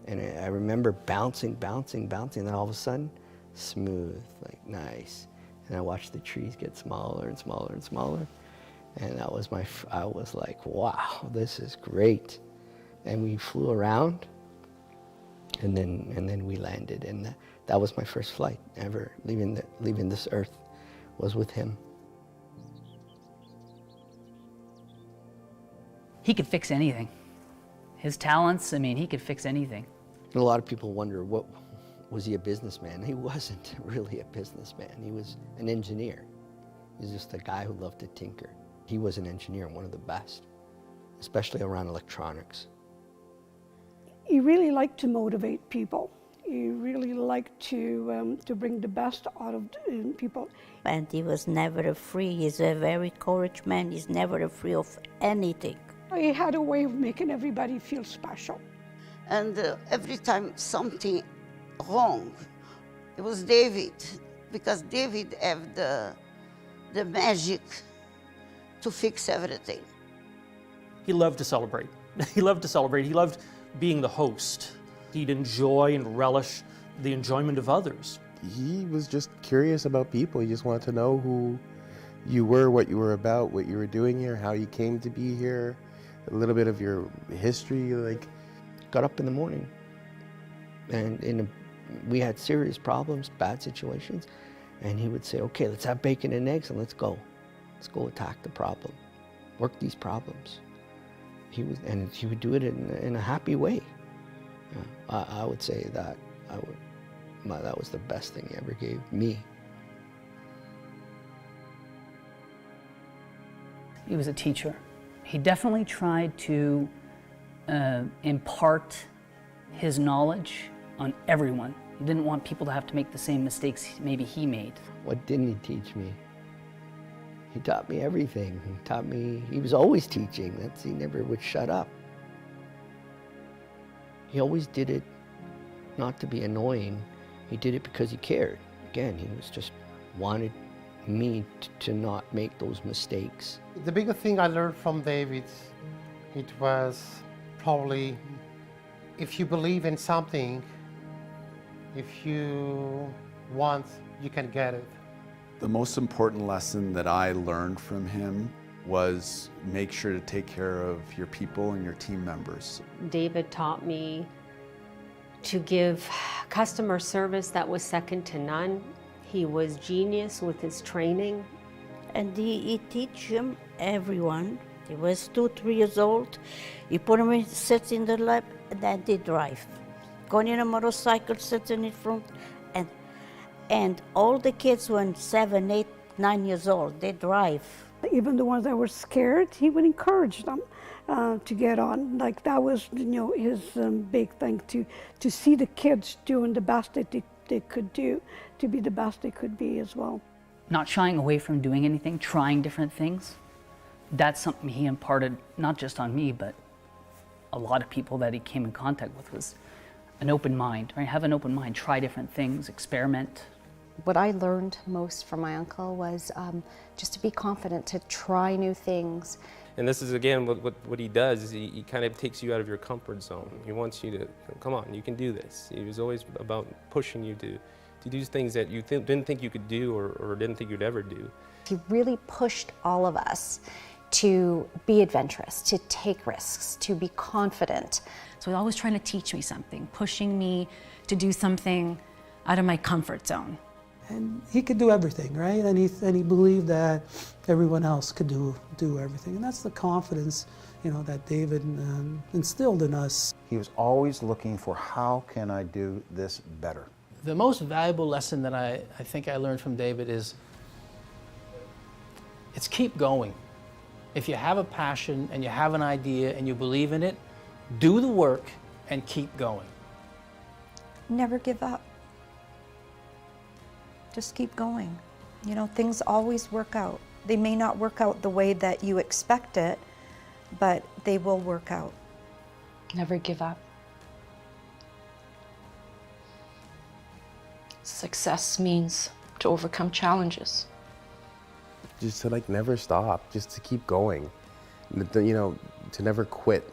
S6: And I remember bouncing, and then all of a sudden, smooth, like nice. And I watched the trees get smaller and smaller and smaller. And that was I was like, wow, this is great. And we flew around, and then we landed, and that was my first flight ever, leaving this earth, was with him.
S14: He could fix anything. His talents, he could fix anything.
S6: And a lot of people wonder, was he a businessman? He wasn't really a businessman. He was an engineer. He was just a guy who loved to tinker. He was an engineer and one of the best, especially around electronics.
S21: He really liked to motivate people. He really liked to bring the best out of people.
S1: And he was never afraid. He's a very courageous man. He's never afraid of anything.
S21: He had a way of making everybody feel special.
S1: And every time something wrong, it was David, because David had the magic to fix everything.
S29: He loved to celebrate. He loved to celebrate. He loved being the host. He'd enjoy and relish the enjoyment of others.
S24: He was just curious about people. He just wanted to know who you were, what you were about, what you were doing here, how you came to be here, a little bit of your history.
S6: Got up in the morning, and we had serious problems, bad situations, and he would say, okay, let's have bacon and eggs and let's go attack the problem, work these problems. He would do it in a happy way. I would say that that was the best thing he ever gave me.
S14: He was a teacher. He definitely tried to impart his knowledge on everyone. He didn't want people to have to make the same mistakes maybe he made.
S6: What didn't he teach me? He taught me everything. He taught me, he was always teaching. He never would shut up. He always did it not to be annoying. He did it because he cared. Again, he was just wanted me to not make those mistakes.
S2: The biggest thing I learned from David, it was probably if you believe in something, if you want, you can get it.
S13: The most important lesson that I learned from him was make sure to take care of your people and your team members.
S9: David taught me to give customer service that was second to none. He was genius with his training.
S1: And he teach him everyone. He was 2-3 years old. He put him in, sits in the lap, and then they drive. Going in a motorcycle, sits in front, and all the kids when 7, 8, 9 years old, they drive.
S21: Even the ones that were scared, he would encourage them to get on. Like that was, his big thing, to see the kids doing the best that they could do, to be the best they could be as well.
S14: Not shying away from doing anything, trying different things. That's something he imparted not just on me, but a lot of people that he came in contact with, was an open mind, right? Have an open mind, try different things, experiment.
S3: What I learned most from my uncle was just to be confident, to try new things.
S12: And this is, again, what he does is he kind of takes you out of your comfort zone. He wants you to, come on, you can do this. He was always about pushing you to do things that you didn't think you could do or didn't think you'd ever do.
S3: He really pushed all of us to be adventurous, to take risks, to be confident.
S28: So he's always trying to teach me something, pushing me to do something out of my comfort zone.
S4: And he could do everything, right? And he believed that everyone else could do everything. And that's the confidence, that David instilled in us.
S15: He was always looking for, how can I do this better?
S10: The most valuable lesson that I think I learned from David is, it's keep going. If you have a passion and you have an idea and you believe in it, do the work and keep going.
S23: Never give up. Just keep going. Things always work out. They may not work out the way that you expect it, but they will work out.
S8: Never give up. Success means to overcome challenges.
S24: Just to never stop, just to keep going, to never quit.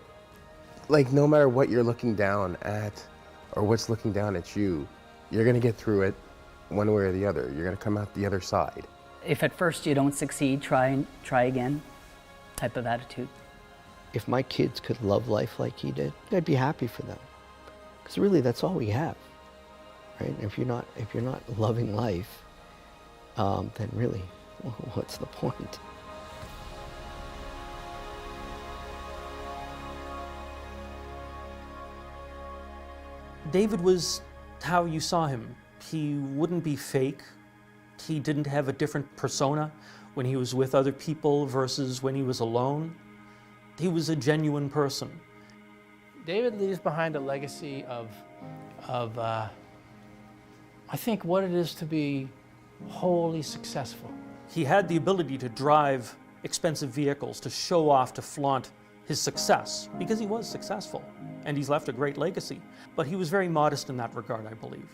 S24: No matter what you're looking down at or what's looking down at you, you're gonna get through it one way or the other. You're gonna come out the other side.
S14: If at first you don't succeed, try again type of attitude.
S6: If my kids could love life like he did, I'd be happy for them. Because really, that's all we have, right? If you're not loving life, then really, what's the point?
S29: David was how you saw him. He wouldn't be fake. He didn't have a different persona when he was with other people versus when he was alone. He was a genuine person.
S10: David leaves behind a legacy of I think, what it is to be wholly successful.
S29: He had the ability to drive expensive vehicles, to show off, to flaunt his success, because he was successful, and he's left a great legacy. But he was very modest in that regard, I believe.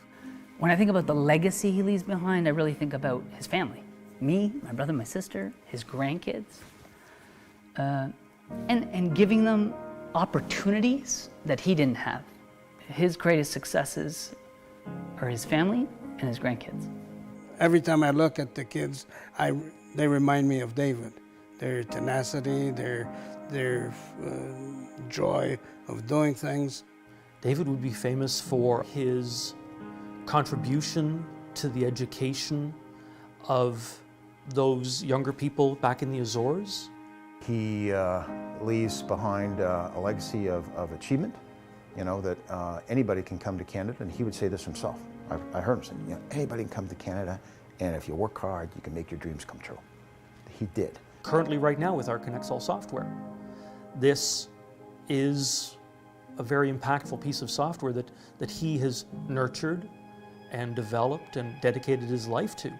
S14: When I think about the legacy he leaves behind, I really think about his family. Me, my brother, my sister, his grandkids, and giving them opportunities that he didn't have. His greatest successes are his family and his grandkids.
S16: Every time I look at the kids, they remind me of David. Their tenacity, their joy of doing things.
S29: David would be famous for his contribution to the education of those younger people back in the Azores.
S15: He leaves behind a legacy of achievement, that anybody can come to Canada, and he would say this himself. I heard him say, anybody can come to Canada, and if you work hard, you can make your dreams come true. He did.
S29: currently right now with our ConnectSol software. This is a very impactful piece of software that he has nurtured and developed and dedicated his life to.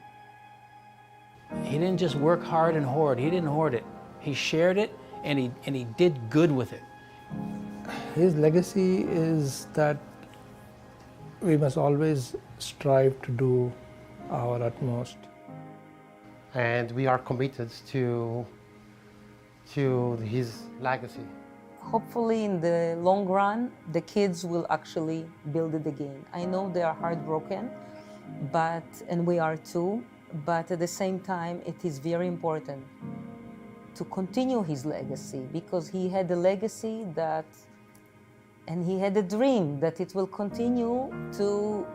S10: He didn't just work hard and hoard. He didn't hoard it. He shared it, and he did good with it.
S5: His legacy is that we must always strive to do our utmost.
S2: And we are committed to his legacy.
S7: Hopefully in the long run, the kids will actually build it again. I know they are heartbroken, and we are too, but at the same time, it is very important to continue his legacy, because he had a legacy and he had a dream that it will continue to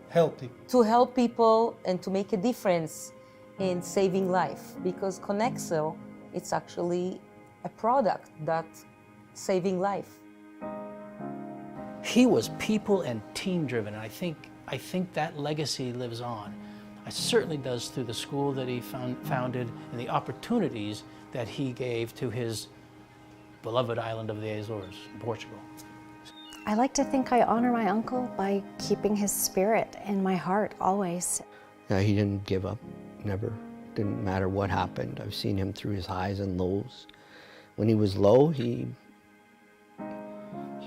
S7: help people and to make a difference in saving life, because ConnectSol, it's actually a product that's saving life.
S10: He was people and team driven, and I think that legacy lives on. It certainly does through the school that he founded and the opportunities that he gave to his beloved island of the Azores, in Portugal.
S3: I like to think I honor my uncle by keeping his spirit in my heart always.
S6: Yeah, he didn't give up, never. Didn't matter what happened. I've seen him through his highs and lows. When he was low, he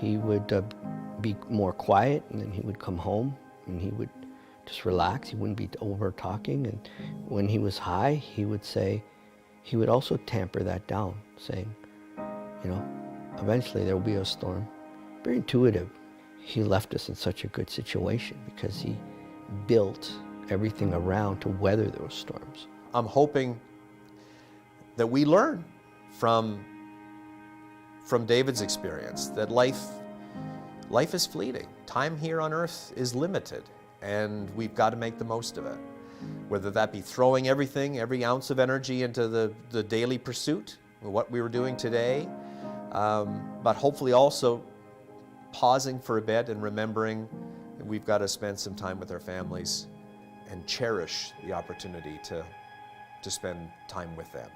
S6: would be more quiet, and then he would come home and he would just relax. He wouldn't be over talking. And when he was high, he would also tamper that down, saying, you know, eventually there will be a storm. Very intuitive. He left us in such a good situation because he built everything around to weather those storms.
S17: I'm hoping that we learn from David's experience, that life is fleeting. Time here on earth is limited, and we've got to make the most of it. Whether that be throwing everything, every ounce of energy into the daily pursuit, what we were doing today, but hopefully also pausing for a bit and remembering that we've got to spend some time with our families and cherish the opportunity to spend time with them.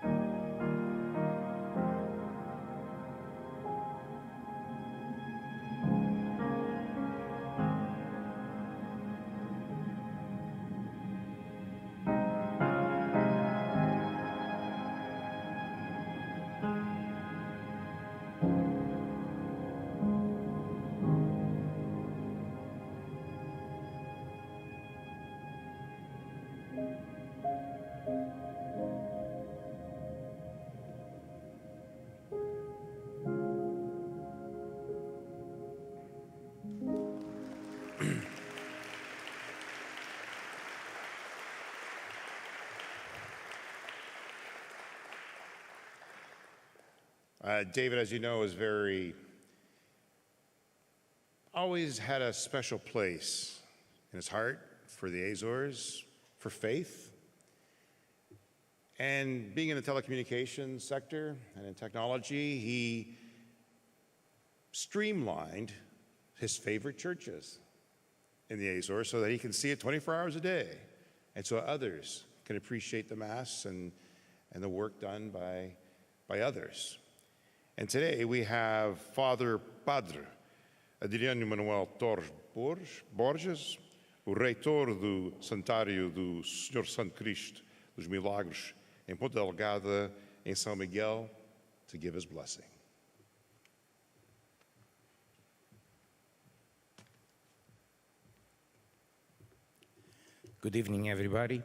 S18: David, as you know, is always had a special place in his heart for the Azores, for faith. And being in the telecommunications sector and in technology, he streamlined his favorite churches in the Azores so that he can see it 24 hours a day, and so others can appreciate the Mass and the work done by others. And today we have Father Padre Adriano Manuel Torres Borges, o reitor do Santuário do Senhor Santo Cristo dos Milagres em Ponta Delgada, em São Miguel, to give his blessing.
S19: Good evening, everybody.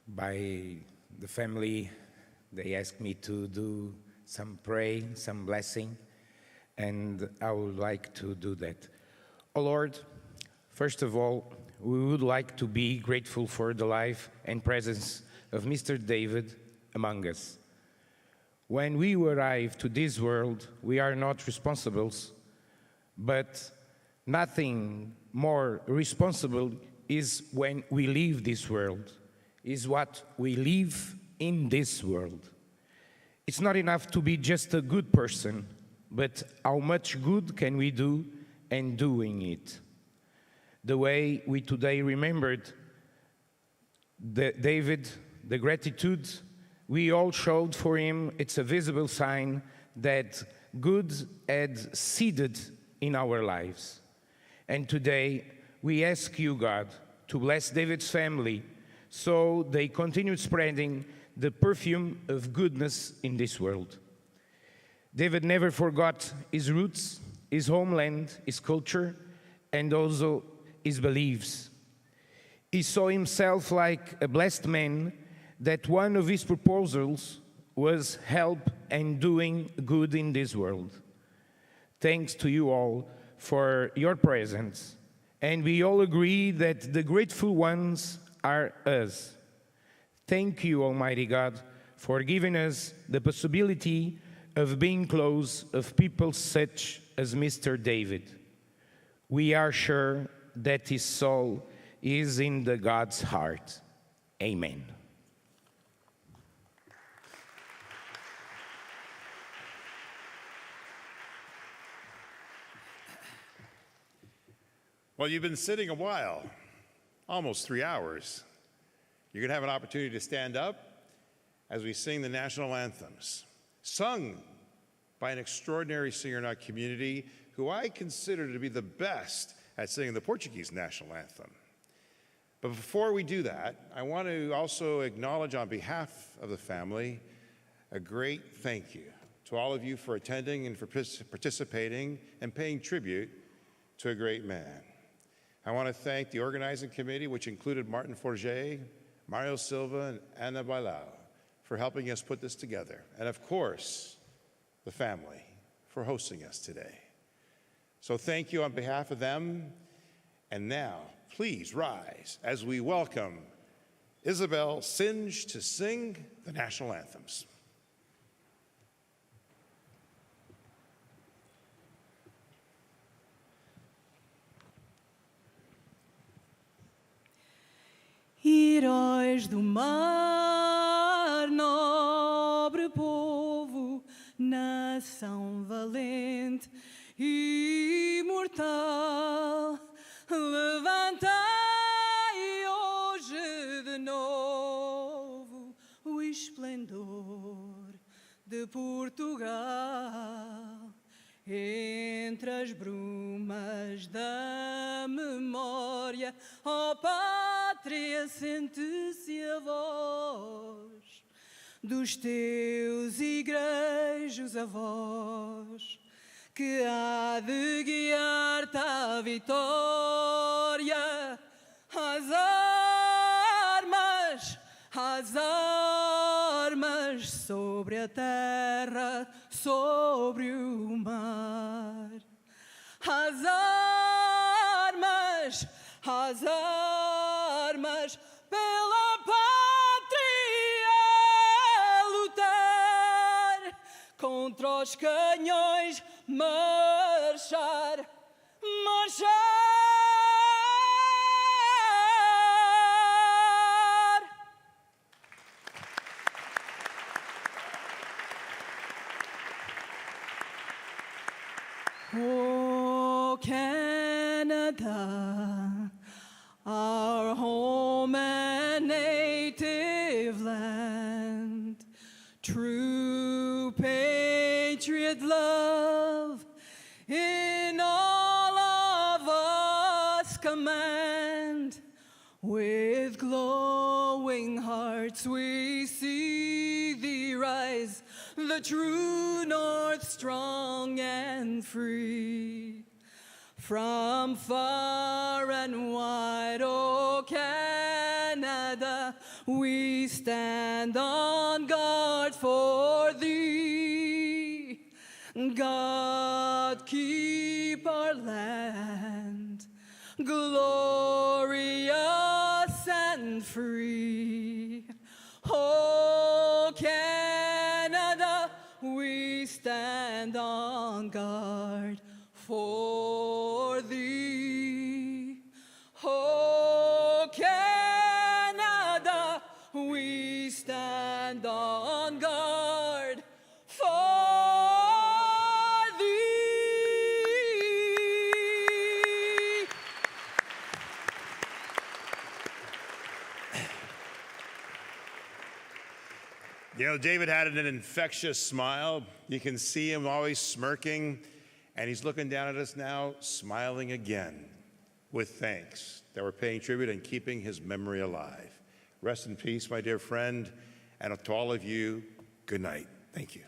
S19: By the family, they asked me to do some praying, some blessing, and I would like to do that. Oh Lord, first of all, we would like to be grateful for the life and presence of Mr. David among us. When we arrive to this world, we are not responsibles, but nothing more responsible is when we leave this world, is what we live in this world. It's not enough to be just a good person, but how much good can we do and doing it? The way we today remembered David, the gratitude we all showed for him, it's a visible sign that good had seeded in our lives. And today, we ask you, God, to bless David's family so they continue spreading the perfume of goodness in this world. David never forgot his roots, his homeland, his culture, and also his beliefs. He saw himself like a blessed man, that one of his proposals was help and doing good in this world. Thanks to you all for your presence, and we all agree that the grateful ones are us. Thank you, Almighty God, for giving us the possibility of being close of people such as Mr. David. We are sure that his soul is in the God's heart. Amen.
S18: Well, you've been sitting a while, almost 3 hours. You're going to have an opportunity to stand up as we sing the national anthems, sung by an extraordinary singer in our community who I consider to be the best at singing the Portuguese national anthem. But before we do that, I want to also acknowledge on behalf of the family a great thank you to all of you for attending and for participating and paying tribute to a great man. I want to thank the organizing committee, which included Martin Forget, Mario Silva, and Ana Bailao, for helping us put this together. And of course, the family for hosting us today. So thank you on behalf of them. And now, please rise as we welcome Isabel Singe to sing the national anthems.
S1: Heróis do mar, nobre povo, nação valente e imortal, levantai hoje de novo o esplendor de Portugal. Entre as brumas da memória, ó pátria, sente-se a voz dos teus igrejos avós, que há de guiar-te à vitória. As armas sobre a terra, sobre o mar. As armas pela pátria lutar, contra os canhões marchar, marchar. Oh, Canada, our home and native land, true patriot love in all of us command. With glowing hearts we see thee rise, the true north strong and free. From far and wide, oh Canada, we stand on guard for thee. God keep our land glorious and free. Oh Canada, we stand on guard for thee. Oh Canada, we stand on guard for thee.
S18: You know, David had an infectious smile. You can see him always smirking, and he's looking down at us now, smiling again with thanks that we're paying tribute and keeping his memory alive. Rest in peace, my dear friend, and to all of you, good night. Thank you.